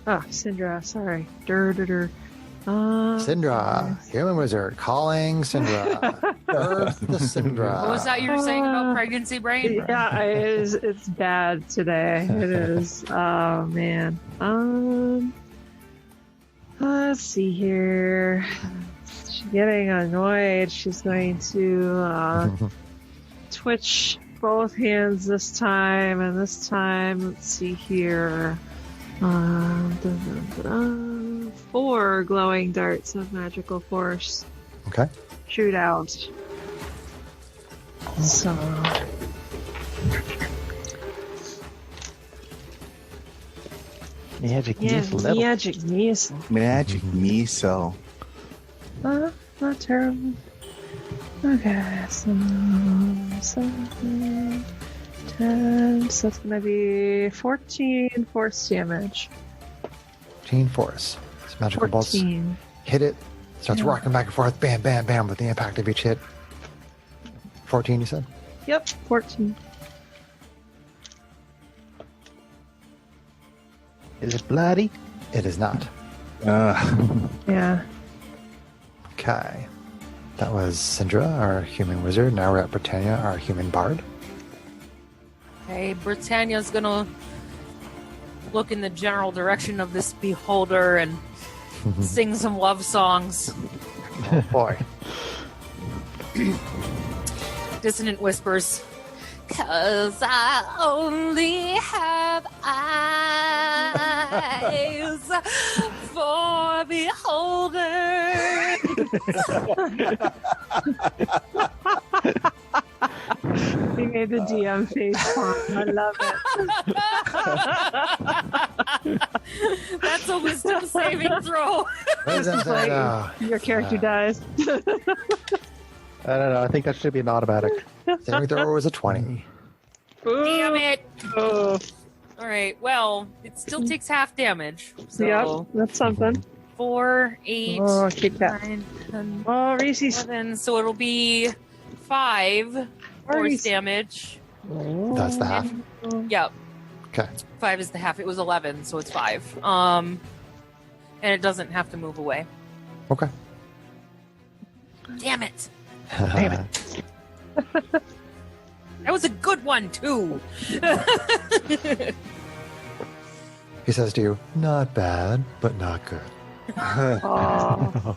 Syndra, sorry. Dur. Syndra, human wizard, calling Syndra. Earth the Syndra. What was that you were saying about pregnancy brain? Yeah, it's bad today. It is. Oh, man. Let's see here. She's getting annoyed. She's going to twitch both hands this time, and this time, let's see here. 4 glowing darts of magical force Okay. shoot out. So Magic yeah, level. magic missile. Magic miso. Not terrible. Okay, so 7, 10, so it's gonna be 14 force damage. 14 force. These magical bolts 14. hit it, starts rocking back and forth, bam, bam, bam, with the impact of each hit. 14, you said? Yep, 14. Is it bloody? It is not. Yeah. Okay. That was Syndra, our human wizard. Now we're at Britannia, our human bard. Okay, Britannia's gonna look in the general direction of this beholder and sing some love songs. Oh, boy. Dissonant whispers. 'Cause I only have eyes for beholders. He made the DM face palm. I love it. That's a wisdom saving throw. Your character dies. I don't know. I think that should be an automatic. Saving throw was a 20. Damn it. Oh. All right, well, it still takes half damage. So Yep, that's something. 4, 8, Oh, Kit Kat. 9, 10, Oh, Reese's. 11. So it'll be 5 force Reese. damage. That's the half. Yep, Okay. 5 is the half. It was 11, so it's 5. And it doesn't have to move away. Okay. Damn it. Damn it. That was a good one, too. He says to you, not bad, but not good. Oh.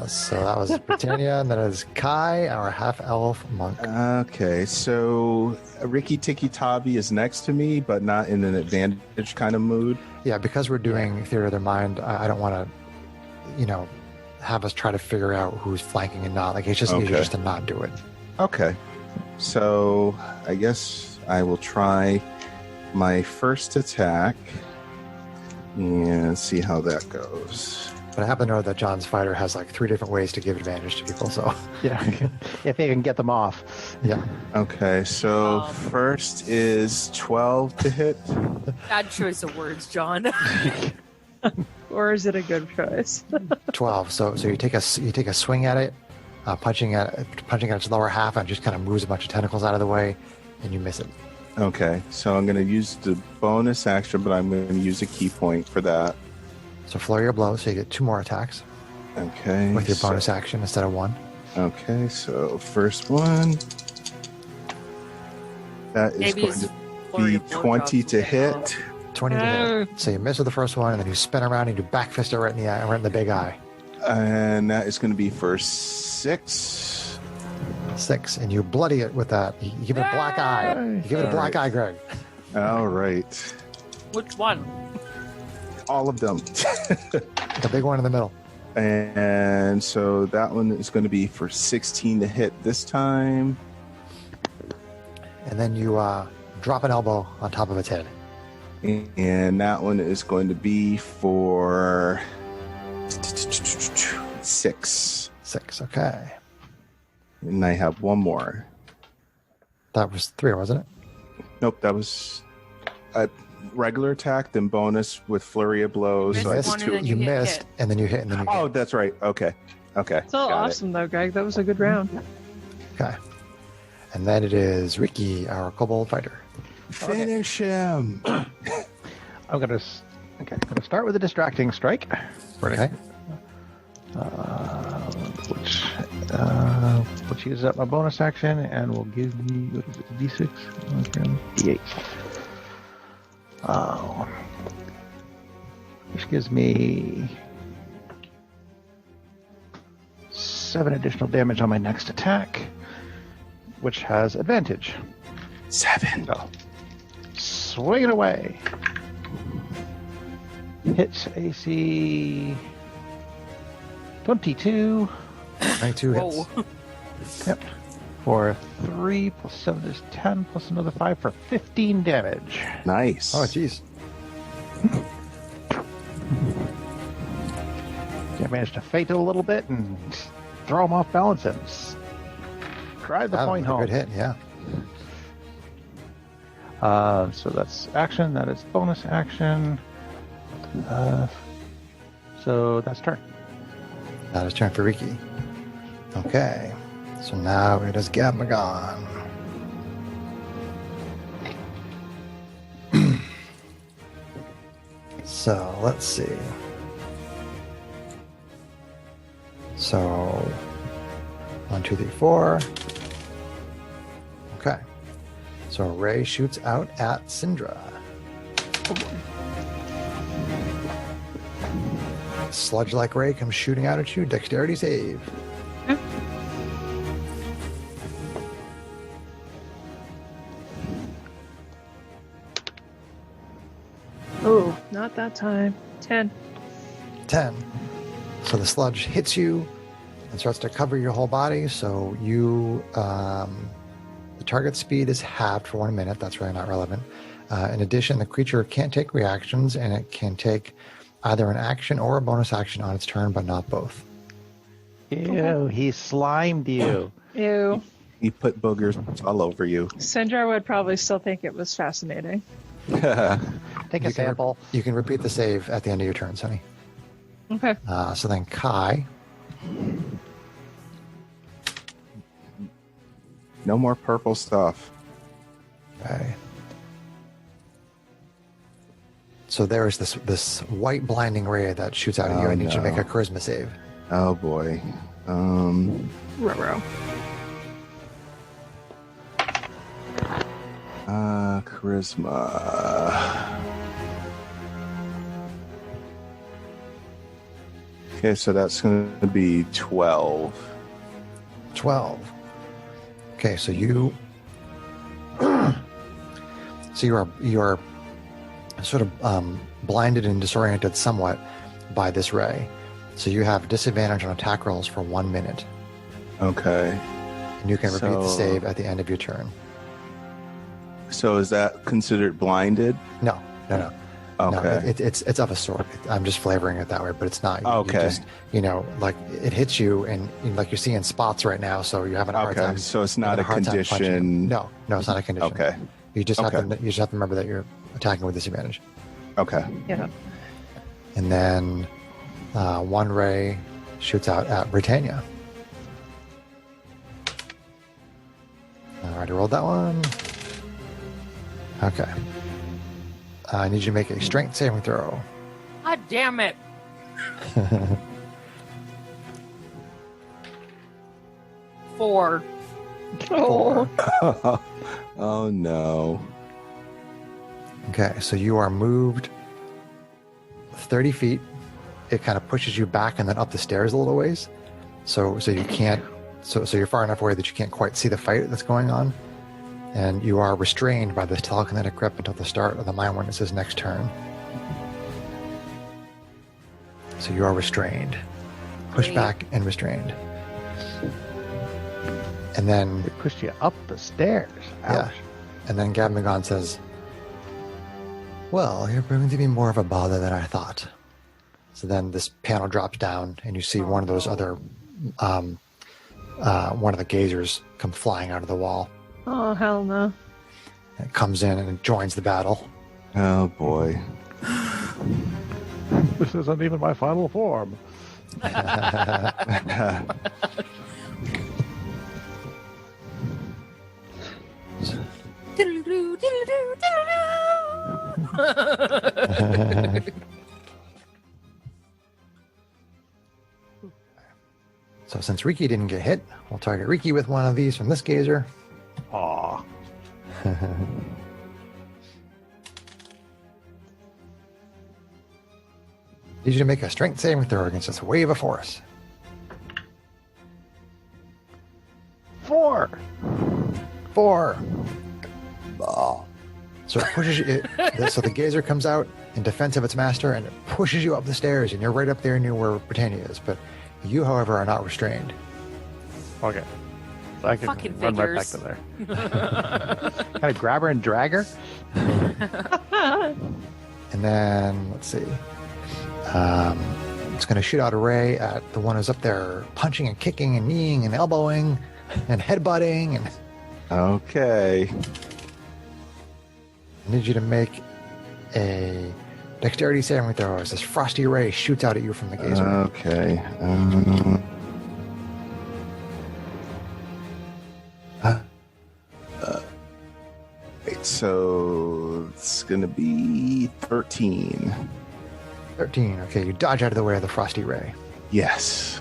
So that was Britannia, and that is Kai, our half-elf monk. Okay, so Ricky Tiki Tabi is next to me, but not in an advantage kind of mood. Yeah, because we're doing Theater of the Mind, I don't want to, have us try to figure out who's flanking and not. Like, it's just easier just to not do it. Okay, so I guess I will try my first attack and see how that goes. But I happen to know that John's fighter has like 3 different ways to give advantage to people, so Yeah, if they can get them off. yeah. Okay, so first is 12 to hit. Bad choice of words, John. Or is it a good choice? 12. So you take a swing at it, punching at its lower half, and just kind of moves a bunch of tentacles out of the way, and you miss it. Okay, so I'm going to use the bonus action, but I'm going to use a key point for that. So flurry of blows, so you get 2 more attacks Okay. with your bonus action instead of 1. Okay, so first one. That is Maybe going it's to flurry be of blowjobs 20 to as well. hit. 20 to hit. So you miss with the first one, and then you spin around and you back fist it right in the eye, right in the big eye. And that is going to be for 6. 6, and you bloody it with that. You give it a black eye. You give it a black eye, Greg. All right. Which one? All of them. The big one in the middle. And so that one is going to be for 16 to hit this time. And then you drop an elbow on top of its head. And that one is going to be for 6. 6, okay. And I have one more. That was 3, wasn't it? Nope, that was a regular attack, then bonus with flurry of blows. You So I missed did one and 2. then You hit missed, hit. and then you hit, and then you Oh, hit. that's right. Okay. It's all Got it. awesome, though, Greg. That was a good round. Okay. And then it is Ricky, our kobold fighter. Finish him. I'm gonna start with a distracting strike, Okay. which uses up my bonus action and will give me what is it, D6, D8. Oh, which gives me 7 additional damage on my next attack, which has advantage. 7. So, swing it away. Hits AC 22. 22 hits. Whoa. Yep. For 3 plus 7 is 10 plus another 5 for 15 damage. Nice. Oh, jeez. I managed to fate it a little bit and throw him off balance and drive the That point was a home. good hit, yeah. So that's action. That is bonus action. So that's turn. That is turn for Riki. Okay. So now it is Gabmagon. So let's see. So 1, 2, 3, 4. Okay. So Ray shoots out at Syndra. Sludge-like ray comes shooting out at you. Dexterity save. Oh, not that time. 10. 10. So the sludge hits you and starts to cover your whole body. So you, the target speed is halved for 1 minute. That's really not relevant. In addition, the creature can't take reactions, and it can take either an action or a bonus action on its turn, but not both. Ew, he slimed you. Ew. He put boogers all over you. Syndra would probably still think it was fascinating. Take a sample. You can repeat the save at the end of your turn, Sonny. Okay. So then Kai. No more purple stuff. Okay. So there's this white blinding ray that shoots out at you. I need you to make a charisma save. Oh boy. Ruh-roh. Charisma. Okay, so that's going to be 12. 12. Okay, so you you are sort of blinded and disoriented somewhat by this ray. So you have disadvantage on attack rolls for 1 minute. Okay. And you can repeat the save at the end of your turn. So is that considered blinded? No. Okay. No, it's of a sort. I'm just flavoring it that way, but it's not. Okay. You just, like it hits you, and like you're seeing spots right now, so you're having a hard time. Okay, so it's not a time punching them. condition. No, it's not a condition. Okay. You just have to remember that you're attacking with disadvantage. Okay. Yeah. And then one ray shoots out at Britannia. I already rolled that one. Okay. I need you to make a strength saving throw. God damn it. 4. Oh. Oh no. Okay, so you are moved 30 feet. It kind of pushes you back and then up the stairs a little ways. So you can't, so you're far enough away that you can't quite see the fight that's going on. And you are restrained by this telekinetic grip until the start of the Mind Witness's next turn. So you are restrained. Pushed back and restrained. And then... They pushed you up the stairs. Yeah. And then Gabmagon says, well, you're proving to be more of a bother than I thought. So then this panel drops down, and you see one of those other... one of the gazers come flying out of the wall. Oh, hell no. It comes in and it joins the battle. Oh boy. This isn't even my final form. So since Riki didn't get hit, we'll target Riki with one of these from this gazer. Aw. Need you to make a strength saving throw against this wave of force. 4. 4. Oh. So it pushes you. So the gazer comes out in defense of its master, and it pushes you up the stairs, and you're right up there near where Britannia is. But you, however, are not restrained. Okay. So I can Fucking run right back to there. Can I grab her and drag her? And then, let's see. It's going to shoot out a ray at the one who's up there punching and kicking and kneeing and elbowing and headbutting. And Okay. need you to make a dexterity saving throw as this frosty ray shoots out at you from the gazer. Okay. Wait, so it's going to be 13. 13. Okay, you dodge out of the way of the frosty ray. Yes.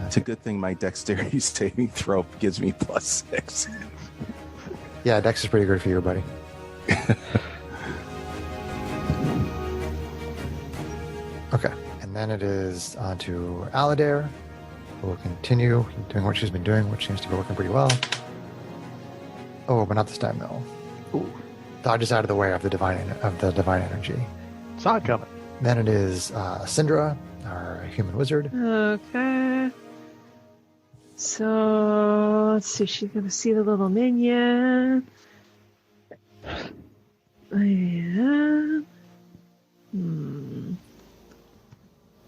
It's a good thing my dexterity saving throw gives me +6. Yeah, dex is pretty good for you, buddy. Okay, and then it is on to Aladair, who will continue doing what she's been doing, which seems to be working pretty well. Oh, but not this time, though. Ooh. Dodges out of the way of the divine energy. Saw it coming. Then it is Syndra, our human wizard. Okay. So let's see. She's gonna see the little minion. Yeah.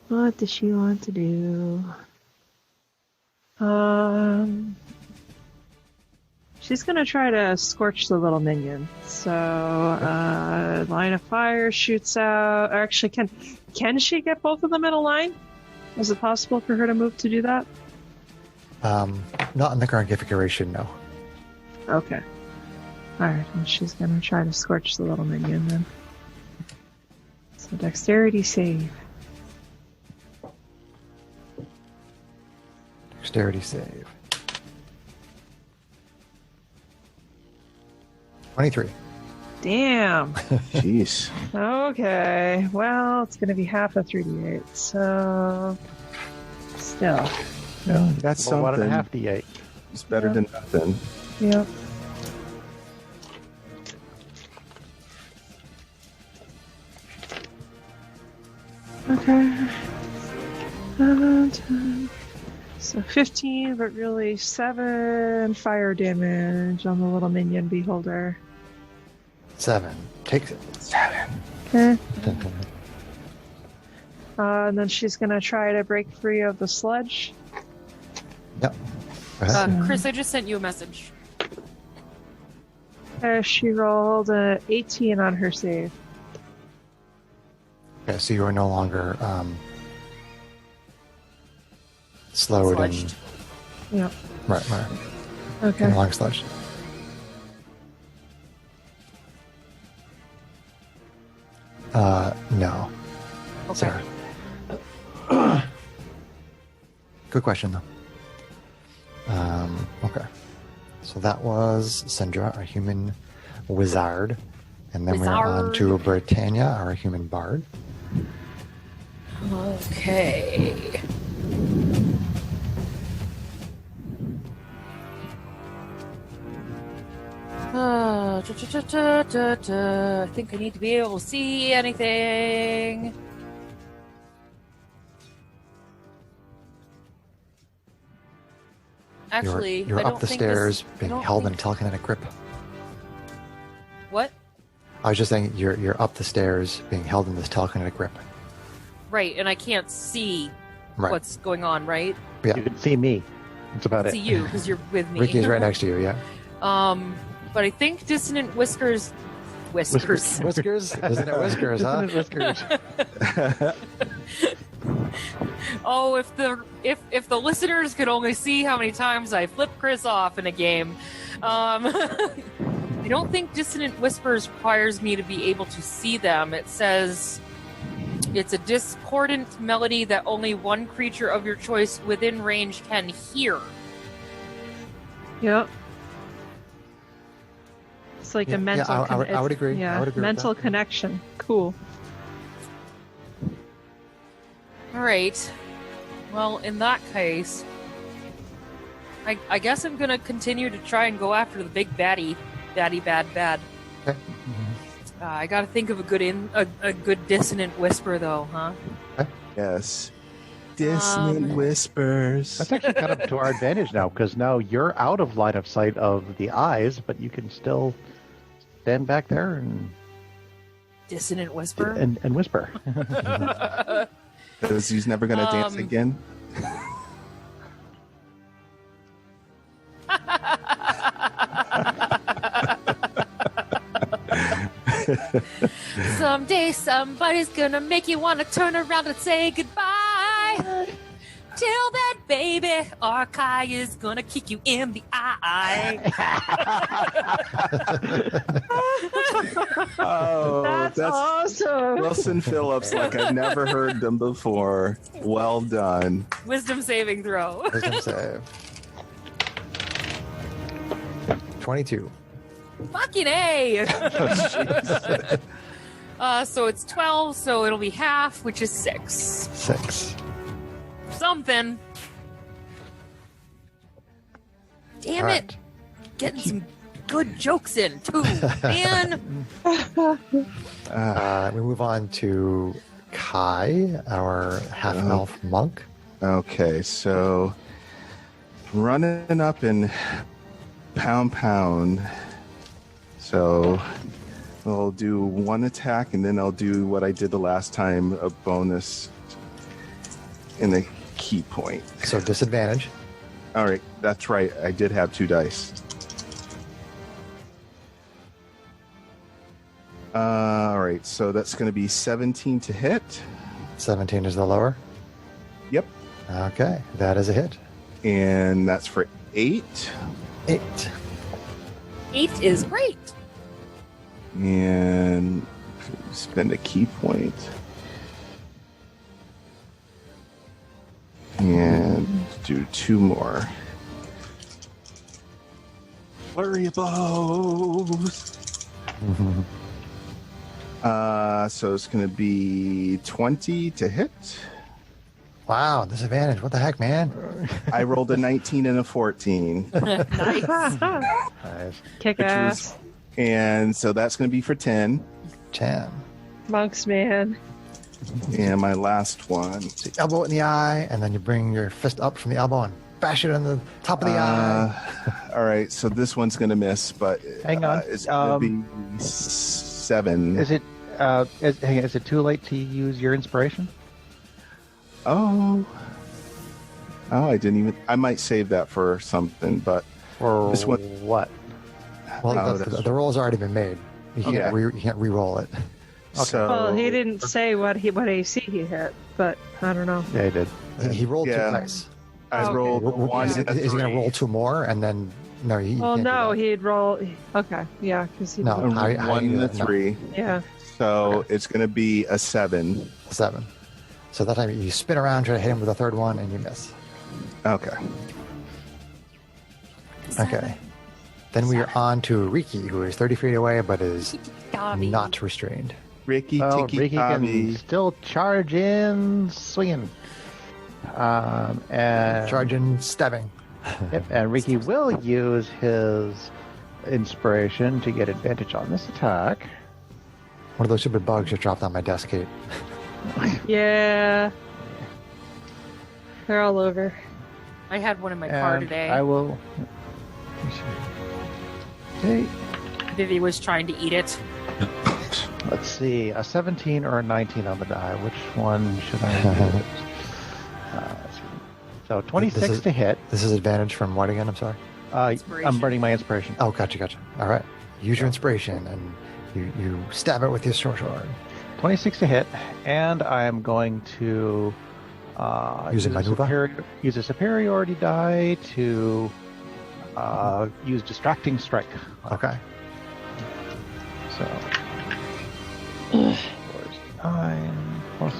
What does she want to do? She's gonna try to scorch the little minion. So line of fire shoots out. Or actually, can she get both of them in a line? Is it possible for her to move to do that? Not in the current configuration, no. Okay. Alright, well, she's gonna try to scorch the little minion then. So dexterity save. Dexterity save. 23. Damn. Jeez. Okay. Well, it's gonna be half a 3d8, so still. Yeah, that's Well, something. 1.5 d8. It's better than nothing. Yep. Okay. 10. So 15, but really 7 fire damage on the little minion beholder. 7. Takes it. 7. Okay. And then she's gonna try to break free of the sludge. Yep. Go ahead. Chris, I just sent you a message. She rolled a 18 on her save. Okay, so you are no longer slowed Sludged. and Yep. right. Okay. No longer sludged. No. Okay. Sarah. Good question, though. Okay. So that was Syndra, our human wizard. And then we're on Wizard. to Britannia, our human bard. Okay. I think I need to be able to see anything. Actually, You're I don't up the think stairs, I being don't held in think- a telekinetic grip. What? I was just saying, you're up the stairs, being held in this telekinetic grip. Right, and I can't see Right. what's going on, right? Yeah. You can see me. That's about I it. see you because you're with me. Ricky's right next to you, yeah. But I think Dissonant Whiskers. Whiskers. Whiskers? Isn't it Whiskers, huh? Isn't it whiskers? Oh, if the listeners could only see how many times I flip Chris off in a game. I don't think Dissonant Whispers requires me to be able to see them. It says it's a discordant melody that only one creature of your choice within range can hear. Yep. It's like Yeah, a mental. I would agree. Yeah, I would agree with mental that. connection. Cool. All right. Well, in that case, I guess I'm gonna continue to try and go after the big bad. Okay. I gotta think of a good dissonant whisper though, huh? Yes. Dissonant whispers. That's actually kind of to our advantage now, because now you're out of line of sight of the eyes, but you can still stand back there and Dissonant whisper. and whisper. Because he's never going to dance again. Someday somebody's gonna make you want to turn around and say goodbye. Till then, baby, Arkai is gonna kick you in the eye. Oh, That's awesome. Wilson Phillips, like I've never heard them before. Well done. Wisdom saving throw. Wisdom save. 22. Fucking A. Oh, So it's 12, so it'll be half, which is 6. 6. Something. Damn All it. right. Getting some good jokes in, too, man. We move on to Kai, our half-elf monk. Okay, so running up and pound. So I'll do one attack and then I'll do what I did the last time, a bonus in the key point. So disadvantage. All right, that's right. I did have 2 dice. All right, so that's going to be 17 to hit. 17 is the lower. Yep. Okay, that is a hit. And that's for 8. 8. 8 is great. And spend a key point. And do 2 more. Flurry of blows. So it's going to be 20 to hit. Wow, disadvantage. What the heck, man? I rolled a 19 and a 14. Nice. Nice. Kick Which ass. And so that's going to be for 10. 10. Monks, man. And my last one. So you elbow it in the eye, and then you bring your fist up from the elbow and bash it on the top of the eye. All right, so this one's going to miss, but Hang on. it's going to be 7. Is it is it too late to use your inspiration? Oh, I didn't even. I might save that for something, but Or This one- what? Well, Oh, the roll's already been made. You can't, Okay. you can't re-roll it. so Well, he didn't say what AC he hit, but I don't know. Yeah, he did. He rolled Yeah. 2 dice. I Okay. rolled one. Is and a he going to 3. roll 2 more and then? No, he Well, can't do no, that. he'd roll. Okay, yeah, because he. No. did- How One you do and a that? No. 3. Yeah. So it's going to be a 7. 7. So that time you spin around, try to hit him with a third one, and you miss. Okay. Okay. Then we are on to Riki, who is 30 feet away but is Dobby. not restrained. Ricky, Well, Tiki, Ricky can Tabi. still charge in, swinging. And Charging, stabbing. Yep, and Ricky will use his inspiration to get advantage on this attack. One of those stupid bugs just dropped on my desk, Kate. Yeah. They're all over. I had one in my car And today. I will. Okay, Vivi was trying to eat it. let's see, a 17 or a 19 on the die. Which one should I use? Let's see. So 26 This is- to hit. This is advantage from what again? I'm sorry. I'm Inspiration. burning my inspiration. Oh, gotcha. All right. Use your inspiration, and you stab it with your short sword. 26 to hit, and I am going to Use a maneuver? use a superiority die to use distracting strike. Okay. So, 9 plus.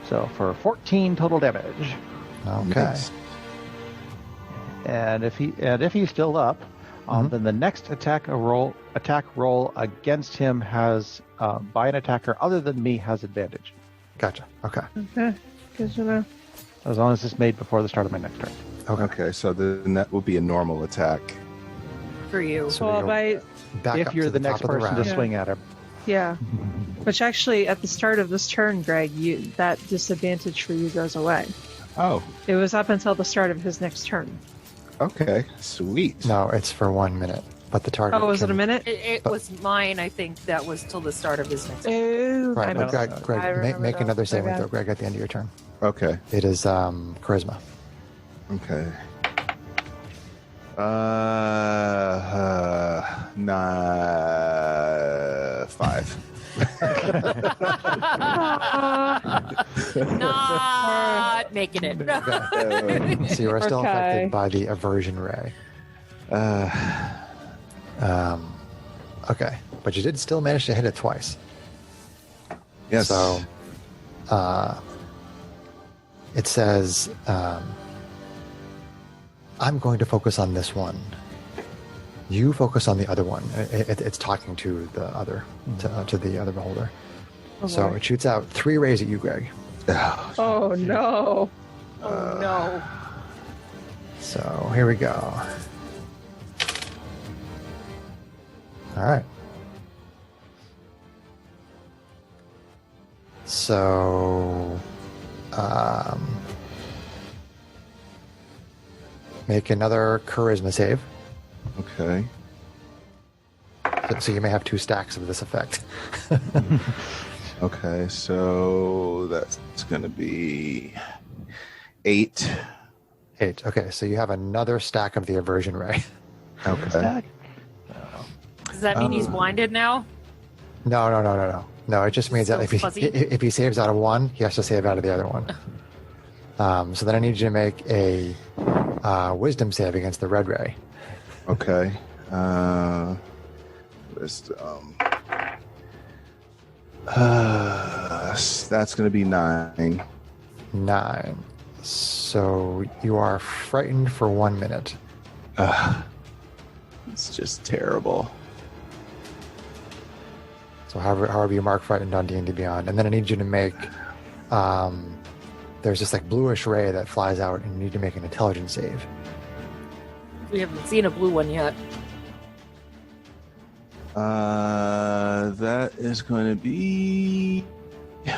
So for 14 total damage, Okay. Nice. and if he's still up, then the next attack roll against him has by an attacker other than me has advantage, Gotcha. Okay. Okay, good to know. as long as it's made before the start of my next turn. Okay, so then that will be a normal attack. For you. So Well, you'll by back If up you're to the top next of the person to round. Yeah. swing at him, yeah, which actually at the start of this turn, Greg, that disadvantage for you goes away. Oh, It was up until the start of his next turn. okay, sweet. No, it's for 1 minute, but the target. Oh, was it a can- minute? It was mine, I think, that was till the start of his next. Oh, Right, I but know. Greg, I make, remember make that. another My saving bad. throw, Greg, at the end of your turn. Okay, It is charisma. okay. Nah, a 5. Not making it. So you are still Okay. affected by the aversion ray. Okay, but you did still manage to hit it twice. Yes. So, it says, I'm going to focus on this one. You focus on the other one. It's talking to the other, to the other beholder. Oh, So boy. it shoots out 3 rays at you, Greg. Oh no. Oh no. So here we go. All right. So, make another charisma save. Okay. So you may have 2 stacks of this effect. Okay, so that's going to be 8. 8. Okay, so you have another stack of the aversion ray. Okay. Does that mean he's blinded now? No. No, it just means that Still fuzzy? if he saves out of one, he has to save out of the other one. So then I need you to make a wisdom save against the red ray. Okay. Wisdom. That's going to be 9. 9. So you are frightened for 1 minute. It's just terrible. So however you mark frightened on D&D Beyond. And then I need you to make, there's this like bluish ray that flies out and you need to make an intelligence save. We haven't seen a blue one yet. That is going to be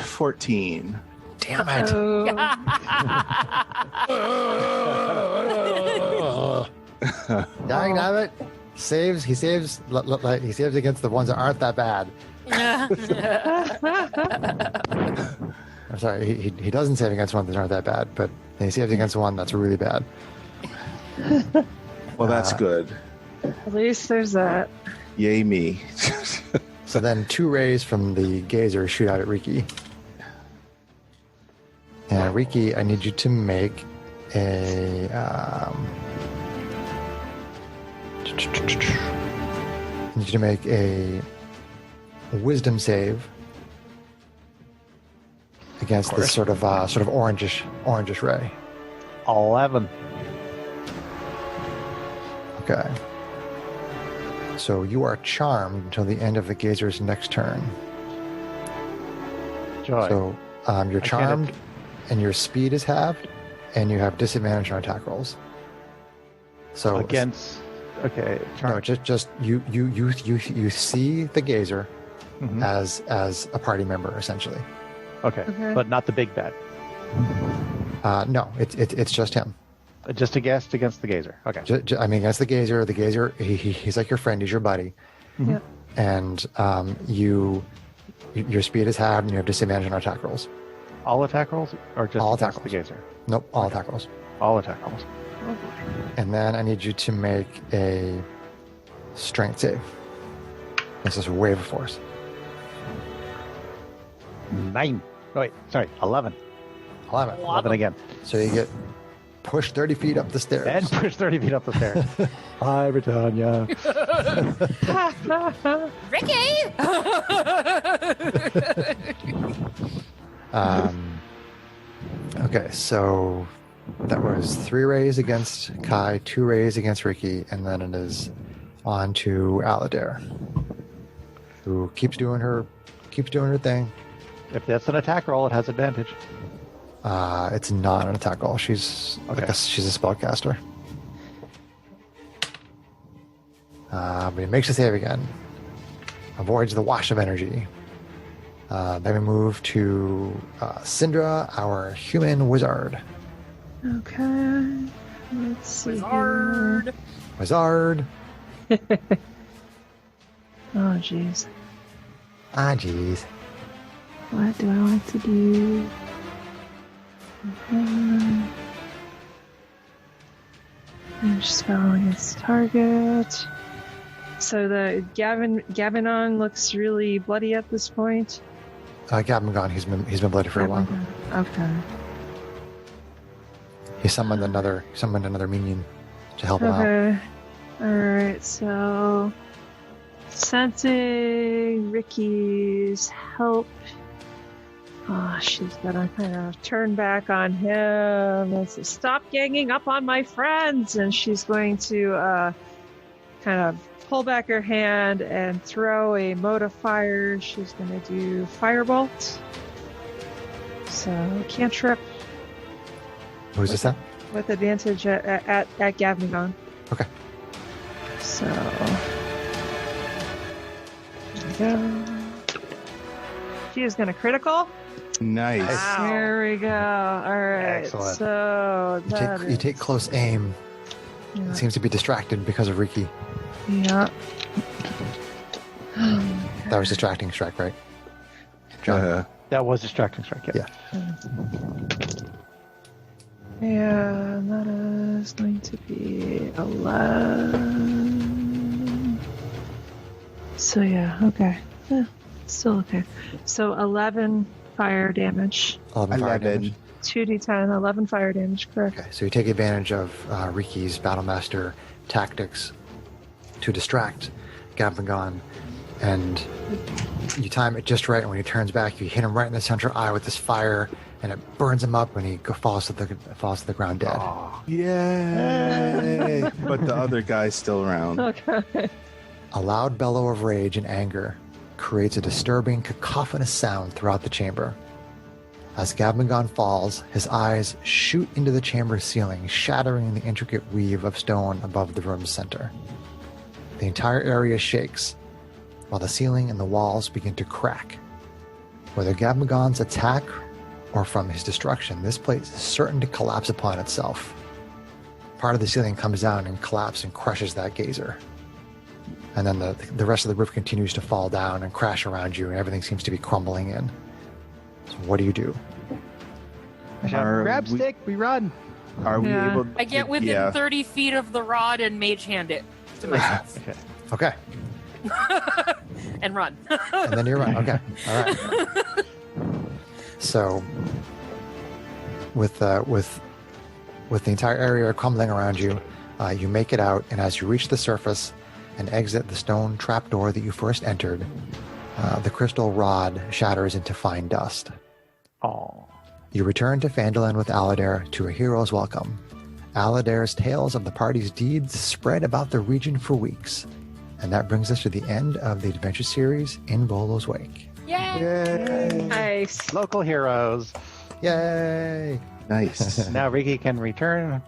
14. Damn it. Dang it. He saves against the ones that aren't that bad. I'm sorry, he doesn't save against one that aren't that bad, but he saves against one that's really bad. Well, that's good. At least there's that. Yay me. So then 2 rays from the gazer shoot out at Riki. And Riki, I need you to make a I need you to make a wisdom save against this sort of orangish ray. 11. Okay. So you are charmed until the end of the gazer's next turn. Joy. So you're I can't- charmed, and your speed is halved, and you have disadvantage on attack rolls. So Against. Okay. no, just you see the gazer Mhm. as a party member essentially. Okay. Okay. But not the big bad. No, it's just him. Just a guest against the gazer. Okay. I mean, against the gazer. The gazer, he's like your friend. He's your buddy, Yep. and your speed is halved, and you have disadvantage on attack rolls. All attack rolls? Or just All against attack the gazer? Nope, all attack rolls. All attack rolls. Oh, boy. And then I need you to make a strength save. This is a wave of force. 9. Oh, wait. Sorry. 11. 11. 11 again. So you get pushed 30 feet up the stairs. And push 30 feet up the stairs. Hi, Britannia. Okay, so that was 3 rays against Kai, 2 rays against Ricky, and then it is on to Aladair, who keeps doing her thing. If that's an attack roll, it has advantage. It's not an attack roll. She's she's a spellcaster. But he makes a save again. Avoids the wash of energy. Then we move to Syndra, our human wizard. Okay. Let's see. Wizard. Wizard. Oh, jeez. Ah, jeez. What do I want to do? Finish spell against target. So the Gavinon looks really bloody at this point. Gavin gone. He's been bloody for a while. Okay. He summoned another minion to help him out. Okay. All right. So, sensing Ricky's help, she's gonna kind of turn back on him and say, "Stop ganging up on my friends!" And she's going to kind of pull back her hand and throw a mode of fire. She's gonna do Firebolt. So cantrip. Who's this at? With advantage at Gavnigon. Okay. So there we go. She is going to critical. Nice. Wow. There we go. All right. Excellent. So You take close aim. Yeah. It seems to be distracted because of Riki. Yeah. That was distracting strike, right? John? That was distracting strike. Yeah. Yeah, that is going to be 11. So yeah, okay. Yeah, still okay. So 11 fire damage. 11 fire damage. 2d10, 11 fire damage, correct. Okay, so you take advantage of Riki's Battlemaster tactics to distract Gavnagon, and you time it just right, and when he turns back, you hit him right in the central eye with this fire, and it burns him up, and he falls to the ground dead. Oh, Yay! But the other guy's still around. Okay. A loud bellow of rage and anger creates a disturbing, cacophonous sound throughout the chamber. As Gavnagon falls, his eyes shoot into the chamber ceiling, shattering the intricate weave of stone above the room's center. The entire area shakes, while the ceiling and the walls begin to crack. Whether Gavnagon's attack or from his destruction, this place is certain to collapse upon itself. Part of the ceiling comes down and collapses and crushes that gazer. And then the rest of the roof continues to fall down and crash around you, and everything seems to be crumbling in. So what do you do? grab stick, we run. Are we able to I get within 30 feet of the rod and mage hand it to myself. Okay. And run. And then you're right. Okay. All right. So, with the entire area crumbling around you, you make it out, and as you reach the surface and exit the stone trapdoor that you first entered, the crystal rod shatters into fine dust. Oh. You return to Phandalin with Aladir to a hero's welcome. Aladir's tales of the party's deeds spread about the region for weeks. And that brings us to the end of the adventure series In Volo's Wake. Yay! Nice. Local heroes. Yay! Nice. Now Riki can return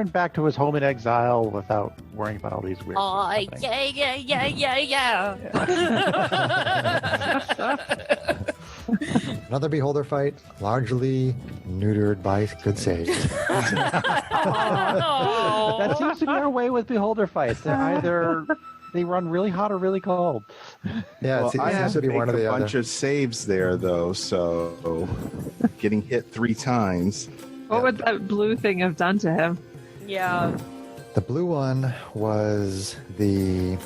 back to his home in exile without worrying about all these weird things happening. Yeah. Another beholder fight, largely neutered by good saves. That seems to be our way with beholder fights. They're either they run really hot or really cold. Yeah, Well, it I seems have to be to one or make the a other. bunch of saves there, though, so getting hit 3 times. What would that blue thing have done to him? Yeah. The blue one was the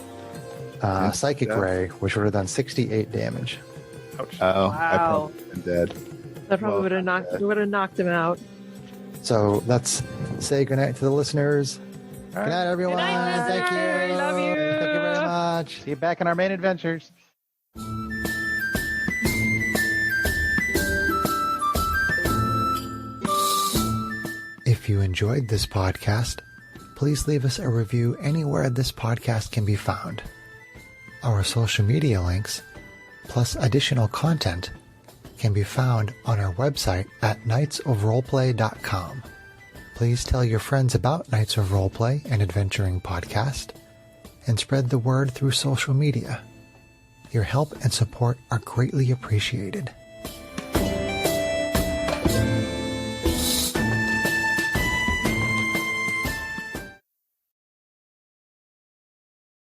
Psychic Yeah. Ray, which would have done 68 damage. Oh, I Wow. probably been dead. That probably Well, would have knocked him out. So let's say goodnight to the listeners. All Good right. night, everyone. Good night, Thank you. listeners. Love you. Thank you very much. See you back in our main adventures. If you enjoyed this podcast, please leave us a review anywhere this podcast can be found. Our social media links, plus additional content, can be found on our website at knightsofroleplay.com. Please tell your friends about Knights of Roleplay and Adventuring Podcast, and spread the word through social media. Your help and support are greatly appreciated.